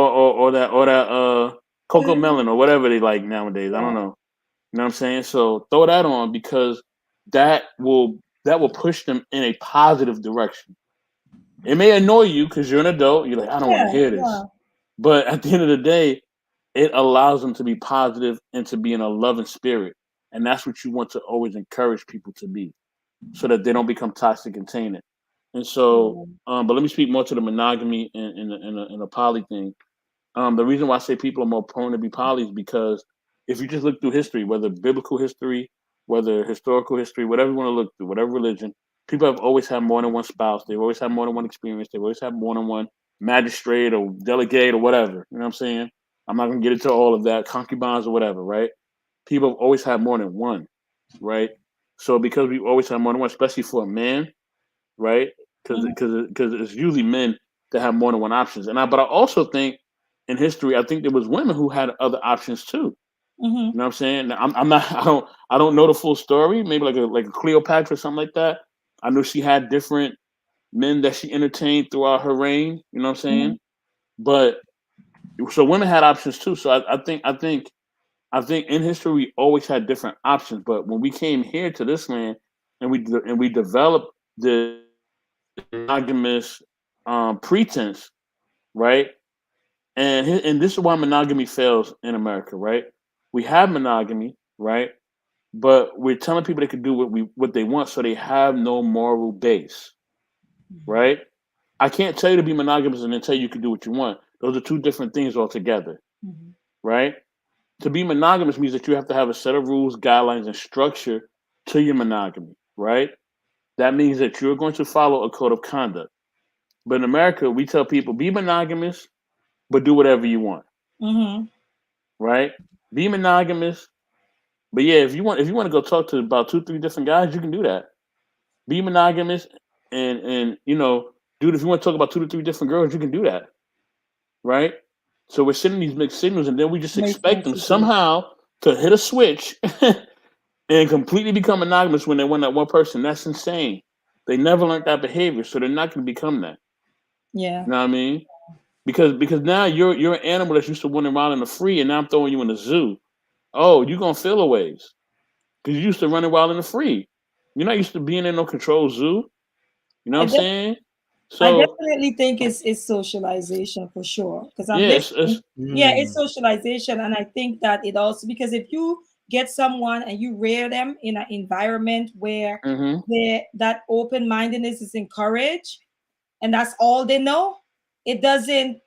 Coco Melon or whatever they like nowadays. I don't Yeah. know. You know what I'm saying? So throw that on because that will push them in a positive direction. It may annoy you because you're an adult. You're like, I don't want to Yeah. hear Yeah. this. But at the end of the day, it allows them to be positive and to be in a loving spirit. And that's what you want to always encourage people to be so that they don't become toxic and tainted. And so, Yeah. but let me speak more to the monogamy and the poly thing. The reason why I say people are more prone to be poly is because if you just look through history, whether biblical history, whether historical history, whatever you want to look through, whatever religion, people have always had more than one spouse. They've always had more than one experience. They've always had more than one magistrate or delegate or whatever. You know what I'm saying? I'm not gonna get into all of that, concubines or whatever, right? People have always had more than one, right? So because we always have more than one, especially for a man, right? Mhm. Because it's usually men that have more than one options. But I also think in history, I think there was women who had other options too. Mhm. You know what I'm saying? Now, I'm not I don't know the full story. Maybe like a Cleopatra or something like that. I know she had different men that she entertained throughout her reign. You know what I'm saying? Mhm. But so women had options too. So I think in history we always had different options. But when we came here to this land and we developed this monogamous pretense, right? And this is why monogamy fails in America, right? We have monogamy, right? But we're telling people they can do what they want, so they have no moral base, Mhm. right? I can't tell you to be monogamous and then tell you you can do what you want. Those are two different things altogether, Mhm. right? To be monogamous means that you have to have a set of rules, guidelines, and structure to your monogamy, right? That means that you're going to follow a code of conduct. But in America, we tell people be monogamous, but do whatever you want, Mhm. right? Be monogamous, but yeah, if you want to go talk to about two, three different guys, you can do that. Be monogamous and dude, if you want to talk about two to three different girls, you can do that, right? So we're sending these mixed signals, and then we just Makes expect sense them to do. somehow to hit a switch and completely become monogamous when they want that one person. That's insane. They never learned that behavior, so they're not going to become that. Yeah. You know what I mean? Because now you're an animal that's used to running around in the free, and now I'm throwing you in the zoo. Oh, you're gonna feel a ways because you used to running wild in the free. You're not used to being in no controlled zoo. You know what I I'm def- saying? I So definitely think it's socialization for sure. Because I'm yeah, listening. Yeah, it's Mm. socialization, and I think that it also because if you get someone and you rear them in an environment where hmm that open mindedness is encouraged, and that's all they know, it doesn't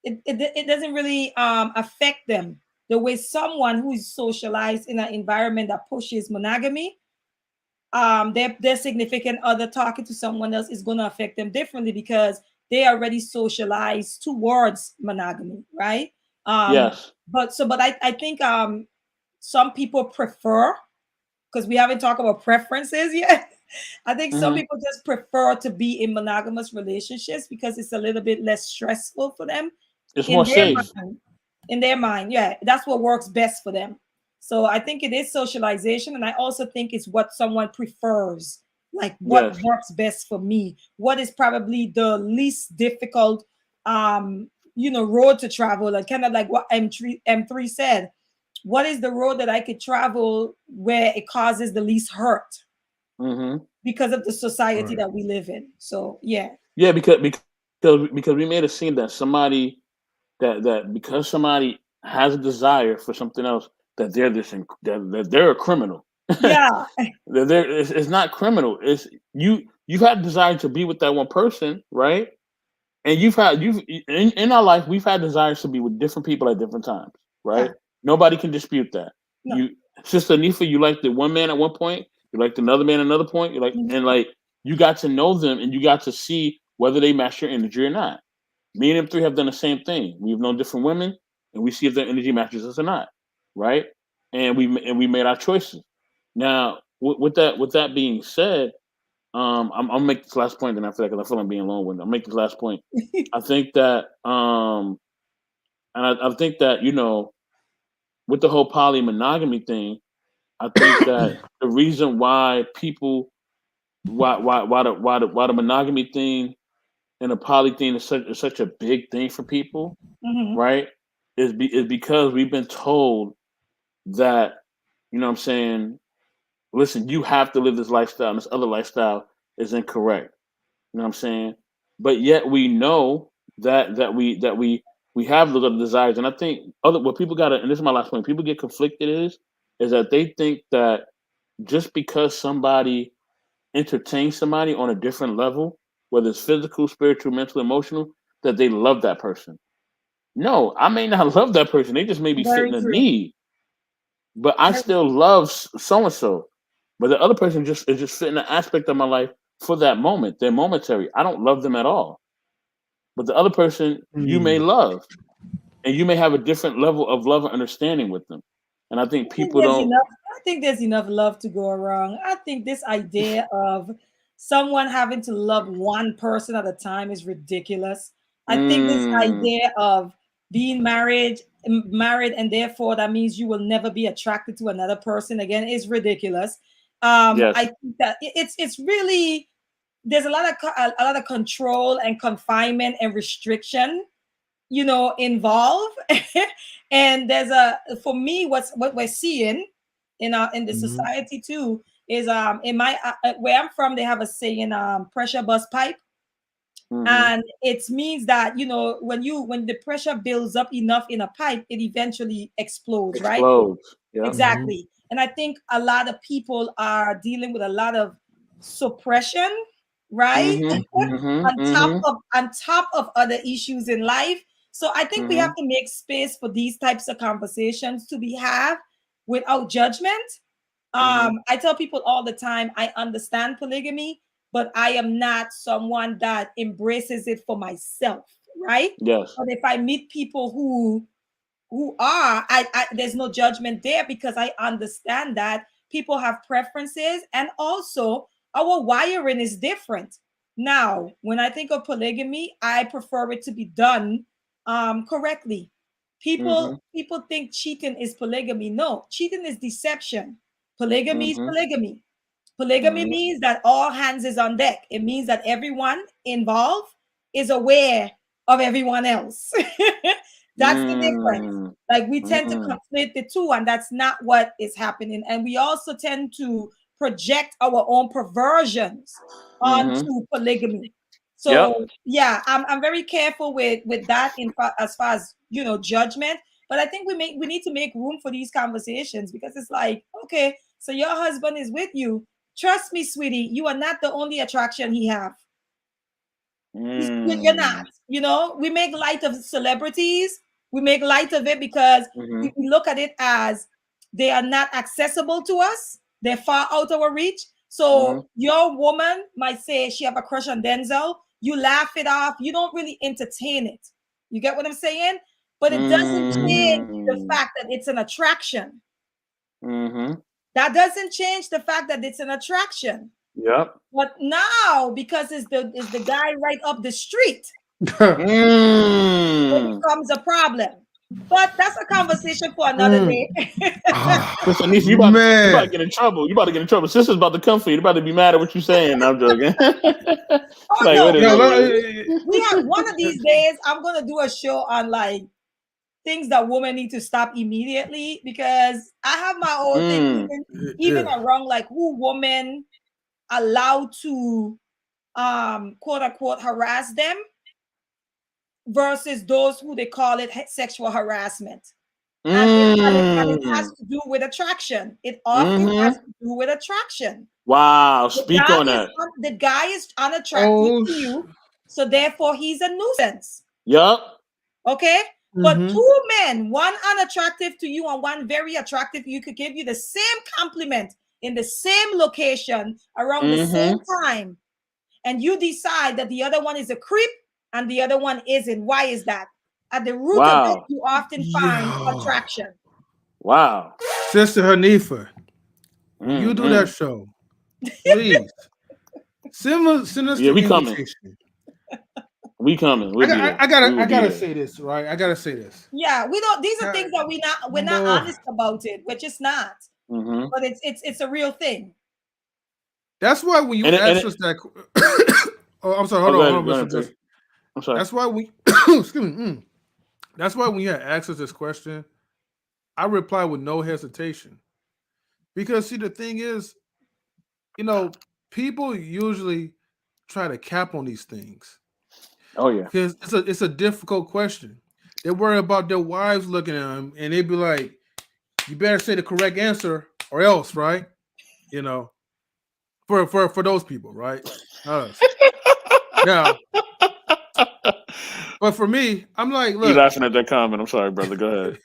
it doesn't really affect them the way someone who is socialized in an environment that pushes monogamy, their significant other talking to someone else is going to affect them differently because they already socialized towards monogamy, right? um yes, but I think some people prefer, because we haven't talked about preferences yet. I think some hmm people just prefer to be in monogamous relationships because it's a little bit less stressful for them it's more in their safe. mind. In their mind, yeah, that's what works best for them. So I think it is socialization, and I also think it's what someone prefers, like what Yes, works best for me, what is probably the least difficult road to travel, like kind of like what M3 said. What is the road that I could travel where it causes the least hurt hmm because of the society Right. that we live in? So yeah. yeah, because we made it seem that because somebody has a desire for something else that that they're a criminal. Yeah. It's not criminal. It's you've had desire to be with that one person, right? And you've in our life we've had desires to be with different people at different times, Yeah. right? Nobody can dispute that. No. You Sister Nifa, you liked the one man at one point, you liked another man at another point, Mhm. you got to know them and you got to see whether they match your energy or not. Me and them three have done the same thing. We've known different women and we see if their energy matches us or not, right? And we made our choices. Now, with that being said, I'll make this last point, then after that, because I feel I'm being long-winded. I'll make this last point. I think that, and I think that with the whole poly monogamy thing, I think that the reason why people, why the monogamy thing and the poly thing is such a big thing for people, Mhm. right? Is because we've been told that, you know what I'm saying, listen, you have to live this lifestyle, and this other lifestyle is incorrect. You know what I'm saying? But yet we know that we have those other desires, and I think other what people got to, and this is my last point. People get conflicted is that they think that just because somebody entertains somebody on a different level, whether it's physical, spiritual, mental, emotional, that they love that person. No, I may not love that person. They just may be fitting Very a true. need, but I Very still love so and so. But the other person just is just fitting an aspect of my life for that moment. They're momentary. I don't love them at all. But the other person you may love, and you may have a different level of love and understanding with them. And I think people don't. I think there's enough love to go around. I think this idea of someone having to love one person at a time is ridiculous. I think this idea of being married, and therefore that means you will never be attracted to another person again is ridiculous. Yes. I think that it's really, there's a lot of control and confinement and restriction, involved. And there's for me, what we're seeing in the society too is in my where I'm from, they have a saying, pressure bust pipe. And it means that when the pressure builds up enough in a pipe, it eventually explodes, right? Yeah. Exactly. And I think a lot of people are dealing with a lot of suppression, right? On top of other issues in life. So I think we have to make space for these types of conversations to be had without judgment. I tell people all the time, I understand polygamy, but I am not someone that embraces it for myself, right? Yes. But if I meet people who are, there's no judgment there, because I understand that people have preferences, and also our wiring is different. Now, when I think of polygamy, I prefer it to be done correctly. People think cheating is polygamy. No, cheating is deception. Polygamy is polygamy. Polygamy means that all hands is on deck. It means that everyone involved is aware of everyone else. That's the difference. Like, we tend to conflate the two, and that's not what is happening. And we also tend to project our own perversions onto polygamy. So yeah, I'm very careful with that as far as judgment. But I think we need to make room for these conversations, because it's like, okay, so your husband is with you. Trust me, sweetie, you are not the only attraction he have. You're not. We make light of celebrities. We make light of it because we look at it as they are not accessible to us. They're far out of our reach. So your woman might say she have a crush on Denzel. You laugh it off. You don't really entertain it. You get what I'm saying? But it doesn't change the fact that it's an attraction. That doesn't change the fact that it's an attraction. Yep. But now, because it's the guy right up the street, it becomes a problem. But that's a conversation for another day. Listen, you about to get in trouble. You about to get in trouble. Sister's about to come for you. You about to be mad at what you're saying. I'm joking. We have one of these days. I'm gonna do a show on like things that women need to stop immediately, because I have my own thing, even around like who women allowed to quote unquote harass them versus those who they call it sexual harassment. And it has to do with attraction. It often has to do with attraction. Wow, speak on that. The guy is unattractive to you, so therefore he's a nuisance. Yep. Okay? But two men, one unattractive to you and one very attractive, you could give you the same compliment in the same location around the same time, and you decide that the other one is a creep and the other one isn't. Why is that? At the root of it, you often find attraction. Wow. Sister Hanifah, you do that show. Please. Send us the invitation. We coming. I gotta say this, right? I gotta say this. Yeah, we don't. These are things that we're not honest about it. We're just not. But it's a real thing. That's why when you ask us that. Oh, I'm sorry. Hold on. I'm sorry. That's why we. Excuse me. That's why when you ask us this question, I reply with no hesitation, because see, the thing is, people usually try to cap on these things. Oh yeah, because it's a difficult question. They worry about their wives looking at them, and they be like, "You better say the correct answer, or else," right? For those people, right? Us. Now, but for me, I'm like, look. You laughing at that comment? I'm sorry, brother. Go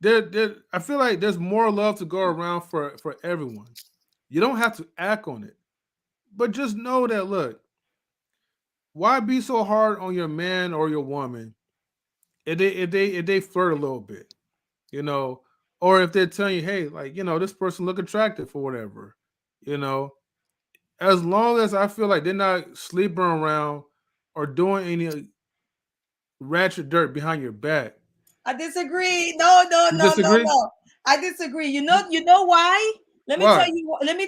ahead. I feel like there's more love to go around for everyone. You don't have to act on it, But just know that, look, why be so hard on your man or your woman if they flirt a little bit, you know, or if they're telling you, hey, like, this person look attractive or whatever, you know, as long as I feel like they're not sleeping around or doing any ratchet dirt behind your back. I disagree. No, no, You no, no, disagree? no. I disagree. You know why? Let me tell Why? you. Okay. Let me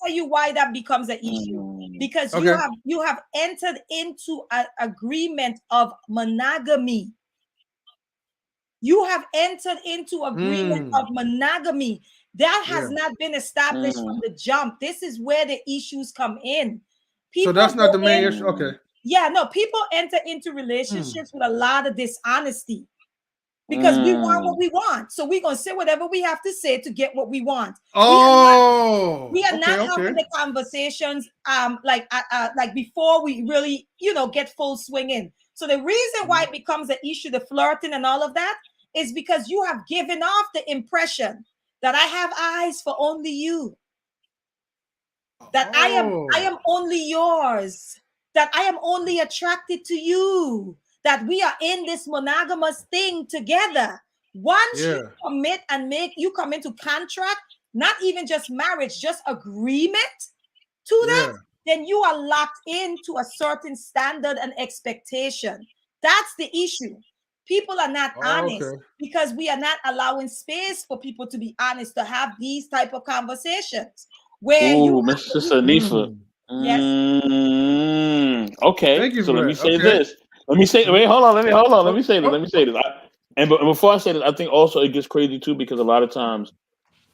tell you why that becomes an issue. Because Okay. you have entered into an agreement of monogamy. You have entered into agreement of monogamy. That has Yeah. not been established from the jump. This is where the issues come in. So People that's not go the main in. issue. Okay. Yeah, no, people enter into relationships with a lot of dishonesty because we want what we want. So we're gonna say whatever we have to say to get what we want. Oh, We are not okay. having the conversations like before we really get full swing in. So the reason why it becomes an issue, the flirting and all of that, is because you have given off the impression that I have eyes for only you, that I am only yours, that I am only attracted to you, that we are in this monogamous thing together. Once you commit and you come into contract, not even just marriage, just agreement to that, then you are locked into a certain standard and expectation. That's the issue. People are not honest because we are not allowing space for people to be honest, to have these type of conversations where you Miss Sister Hanifah. Yes. Okay. Thank you So for let me that. say Okay. this. Let me say. Wait. Hold on. Let me say this. Let me say this. And before I say this, I think also it gets crazy too because a lot of times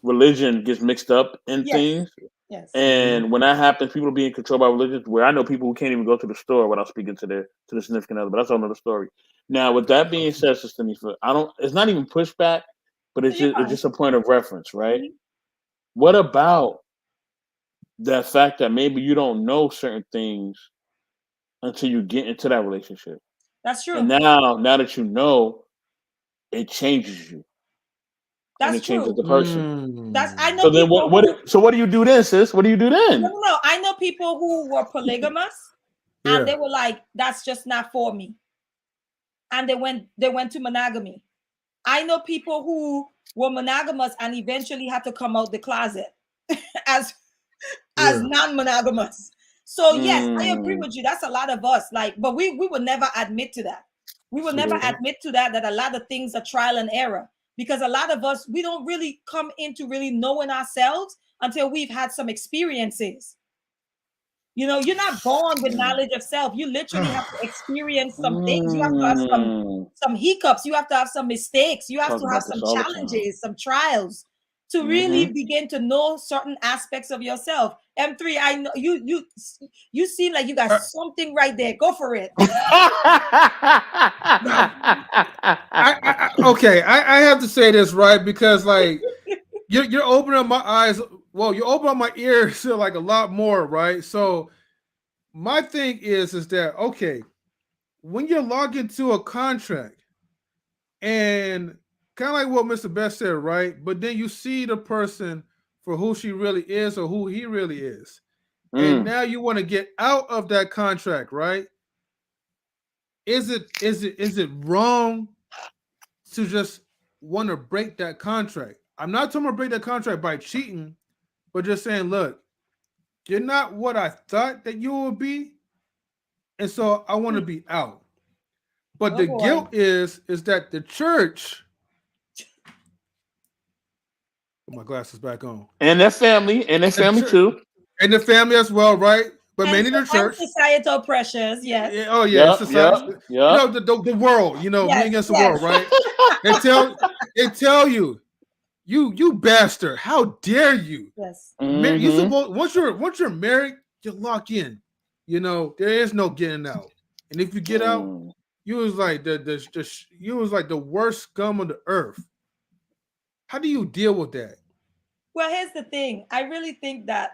religion gets mixed up in things. Yes. And when that happens, people are being controlled by religion. Where I know people who can't even go to the store without speaking to the significant other. But that's another story. Now, with that being said, Sister Hanifah, I don't. It's not even pushback, but it's just a point of reference, right? What about that fact that maybe you don't know certain things until you get into that relationship? That's true. And now that you know, it changes you. And it changes the person. I know So then people what do you do then, sis? What do you do then? No. I know people who were polygamous and they were like, that's just not for me. And they went to monogamy. I know people who were monogamous and eventually had to come out the closet as non-monogamous. So yes, I agree with you. That's a lot of us. But we would never admit to that. We will never admit to that a lot of things are trial and error, because a lot of us, we don't really come into really knowing ourselves until we've had some experiences. You're not born with knowledge of self. You literally have to experience some things. You have to have some hiccups. You have to have some mistakes. You have to have some challenges, some trials to really begin to know certain aspects of yourself. M3, I know you seem like you got something right there. Go for it. I have to say this, right? Because like you're opening up my eyes. Well, you open up my ears to like a lot more, right? So my thing is that okay, when you're locked into a contract and kind of like what Mr. Best said, right? But then you see the person for who she really is or who he really is. And now you want to get out of that contract, right? Is it wrong to just want to break that contract? I'm not talking about break that contract by cheating, but just saying, look, you're not what I thought that you would be, and so I want to be out. But the guilt is that the church. Put my glasses back on. And their family, too. And the family as well, right? But and, mainly the church. And societal pressures, yes. Oh yeah, society. Yep. The world. Me against the world, right? They tell you, you bastard, how dare you? Yes. You supposed once you're married, you lock in. There is no getting out. And if you get out, you was like the worst scum on the earth. How do you deal with that? Well, here's the thing. I really think that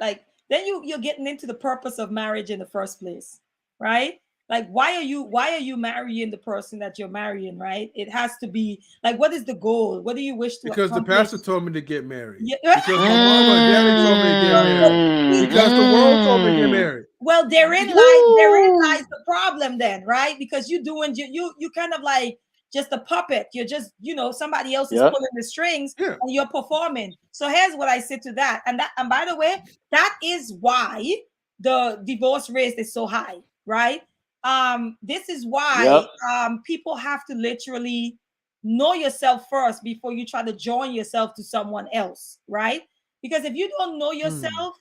then you're getting into the purpose of marriage in the first place, right? Like, why are you marrying the person that you're marrying, right? It has to be like, what is the goal? What do you wish to Because the accomplish? pastor told me to get married. Yeah. Because my mama and daddy told me to get married. Because the world told me to get married. Well, therein lies the problem then, right? Because you kind of like just a puppet. You're just, somebody else is pulling the strings Yeah. and you're performing. So here's what I say to that. And by the way, that is why the divorce rate is so high, right? This is why people have to literally know yourself first before you try to join yourself to someone else, right? Because if you don't know yourself,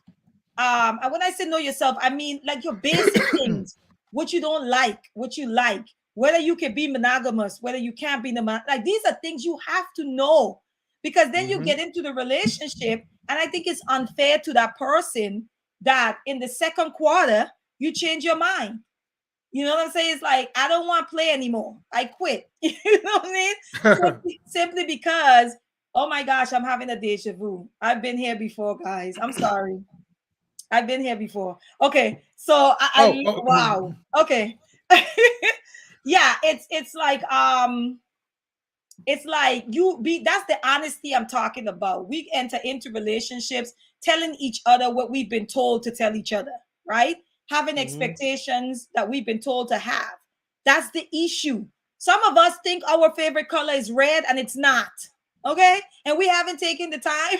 and when I say know yourself, I mean like your basic things, what you don't like, what you like, whether you can be monogamous, whether you can't be like these are things you have to know, because then you get into the relationship, and I think it's unfair to that person that in the second quarter you change your mind. You know what I'm saying? It's like, I don't want to play anymore. I quit. You know what I mean? Simply because, oh my gosh, I'm having a deja vu. I've been here before, guys. I'm sorry. I've been here before. Okay, so wow. Okay, yeah, it's like that's the honesty I'm talking about. We enter into relationships telling each other what we've been told to tell each other, right? Having expectations that we've been told to have. That's the issue. Some of us think our favorite color is red and it's not. Okay, and we haven't taken the time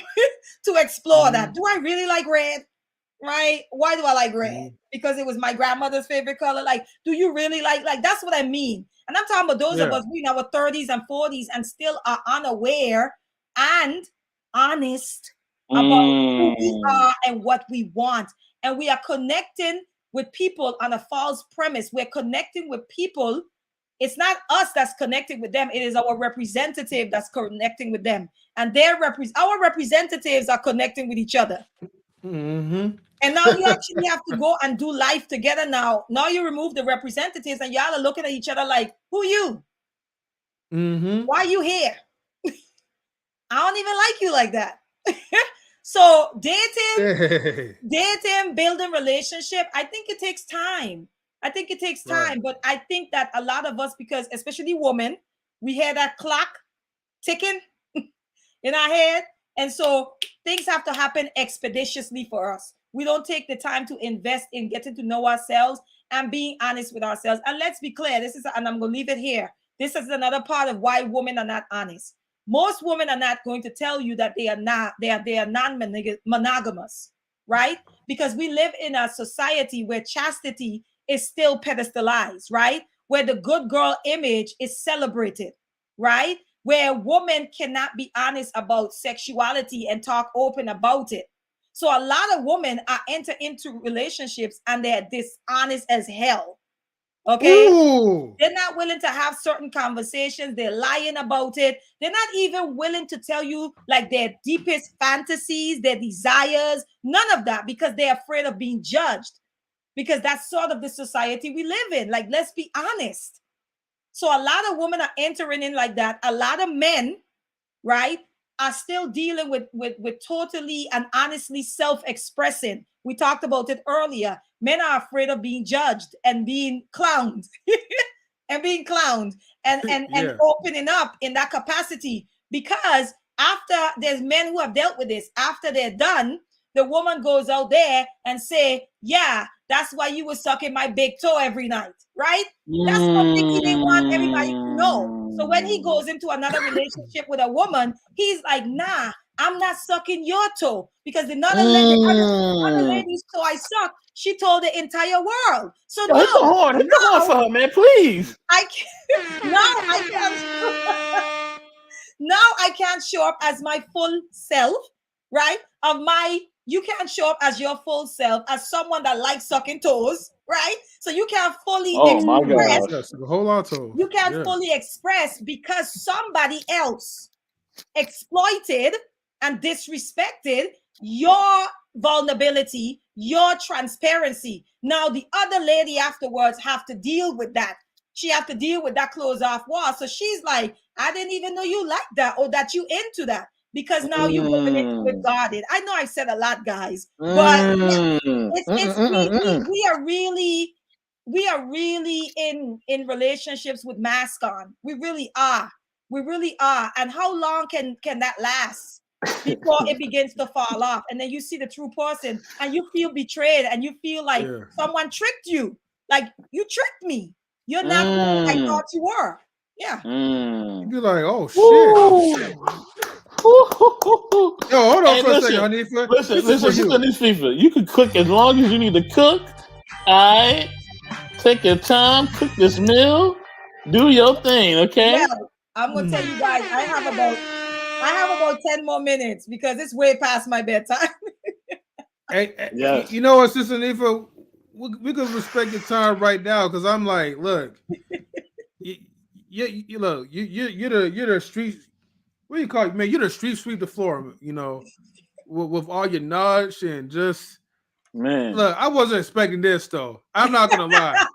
to explore that. Do I really like red? Right? Why do I like red? Because it was my grandmother's favorite color. Like, do you really like that's what I mean? And I'm talking about those of us in our 30s and 40s and still are unaware and honest about who we are and what we want. And we are connecting with people on a false premise. We're connecting with people. It's not us that's connecting with them. It is our representative that's connecting with them. And our representatives are connecting with each other. And now you actually have to go and do life together now. Now you remove the representatives and y'all are looking at each other like, who you? Why are you here? I don't even like you like that. So dating, building relationship, I think it takes time. But I think that a lot of us, because especially women, we hear that clock ticking in our head. And so things have to happen expeditiously for us. We don't take the time to invest in getting to know ourselves and being honest with ourselves. And let's be clear, and I'm going to leave it here. This is another part of why women are not honest. Most women are not going to tell you that they are non-monogamous, right? Because we live in a society where chastity is still pedestalized, right? Where the good girl image is celebrated, right? Where women cannot be honest about sexuality and talk open about it. So a lot of women are enter into relationships and they're dishonest as hell. Okay. Ooh. They're not willing to have certain conversations. They're lying about it. They're not even willing to tell you like their deepest fantasies, their desires, none of that, because they're afraid of being judged. Because that's sort of the society we live in. Like, let's be honest. So a lot of women are entering in like that. A lot of men, right, are still dealing with totally and honestly self-expressing. We talked about it earlier. Men are afraid of being judged and being clowned and opening up in that capacity, because after there's men who have dealt with this, after they're done, the woman goes out there and say, yeah, that's why you were sucking my big toe every night, right? That's what Mickey didn't want everybody to know. So when he goes into another relationship with a woman, he's like, nah, I'm not sucking your toe, because the other lady's toe I suck, she told the entire world. So hit the horn for her, man, please. Now I can't show up as my full self, right? You can't show up as your full self as someone that likes sucking toes, right? So you can't fully express. Yes, the whole lot of you can't fully express because somebody else exploited and disrespected your vulnerability, your transparency. Now the other lady afterwards have to deal with that. She have to deal with that closed off wall. So she's like, I didn't even know you like that or that you into that, because now you're moving into it guarded. I know I said a lot, guys, but we are really we are really in relationships with mask on. We really are. We really are. And how long can that last before it begins to fall off? And then you see the true person and you feel betrayed and you feel like someone tricked you. Like, you tricked me. You're not who I thought you were. Yeah. You'd be like, oh shit. Yo, hold on for a second, Hanifah. Listen, Sister Hanifah, you can cook as long as you need to cook. Alright? Take your time, cook this meal, do your thing, okay? Well, I'm gonna tell you guys, I have about 10 more minutes because it's way past my bedtime. Hey, you know what, Sister Hanifah? We could respect your time right now because I'm like, look, you look, you're the street. What do you call it, man? You're the street sweep the floor, you know, with all your knowledge and just. Man, look, I wasn't expecting this though. I'm not gonna lie.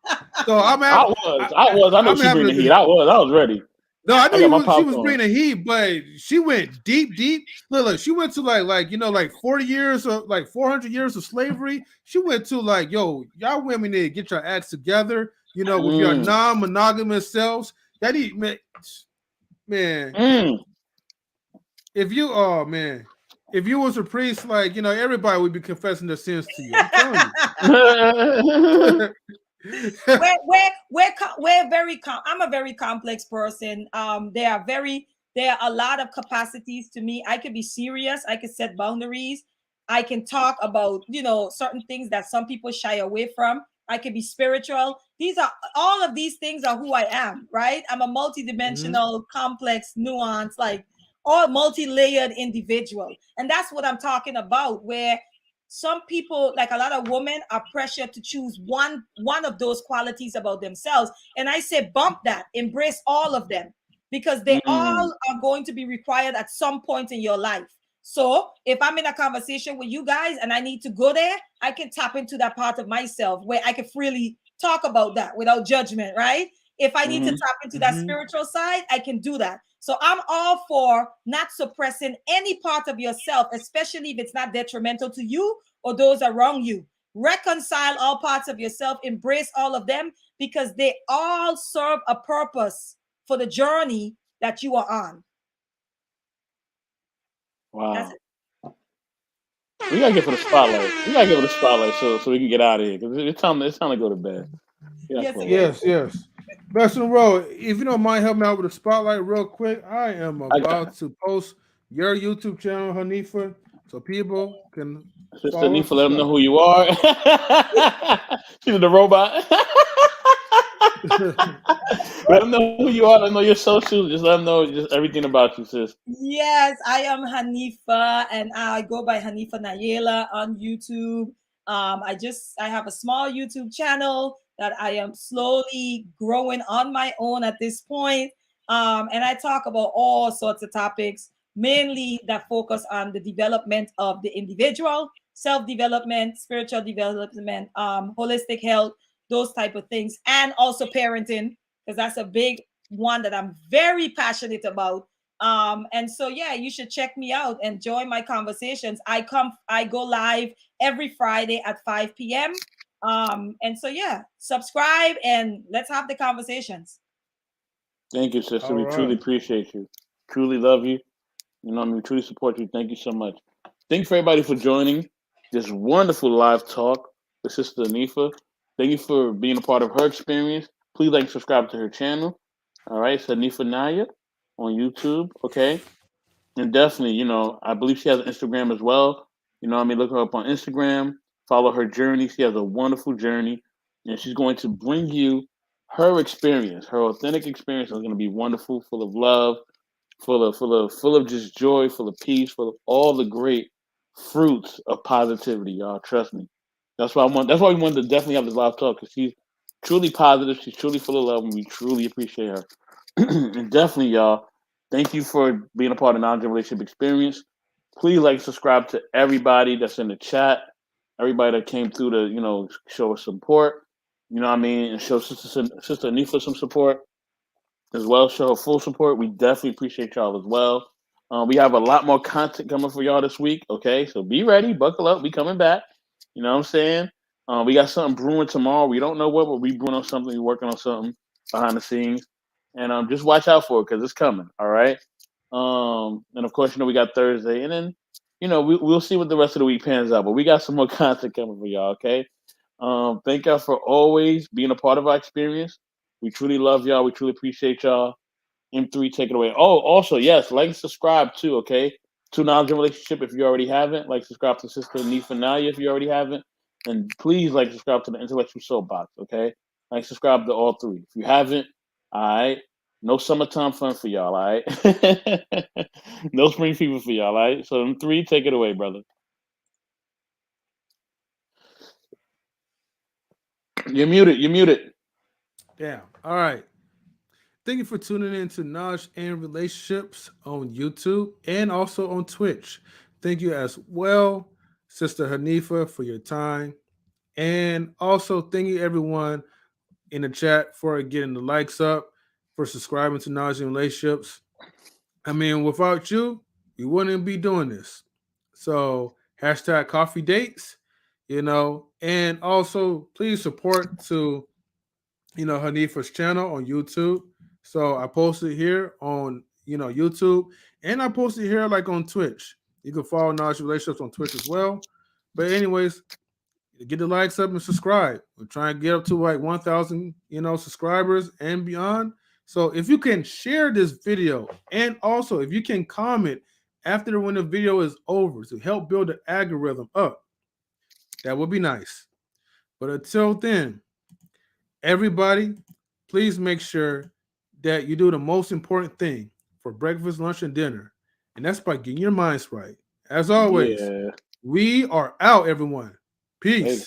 So I was. I know she bring the heat. I was ready. No, I knew she was bringing the heat, but she went deep. Look, she went to like 40 years or like 400 years of slavery. She went to like, yo, y'all women need to get your acts together, you know, with your non-monogamous selves. That man. If you was a priest, like, you know, everybody would be confessing their sins to you. I'm telling you. I'm a very complex person. There are a lot of capacities to me. I could be serious. I could set boundaries. I can talk about, you know, certain things that some people shy away from. I could be spiritual. All of these things are who I am, right? I'm a multidimensional, complex, nuanced, like, all multi-layered individual. And that's what I'm talking about, where some people, like a lot of women, are pressured to choose one of those qualities about themselves. And I say, bump that, embrace all of them, because they all are going to be required at some point in your life. So if I'm in a conversation with you guys and I need to go there, I can tap into that part of myself where I can freely talk about that without judgment, right? If I need to tap into that spiritual side, I can do that. So I'm all for not suppressing any part of yourself, especially if it's not detrimental to you or those around you. Reconcile all parts of yourself, embrace all of them, because they all serve a purpose for the journey that you are on. Wow. We gotta get for the spotlight. So we can get out of here because it's time to go to bed. Yes. Best in the row. If you don't mind helping out with the spotlight real quick, I am about to post your YouTube channel, Hanifah, so people can Sister Hanifah, let them know who you are. She's the robot. Let them know who you are. Let them know your socials. Just let them know just everything about you, sis. Yes, I am Hanifah, and I go by Hanifah Nailah on YouTube. I have a small YouTube channel that I am slowly growing on my own at this point. And I talk about all sorts of topics, mainly that focus on the development of the individual, self-development, spiritual development, holistic health, those type of things, and also parenting, because that's a big one that I'm very passionate about. And so, yeah, you should check me out and join my conversations. I go live every Friday at 5 p.m. And so, yeah, subscribe and let's have the conversations. Thank you, sister. We truly appreciate you. Truly love you. You know, we truly support you. Thank you so much. Thank you for everybody for joining this wonderful live talk with Sister Hanifah. Thank you for being a part of her experience. Please like and subscribe to her channel. All right, it's Hanifah Nailah on YouTube. Okay. And definitely, you know, I believe she has an Instagram as well. You know what I mean? Look her up on Instagram. Follow her journey. She has a wonderful journey. And she's going to bring you her experience. Her authentic experience is going to be wonderful, full of love, full of just joy, full of peace, full of all the great fruits of positivity, y'all. Trust me. That's why we wanted to definitely have this live talk, because she's truly positive, she's truly full of love, and we truly appreciate her. And definitely, y'all, thank you for being a part of Non-Gen Relationship Experience. Please like subscribe to everybody that's in the chat, everybody that came through to, you know, show us support. You know what I mean? And show Sister Hanifah some support as well. Show her full support. We definitely appreciate y'all as well. We have a lot more content coming for y'all this week. Okay, so be ready, buckle up. We coming back. You know what I'm saying? We got something brewing tomorrow. We don't know what, but we brewing on something. We're working on something behind the scenes, and just watch out for it because it's coming. All right. And of course, we got Thursday, and then we'll see what the rest of the week pans out. But we got some more content coming for y'all. Okay. Thank y'all for always being a part of our experience. We truly love y'all. We truly appreciate y'all. M3, take it away. Oh, also, yes, like and subscribe too, okay? To Knowledge and Relationship if you already haven't. Like, subscribe to Sister Hanifah Nailah if you already haven't. And please, like, subscribe to the Intellectual Soapbox, okay? Like, subscribe to all three. If you haven't, all right? No summertime fun for y'all, all right? No spring fever for y'all, all right? So, M3, take it away, brother. You're muted. You're muted. Damn. All right. Thank you for tuning in to Knowledge and Relationships on YouTube and also on Twitch. Thank you as well, Sister Hanifah, for your time. And also, thank you everyone in the chat for getting the likes up, for subscribing to Knowledge and Relationships. I mean, without you, we wouldn't be doing this. So, hashtag coffee dates, and also please support to, Hanifah's channel on YouTube. So I posted here on, YouTube, and I posted here like on Twitch. You can follow Knowledge Relationships on Twitch as well. But anyways, get the likes up and subscribe. We're trying to get up to like 1,000, subscribers and beyond. So if you can share this video, and also if you can comment after when the video is over to help build the algorithm up, that would be nice. But until then, everybody, please make sure that you do the most important thing for breakfast, lunch, and dinner. And that's by getting your minds right. As always, Yeah. we are out, everyone. Peace. Later.